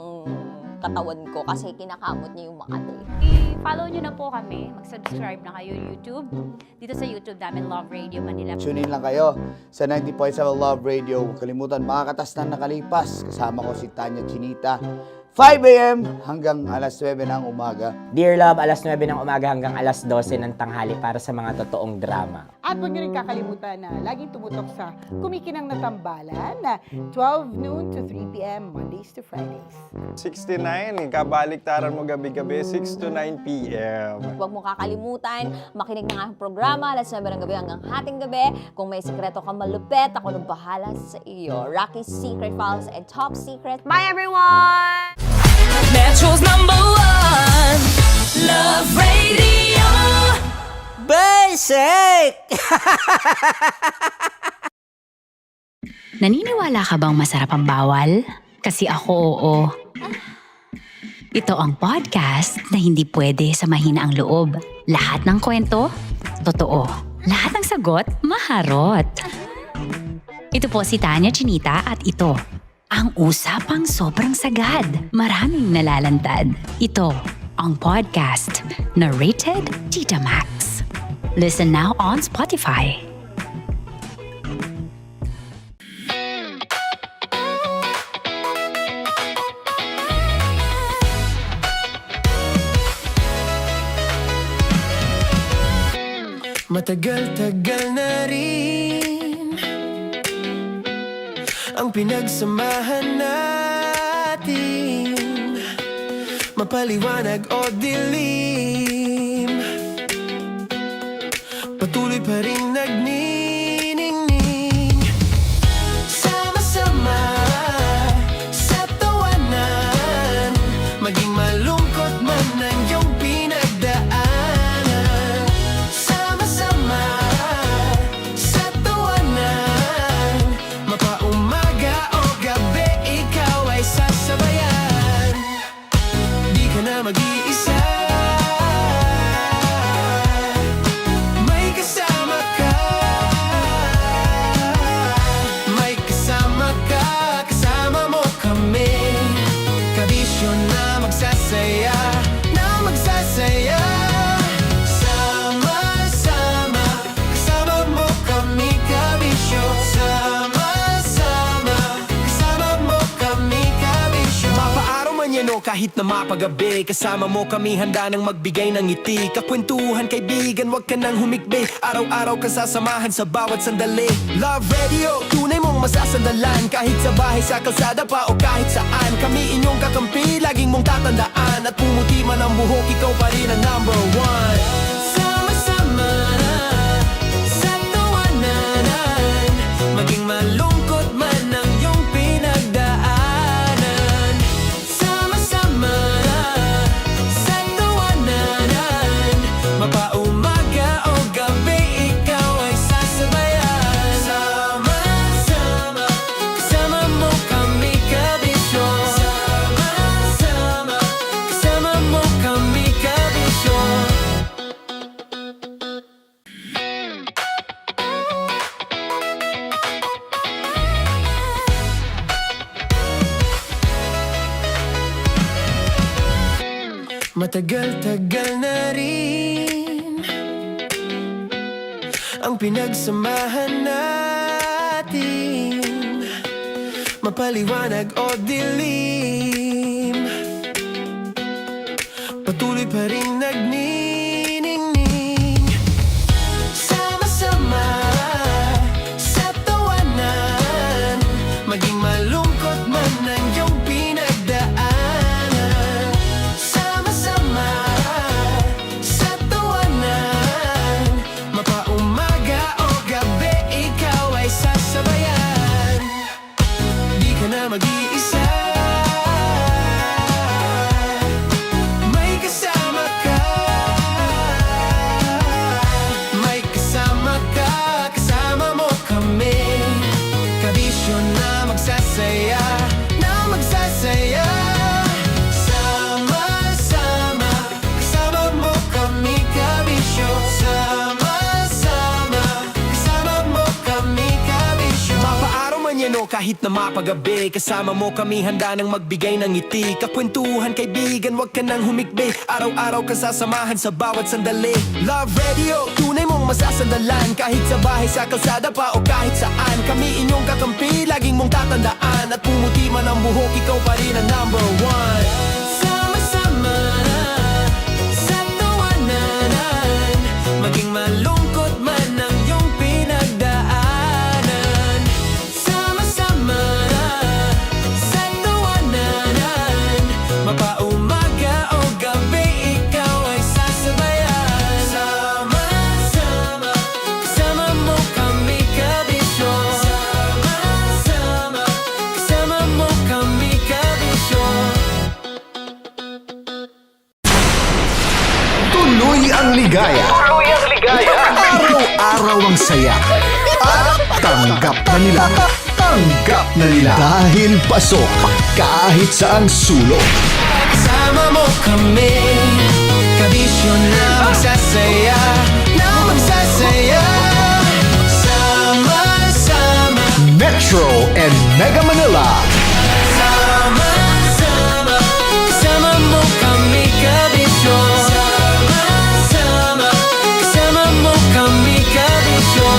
katawan ko kasi kinakamot niya yung Makati. I-follow nyo na po kami. Mag-subscribe na kayo YouTube. Dito sa YouTube namin, Love Radio Manila. Tune in lang kayo sa 90.7 Love Radio. Huwag kalimutan, makakatas na nakalipas. Kasama ko si Tanya Chinita. 5 a.m. hanggang alas 9 ng umaga. Dear Love, alas 9 ng umaga hanggang alas 12 ng tanghali para sa mga totoong drama. At huwag nyo rin kakalimutan na laging tumutok sa Kumikinang na Tambalan na 12 noon to 3 p.m. Mondays to Fridays. 69, kabaliktaran mo gabi-gabi, 6 to 9 p.m. Huwag mo kakalimutan, makinig ng aking programa, alas 9 ng gabi hanggang hating gabi. Kung may sikreto ka malupet, ako nang bahala sa iyo. Rocky's Secret Files and Top Secret. Bye everyone! Metro's #1 Love Radio Basic! Naniniwala ka bang masarap ang bawal? Kasi ako, oo. Ito ang podcast na hindi pwede sa mahina ang loob. Lahat ng kwento, totoo. Lahat ng sagot, maharot. Ito po si Tanya Chinita at ito, ang usapang sobrang sagad. Maraming nalalantad. Ito, ang podcast na Rated Tita Max. Listen now on Spotify. Matagal-tagal na rin ang pinagsamahan natin, mapaliwanag o dilim, patuloy pa rin nagniningning. Sama-sama sa tawanan, maging malungkot man ang iyong pinagdaanan. Sama-sama sa tawanan, mapaumaga o gabi, ikaw ay sasabayan. manyano kahit na mapagabi. Kasama mo kami handa nang magbigay ng ngiti. Kakwentuhan kaibigan, wag ka nang humikbi. Araw-araw ka sasamahan sa bawat sandali. Love Radio, tunay mong masasandalan. Kahit sa bahay, sa kalsada pa o kahit saan. Kami inyong kakampi, laging mong tatandaan. At pumuti man ang buhok, ikaw pa rin ang number one. Sama-sama na sa tawanan, maging malungkot man ang iyong pinagdaanan. Sama-sama na sa tawanan, mapaumaga o gabi, ikaw ay sasabayan. Sama-sama, kasama mo kami kabisyo. Sama-sama, kasama mo kami kabisyo. Matagal-tagal na rin ang pinagsamahan natin, mapaliwanag o dilim, patuloy pa rin nagniningning. Sama-sama sa tawanan, maging malungkot man ang iyong pinagdaanan. Sama-sama sa tawanan, mapaumaga o gabi, ikaw ay sasabayan. Di ka na mag-iisa, may kasama ka. May kasama ka, kasama mo kami. Kabisyo na magsasaya, na magsasaya. Sama-sama, kasama mo kami kabisyo. Sama-sama, kasama mo kami kabisyo. Mapaaraw man yan o kahit na mapagabi, kasama mo kami handa nang magbigay ng ngiti. Kakwentuhan kaibigan, wag ka nang humikbi. Araw-araw ka sasamahan sa bawat sandali. Love Radio, tunay mong masasandalan. Kahit sa bahay, sa kalsada pa o kahit saan. Kami inyong kakampi, laging mong tatandaan. At pumuti man ang buhok, ikaw pa rin ang number one. Sama-sama na sa tawanan, maging malungkot man ang iyong pinagdaanan. Sama-sama na sa tawanan, mapaumaga o gabi, ikaw ay sasabayan. Sama-sama, kasama mo kami kabisyo. Sama-sama, kasama mo kami kabisyo. Tuloy ang ligaya. Tuloy ang ligaya. Araw-araw ang saya. At tanggap na nila. Tanggap na nila. Dahil pasok kahit saang sulok. Kasama mo kami, kabisyo na magsasaya, na magsasaya. Sama-sama, Metro and Mega Manila. sama-sama, kasama mo kami kabisyo. Sama-sama, kasama mo kami kabisyo.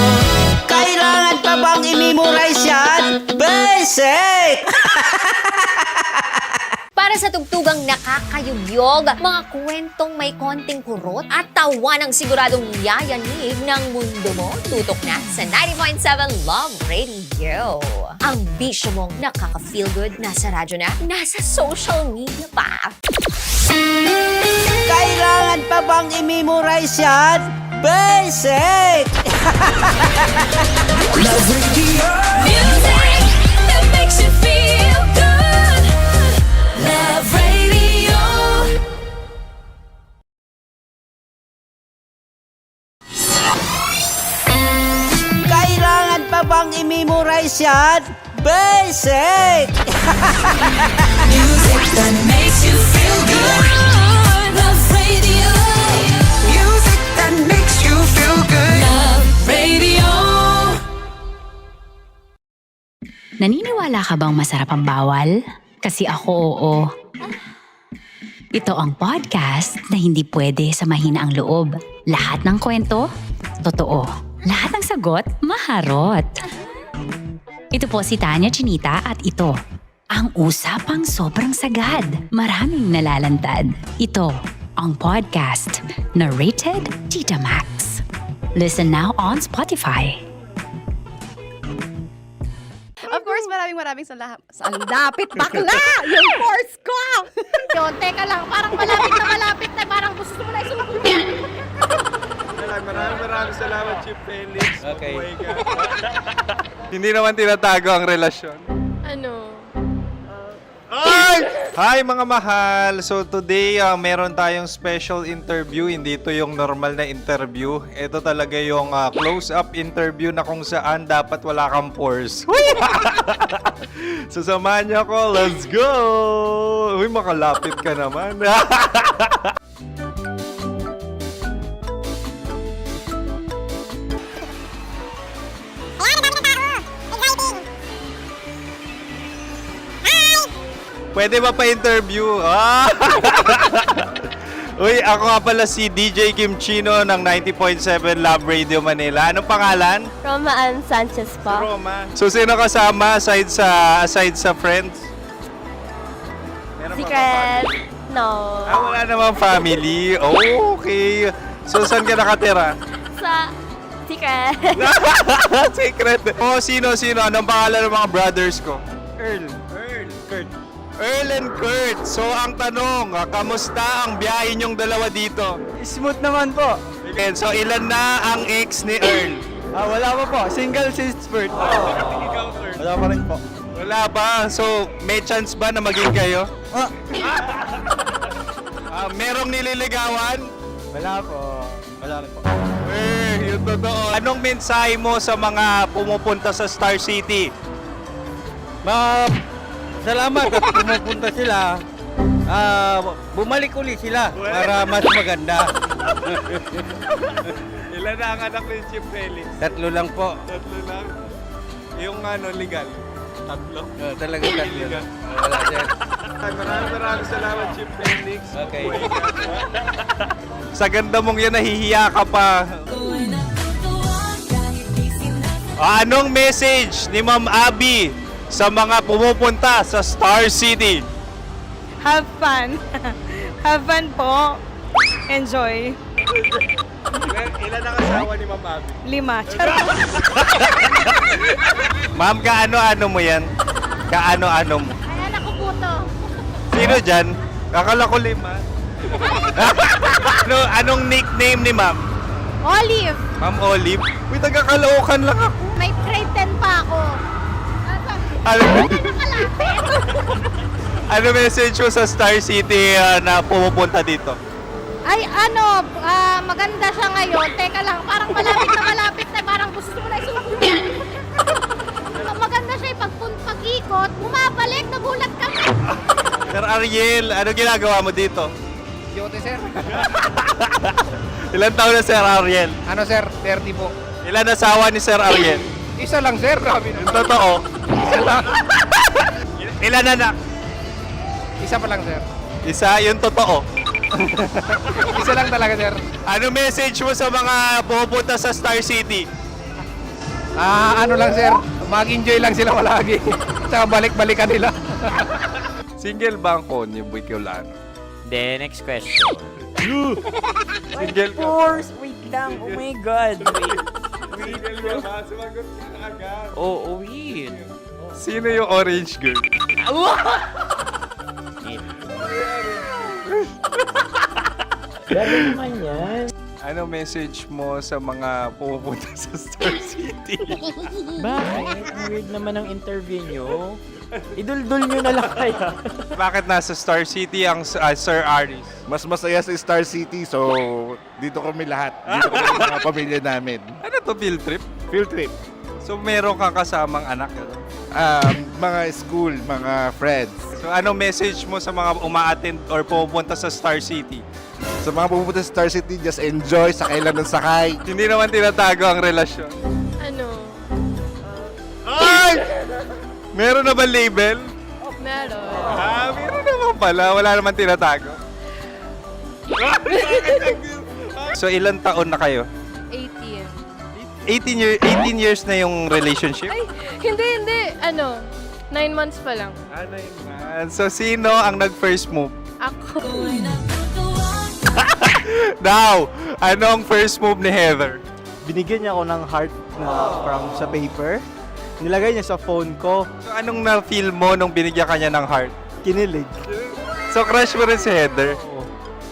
Kailangan pa bang i-memorize yan? Basic! Para sa tugtugang nakakayugyog, mga kwentong may konting kurot at tawa ng siguradong yayanig ng mundo mo, tutok na sa 90.7 Love Radio. Ang bisyo mong nakaka-feel good, nasa radyo na, nasa social media pa. Kailangan pa bang i-memorize yan? Basic! Love Radio. Music that makes you feel good. Love Radio. Kailangan pa bang i-memorize yan? Basic! Music that makes you feel good. Love Radio. Music that makes you feel good. Love Radio. Naniniwala ka bang masarap ang bawal? Kasi ako oo. Ito ang podcast na hindi pwede sa mahina ang loob. Lahat ng kwento, totoo. Lahat ng sagot, maharot. Ito po si Tanya Chinita at ito, Ang usapang sobrang sagad, maraming nalalantad. Ito ang podcast na Rated Tita Max. Listen now on Spotify. Of course, maraming lapit bakla! Yung course ko! Yun, teka lang, parang malapit na, parang gusto mo na isumbong. Maraming salamat, Chief Felix. Okay. Hindi naman tinatago ang relasyon. Ano? Hi mga mahal! So today, meron tayong special interview. Hindi ito yung normal na interview. Ito talaga yung close-up interview na kung saan dapat wala kang pores. So samahan niyo ako. Let's go! Uy, makalapit ka naman. Pwede ba pa-interview? Uy, ako nga pala si DJ Kim Chino ng 90.7 Love Radio Manila. Anong pangalan? Roma Ann Sanchez po. Roma. So, sino kasama aside sa friends? Meron ba Secret. No. wala namang family. Oh, okay. So, saan ka nakatira? Sa Secret. Secret. Oh, sino? Anong pangalan ng mga brothers ko? Earl, Kurt. Earl and Kurt. So, ang tanong, kamusta ang biyahe niyong dalawa dito? Smooth naman po. Okay, so, ilan na ang ex ni Earl? Wala pa po. Single since birth. Wala pa rin po. Wala pa. So, may chance ba na maging kayo? Merong nililigawan? Wala po. Wala rin po. Yung totoo. Anong mensahe mo sa mga pumupunta sa Star City? Salamat at pumupunta sila. Bumalik ulit sila para mas maganda. Ilan na ang anak ni Chief Felix? 3 lang po. 3 lang? Yung legal? 3? Talagang 3 lang. Wala sir. Maraming salamat, Chief Felix. Okay. Sa ganda mong yan, nahihiya ka pa. Anong message ni Ma'am Abby sa mga pumupunta sa Star City? Have fun. Have fun po. Enjoy. Ilan ang asawa ni Ma'am Abby? 5. Charot. Ma'am, kaano-ano mo yan? Kaano-ano mo? Ayan ako po to. Sino dyan? Kakala ko 5. Anong nickname ni Ma'am? Olive, Ma'am Olive? Uy, taga-Caloocan lang ako. may grade 10 pa ako. Ano message mo sa Star City na pumupunta dito? Ay, maganda siya ngayon. Teka lang, parang malapit na, parang gusto mo na isumbong. Maganda siya pag-ikot, bumabalik, nagulat ka. Sir Ariel, ano ginagawa mo dito? Yote sir. Ilan taon na Sir Ariel? Ano sir? 30 po. Ilan asawa ni Sir Ariel? Isa lang sir. Grabe Yung totoo? Isa lang. Ilan anak? Isa pa lang sir. Isa, yung totoo. Isa lang talaga sir. Ano message mo sa mga pumupunta sa Star City? Ano lang sir. Mag-enjoy lang sila palagi. Tsaka balik-balikan nila. Single ba ang konyo, Boy Kiolano? Then, next question. Single ka? Wait lang. Oh my God. Single ka ba? Sumagot ka na agad. Oo, wait. Sino yung orange girl? Grabe naman yan. Ano message mo sa mga pumupunta sa Star City? Bakit? Ang weird naman ang interview nyo. Idul-dul nyo na lang kaya. Bakit nasa Star City ang Sir Aris? Mas masaya sa Star City, so dito kami lahat. Dito kami mga pamilya namin. Ano to, field trip? Field trip. So meron kang kasamang anak? Mga school, mga friends. So ano message mo sa mga uma-attend or pumupunta sa Star City? Sa mga pupunta sa Star City, just enjoy, sakay lang ng sakay. Hindi naman tinatago ang relasyon. Ano? Ay! Meron na ba label? Meron. Meron naman pala. Wala naman tinatago. So ilan taon na kayo? 18. 18 years na yung relationship? Ay, hindi. Ano? 9 months pa lang. Ano yun? So, sino ang nag-first move? Ako. Now, anong first move ni Heather? Binigyan niya ako ng heart na from sa paper. Nilagay niya sa phone ko. So, anong na-feel mo nung binigyan ka niya ng heart? Kinilig. So, crush mo rin si Heather?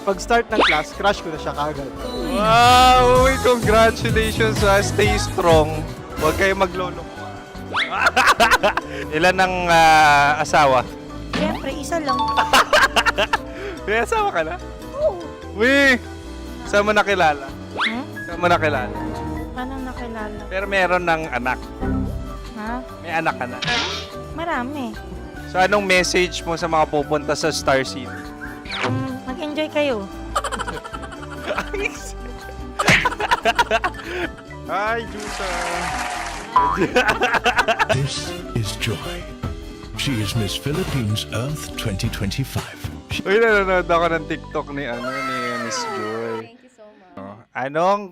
Pag start ng class, crush ko na siya kagad. Wow! Uy, congratulations! Stay strong. Huwag kayo maglolo. Ilan ang asawa? Siyempre, isa lang. May asawa ka na? Oo. Uy! Saan mo nakilala? Saan mo nakilala? Paano nakilala? Pero meron ng anak. Ha? May anak ka na. Marami. So, anong message mo sa mga pupunta sa Star City? Mag-enjoy kayo. Hi, Jusa! This is Joy. She is Miss Philippines Earth 2025. Uy, nanonood ako ng TikTok ni Miss Joy. Thank you so much. Anong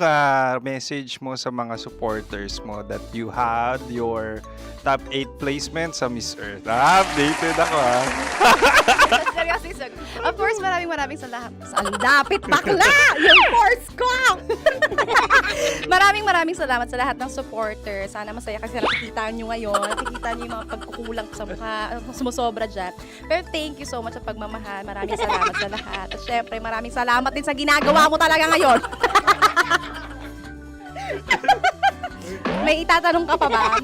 message mo sa mga supporters mo that you had your top 8 placement sa Miss Earth? Updated ako Seryoso, of course, maraming salamat. Ang dapit bakla! Yung course ko! maraming salamat sa lahat ng supporter. Sana masaya kasi nakikita nyo ngayon. Nakikita nyo yung mga pagkukulang ko sa mukha. Sumusobra dyan. Pero thank you so much sa pagmamahal. Maraming salamat sa lahat. At syempre, maraming salamat din sa ginagawa mo talaga ngayon. May itatanong ka pa ba?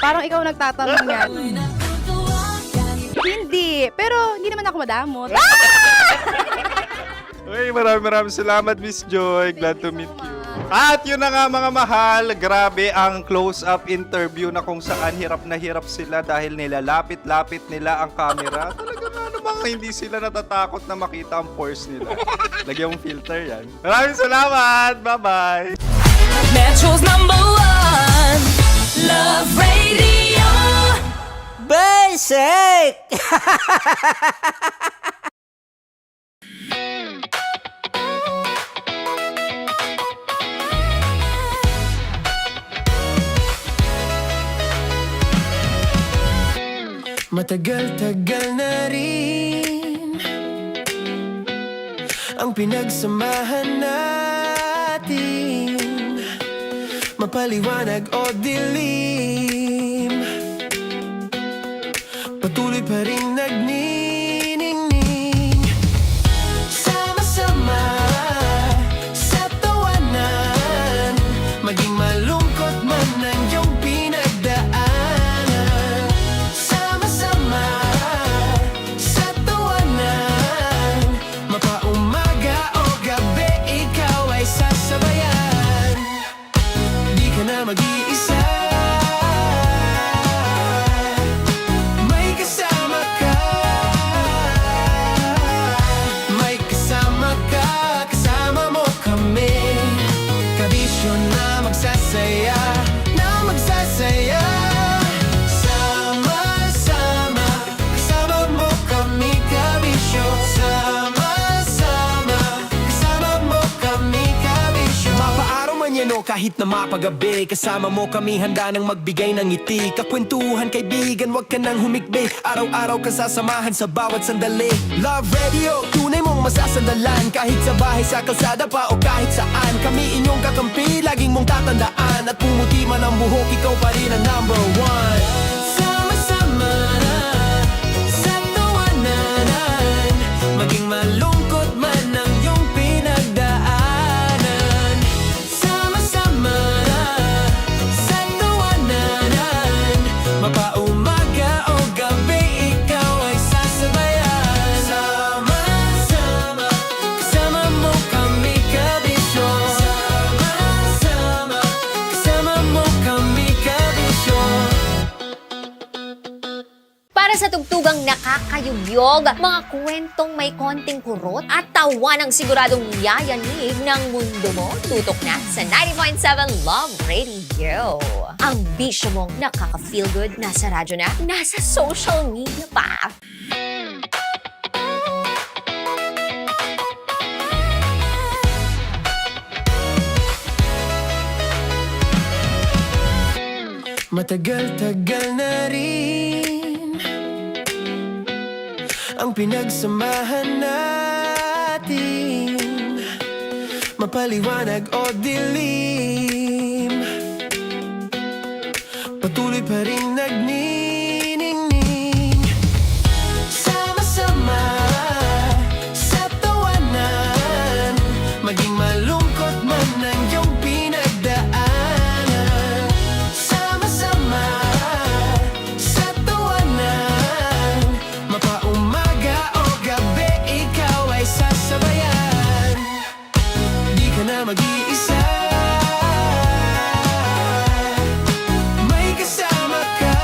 Parang ikaw nagtatanong yan. Hindi. Pero hindi naman ako madamot. Uy, maraming salamat, Miss Joy. Glad to meet you. At yun na nga mga mahal, grabe ang close-up interview na kung saan hirap na hirap sila dahil nilalapit-lapit nila ang camera. Talaga nga namang hindi sila natatakot na makita ang pores nila. Lagyan mong filter yan. Maraming salamat! Bye-bye! Metro's #1 Love Radio Basic! Matagal-tagal na rin ang pinagsamahan natin, mapaliwanag o dilim, patuloy pa rin nagniningning. Sama-sama sa tawanan, maging malungkot man ang iyong pinagdaanan. Sama-sama sa tawanan, mapaumaga o gabi, ikaw ay sasabayan. Di ka na mag-iisa, may kasama ka. May kasama ka, kasama mo kami. Kabisyo na magsasaya, na magsasaya. Sama-sama, kasama mo kami, kabisyo. Sama-sama, kasama mo kami, kabisyo. Mapaaraw man yan o kahit na mapagabi, kasama mo kami, handa nang magbigay ng ngiti. Kakwentuhan, kaibigan, wag ka nang humikbi. Araw-araw ka sasamahan sa bawat sandali. Love Radio, tunay mong masasandalan. Kahit sa bahay, sa kalsada pa o kahit saan, kami inyong kakampi, laging mong tatandaan. At pumuti man ang buhok, ikaw pa rin ang #1. Sama-sama sa tawanan, maging malungkot man ang iyong pinagdaanan. Sama-sama sa tawanan, mapaumaga o gabi, ikaw ay sasabayan. Sama-sama, kasama mo kami, kabisyo. Sama-sama, kasama mo kami, kabisyo. Para sa tugtugang nakakayugyog, mga kwentong may konting kurot at tawa ng siguradong yayanig ng mundo mo, tutok na sa 90.7 Love Radio. Ang bisyo mong nakaka-feel good, nasa radyo na, nasa social media pa. Matagal-tagal na rin ang pinagsamahan natin, mapaliwanag o dilim, patuloy pa rin nagniningning. Sama-sama sa tawanan, maging malungkot man ang iyong pinagdaanan. Sama-sama sa tawanan, mapaumaga o gabi, ikaw ay sasabayan. Di ka na mag-iisa, may kasama ka.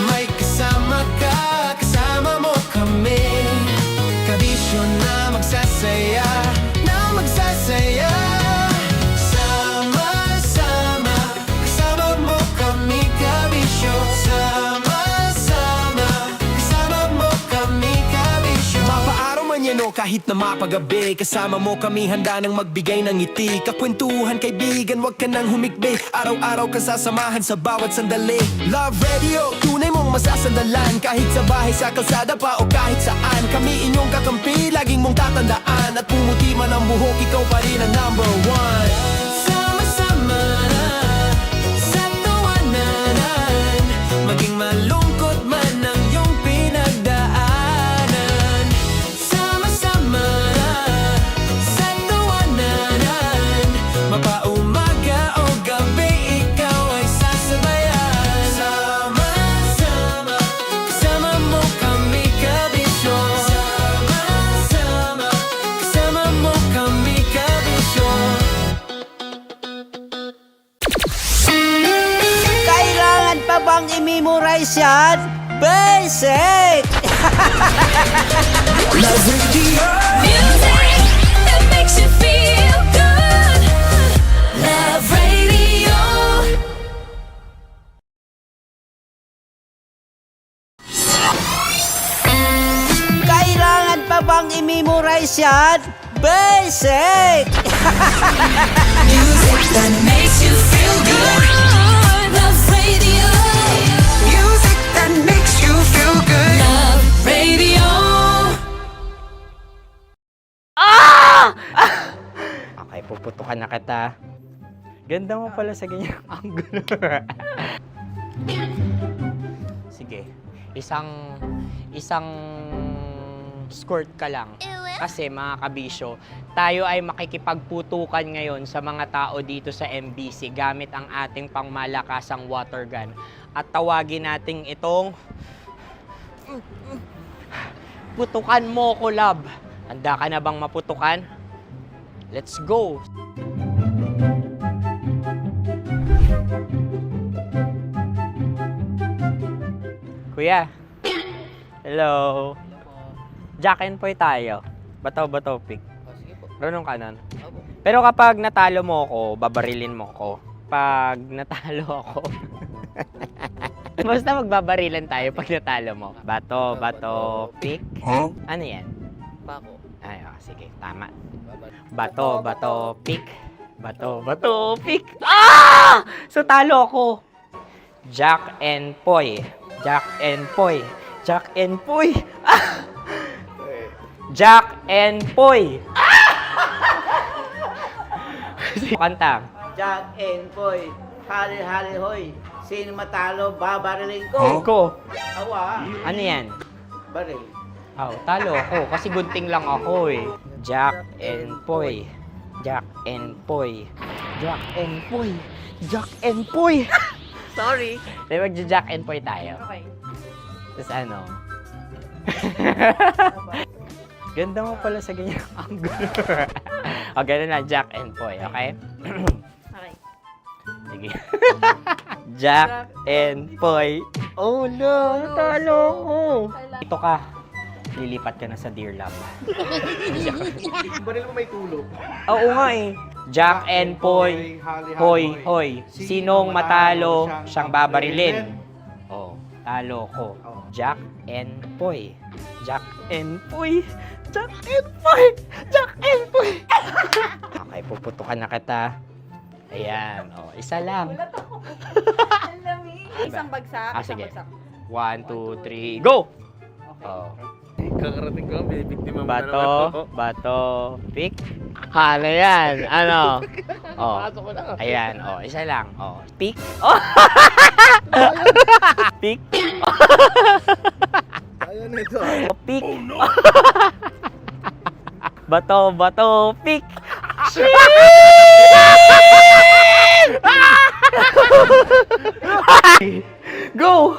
May kasama ka, kasama mo kami. Kabisyo na magsasaya, na magsasaya. Sama-sama, kasama mo kami, kabisyo. Sama-sama, kasama mo kami, kabisyo. Mapaaraw man yan o kahit na mapagabi, kasama mo kami, handa nang magbigay ng ngiti. Kakwentuhan, kaibigan, wag ka nang humikbi. Araw-araw ka sasamahan sa bawat sandali. Love Radio, tunay mong masasandalan. Kahit sa bahay, sa kalsada pa o kahit saan, kami inyong kakampi, laging mong tatandaan. At pumuti man ang buhok, ikaw pa rin ang number one. Sama-sama sa tawanan, maging malungkot man ang iyong pinagdaanan. Sama-sama sa tawanan, mapaumaga o gabi, ikaw ay sasabayan. Sama-sama, kasama mo kami, kabisyo. Sama-sama, kasama mo kami, kabisyo. Kailangan pa bang i-memorize yan? Basic! Love Radio. Music that makes you feel good. Love Radio. Kailangan pa bang i-memorize yan? Basic! Music that makes you feel good. Love Radio. Music that makes you feel good. Love Radio. Okay, puputukan na kita. Ganda mo pala sa ganyang angulo. Sige, isang skirt ka lang. Kasi mga kabisyo, tayo ay makikipagputukan ngayon sa mga tao dito sa MBC gamit ang ating pangmalakasang water gun. At tawagin natin itong putukan mo ko, love. Handa ka na bang maputukan? Let's go! Kuya. Hello. Jack and Poy tayo. Bato-bato pick. Runong ka nun. Pero kapag natalo mo ako, babarilin mo ko. Pag natalo ako, basta magbabarilan tayo pag natalo mo. Bato-bato pick. Huh? Ano yan? Bako. Ay, oh, sige, tama. Bato-bato pick. Bato-bato pick. Ah! So talo ako. Jack and Poy. Jack and Poy. Jack and Poy. Ah! Jack and Poy. Kanta. Jack and Poy, hali-hali hoy. Sino matalo, babariling ko. Ko. Awa. Ano yan? Baril. Oh, talo ako kasi gunting lang ako eh. Jack and Poy. Jack and Poy. Jack and Poy. Jack and Poy. Sorry. Di magja-Jack and Poy tayo. Okay. Tapos ano? Ganda mo pala sa ganyang angulo. O, ganun na, Jack and Poy, okay? Okay. Sige. Jack and Poy. Oh, no, natalo ko. Ito ka. Lilipat ka na sa Dear Love. Baril mo may tulog. Oo nga eh. Jack and Poy. Hoy, hoy. Sinong matalo, siyang babarilin. Oh, talo ko. Jack and Poy. Jack and Poy. Jack and Poy. Jack and Poy. Okay, puputukan na kita. Ayan, isa lang. Isang bagsak. Sige. 1, 2, 3, go! Kakarating ko, binibiktima mo Bato, pick. Ano yan? Ano? Ayan, isa lang. Pick. Pick. Ayaw na ito. Pick. Bato, pick. Go!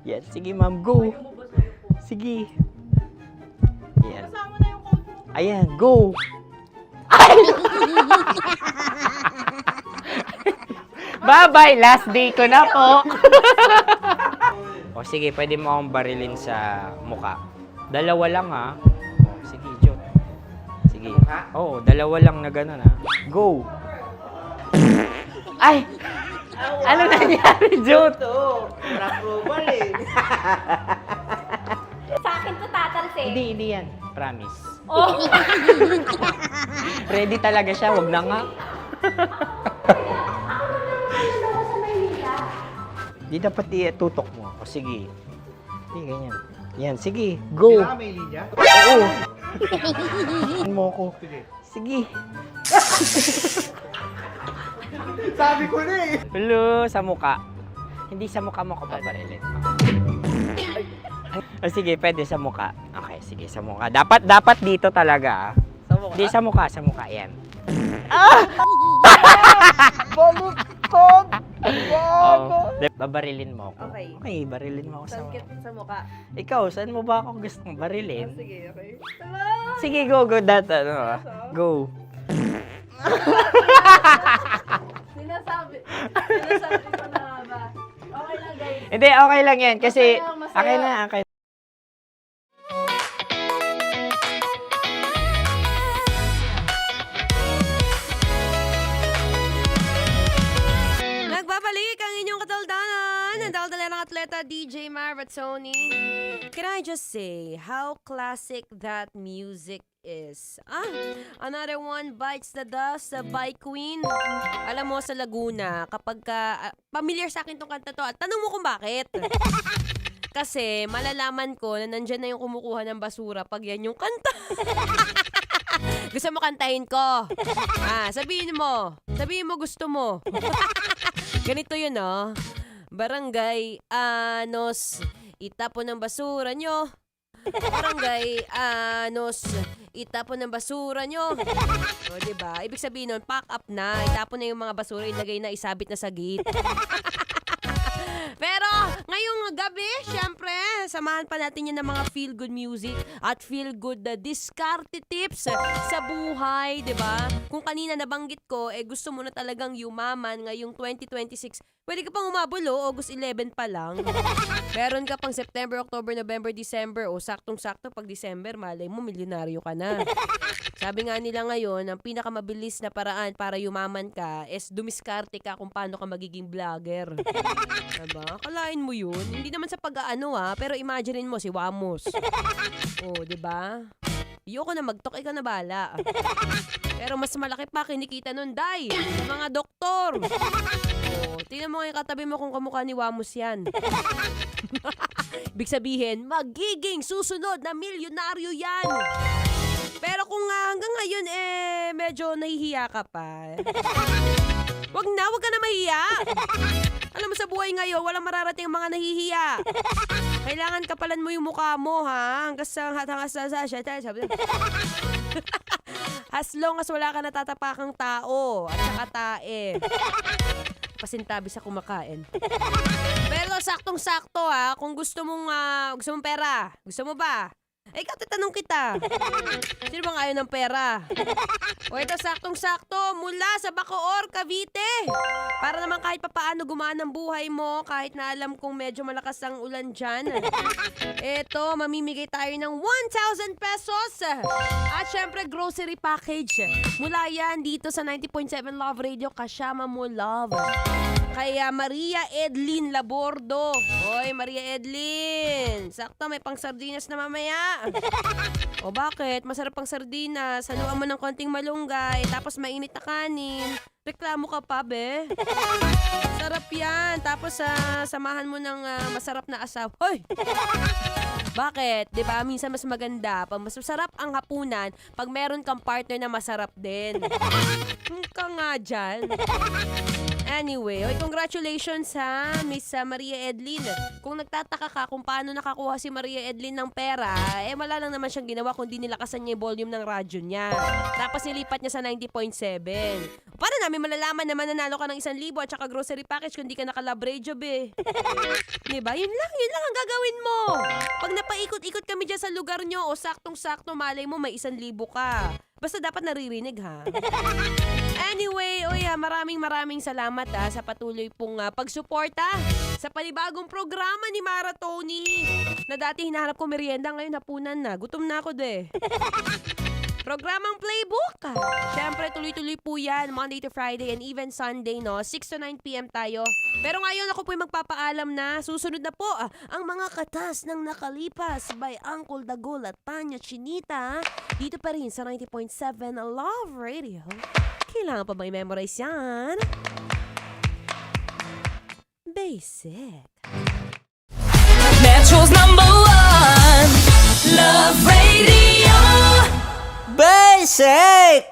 Yan, sige ma'am, go. Sige. Ayan. Ayan, go. Bye-bye, last day ko na po. Sige, pwede mo akong barilin sa mukha. Dalawa lang ha. Sige, Jot. Sige. Dalawa lang na gano'n ha. Go. Ay! Ano nangyari, Jot? Approval eh. Sa akin to tatalsik. Hindi yan. Promise. Oh. Ready talaga siya, wag na nga. Di dapat tutok mo. Sige. Sige, ganyan. Yan, sige. Go. Kailangan may linya? Oo. Mo ko. Sige. Sabi ko na eh. Hello, sa mukha. Hindi sa mukha mo ko paparilin. Sige, pwede sa mukha. Okay, sige, sa mukha. Dapat dito talaga. Sa mukha? Hindi, sa mukha. Yan. Baluktot! Babarilin mo ako. Okay. Barilin mo ako sa mukha. Sa mukha. Ikaw, saan mo ba ako gustong barilin? Sige, okay. Sige, go. Go. Sinasabi ko na ba? Okay lang, guys. Hindi, okay lang yan. Kasi, okay na. Nagbabalik ang inyong kataldanan. Ang daldalerang atleta DJ Marvatsoni. Can I just say how classic that music is? Another one bites the dust, by Queen. Alam mo, sa Laguna, kapag familiar sa akin tong kanta to, at tanong mo kung bakit. Kasi malalaman ko na nandyan na yung kumukuha ng basura pag yan yung kanta. Gusto mo kantahin ko? Sabihin mo gusto mo. Ganito yun, Barangay Anos, itapon ng basura nyo. Barangay Anos, itapon ng basura nyo. O, diba? Ibig sabihin nun, pack up na. Itapon na yung mga basura, ilagay na, isabit na sa gate. Pero, ngayong gabi, syempre, samahan pa natin yan ng mga feel-good music at feel-good diskarte tips sa buhay, diba? Kung kanina nabanggit ko, gusto mo na talagang yumaman ngayong 2026, pwede ka pang umabol, August 11 pa lang. Meron ka pang September, October, November, December, saktong-sakto pag December, malay mo, milyonaryo ka na. Sabi nga nila ngayon, ang pinakamabilis na paraan para yumaman ka is dumiskarte ka kung paano ka magiging vlogger. Diba? Akalain mo yun. Hindi naman sa pag-aano pero imaginein mo si Wamos. Diba? Ayoko na mag-talk, ikaw na bahala. Pero mas malaki pa kinikita nun, Day. Mga doktor. Tingnan mo ngayon katabi mo kung kamukha ni Wamos yan. Ibig sabihin, magiging susunod na milyonaryo yan. Pero kung hanggang ngayon medyo nahihiya ka pa. Wag ka na mahiya. Alam mo sa buhay ngayon, walang mararating ang mga nahihiya. Kailangan kapalan mo yung mukha mo, hanggang sa as long as wala ka natatapakang tao at saka tae. Pasintabi sa kumakain. Pero saktong-sakto kung gusto mong pera, gusto mo ba? Ikaw, tatanong kita. Sino bang ayaw ng pera? Ito, saktong-sakto, mula sa Bacoor, Cavite. Para naman kahit papaano gumaan ang buhay mo, kahit na alam kong medyo malakas ang ulan dyan. Ito, mamimigay tayo ng 1,000 pesos. At syempre, grocery package. Mula yan dito sa 90.7 Love Radio, kasama mo love. kay Maria Edlin Labordo. Hoy, Maria Edlin. Sakto, may pang sardinas na mamaya. O bakit? Masarap pang sardinas. Haluan mo ng konting malunggay, tapos mainit na kanin. Reklamo ka pa, be. Sarap yan. Tapos samahan mo ng masarap na asawa. Hoy! Bakit? 'Di ba? Minsan mas maganda, pag mas masarap ang hapunan, pag meron kang partner na masarap din. Ka nga dyan. Anyway, oy, congratulations ha, Miss Maria Edlin. Kung nagtataka ka kung paano nakakuha si Maria Edlin ng pera, wala lang naman siyang ginawa kundi nilakasan niya yung volume ng radyo niya. Tapos nilipat niya sa 90.7. Paano namin malalaman na mananalo ka ng 1,000 at saka grocery package kung di ka naka-love radio, be? Diba? Yun lang ang gagawin mo. Pag napaikot-ikot kami dyan sa lugar nyo o saktong-sakto, malay mo may 1,000 ka. Basta dapat naririnig ha. Anyway, maraming salamat sa patuloy pong pagsuporta sa panibagong programa ni Mara Tony. Na dati hinahanap ko merienda, ngayon hapunan na. Gutom na ako Programang Playbook. Siyempre, tuloy-tuloy po yan. Monday to Friday and even Sunday, no? 6 to 9 p.m. tayo. Pero ngayon ako po magpapaalam na. Susunod na po ang mga katas ng nakalipas by Uncle Dagol at Tanya Chinita. Dito pa rin sa 90.7 Love Radio. Kailangan pa ba i-memorize yan? Basic. Metro's #1 Love Radio. Basic!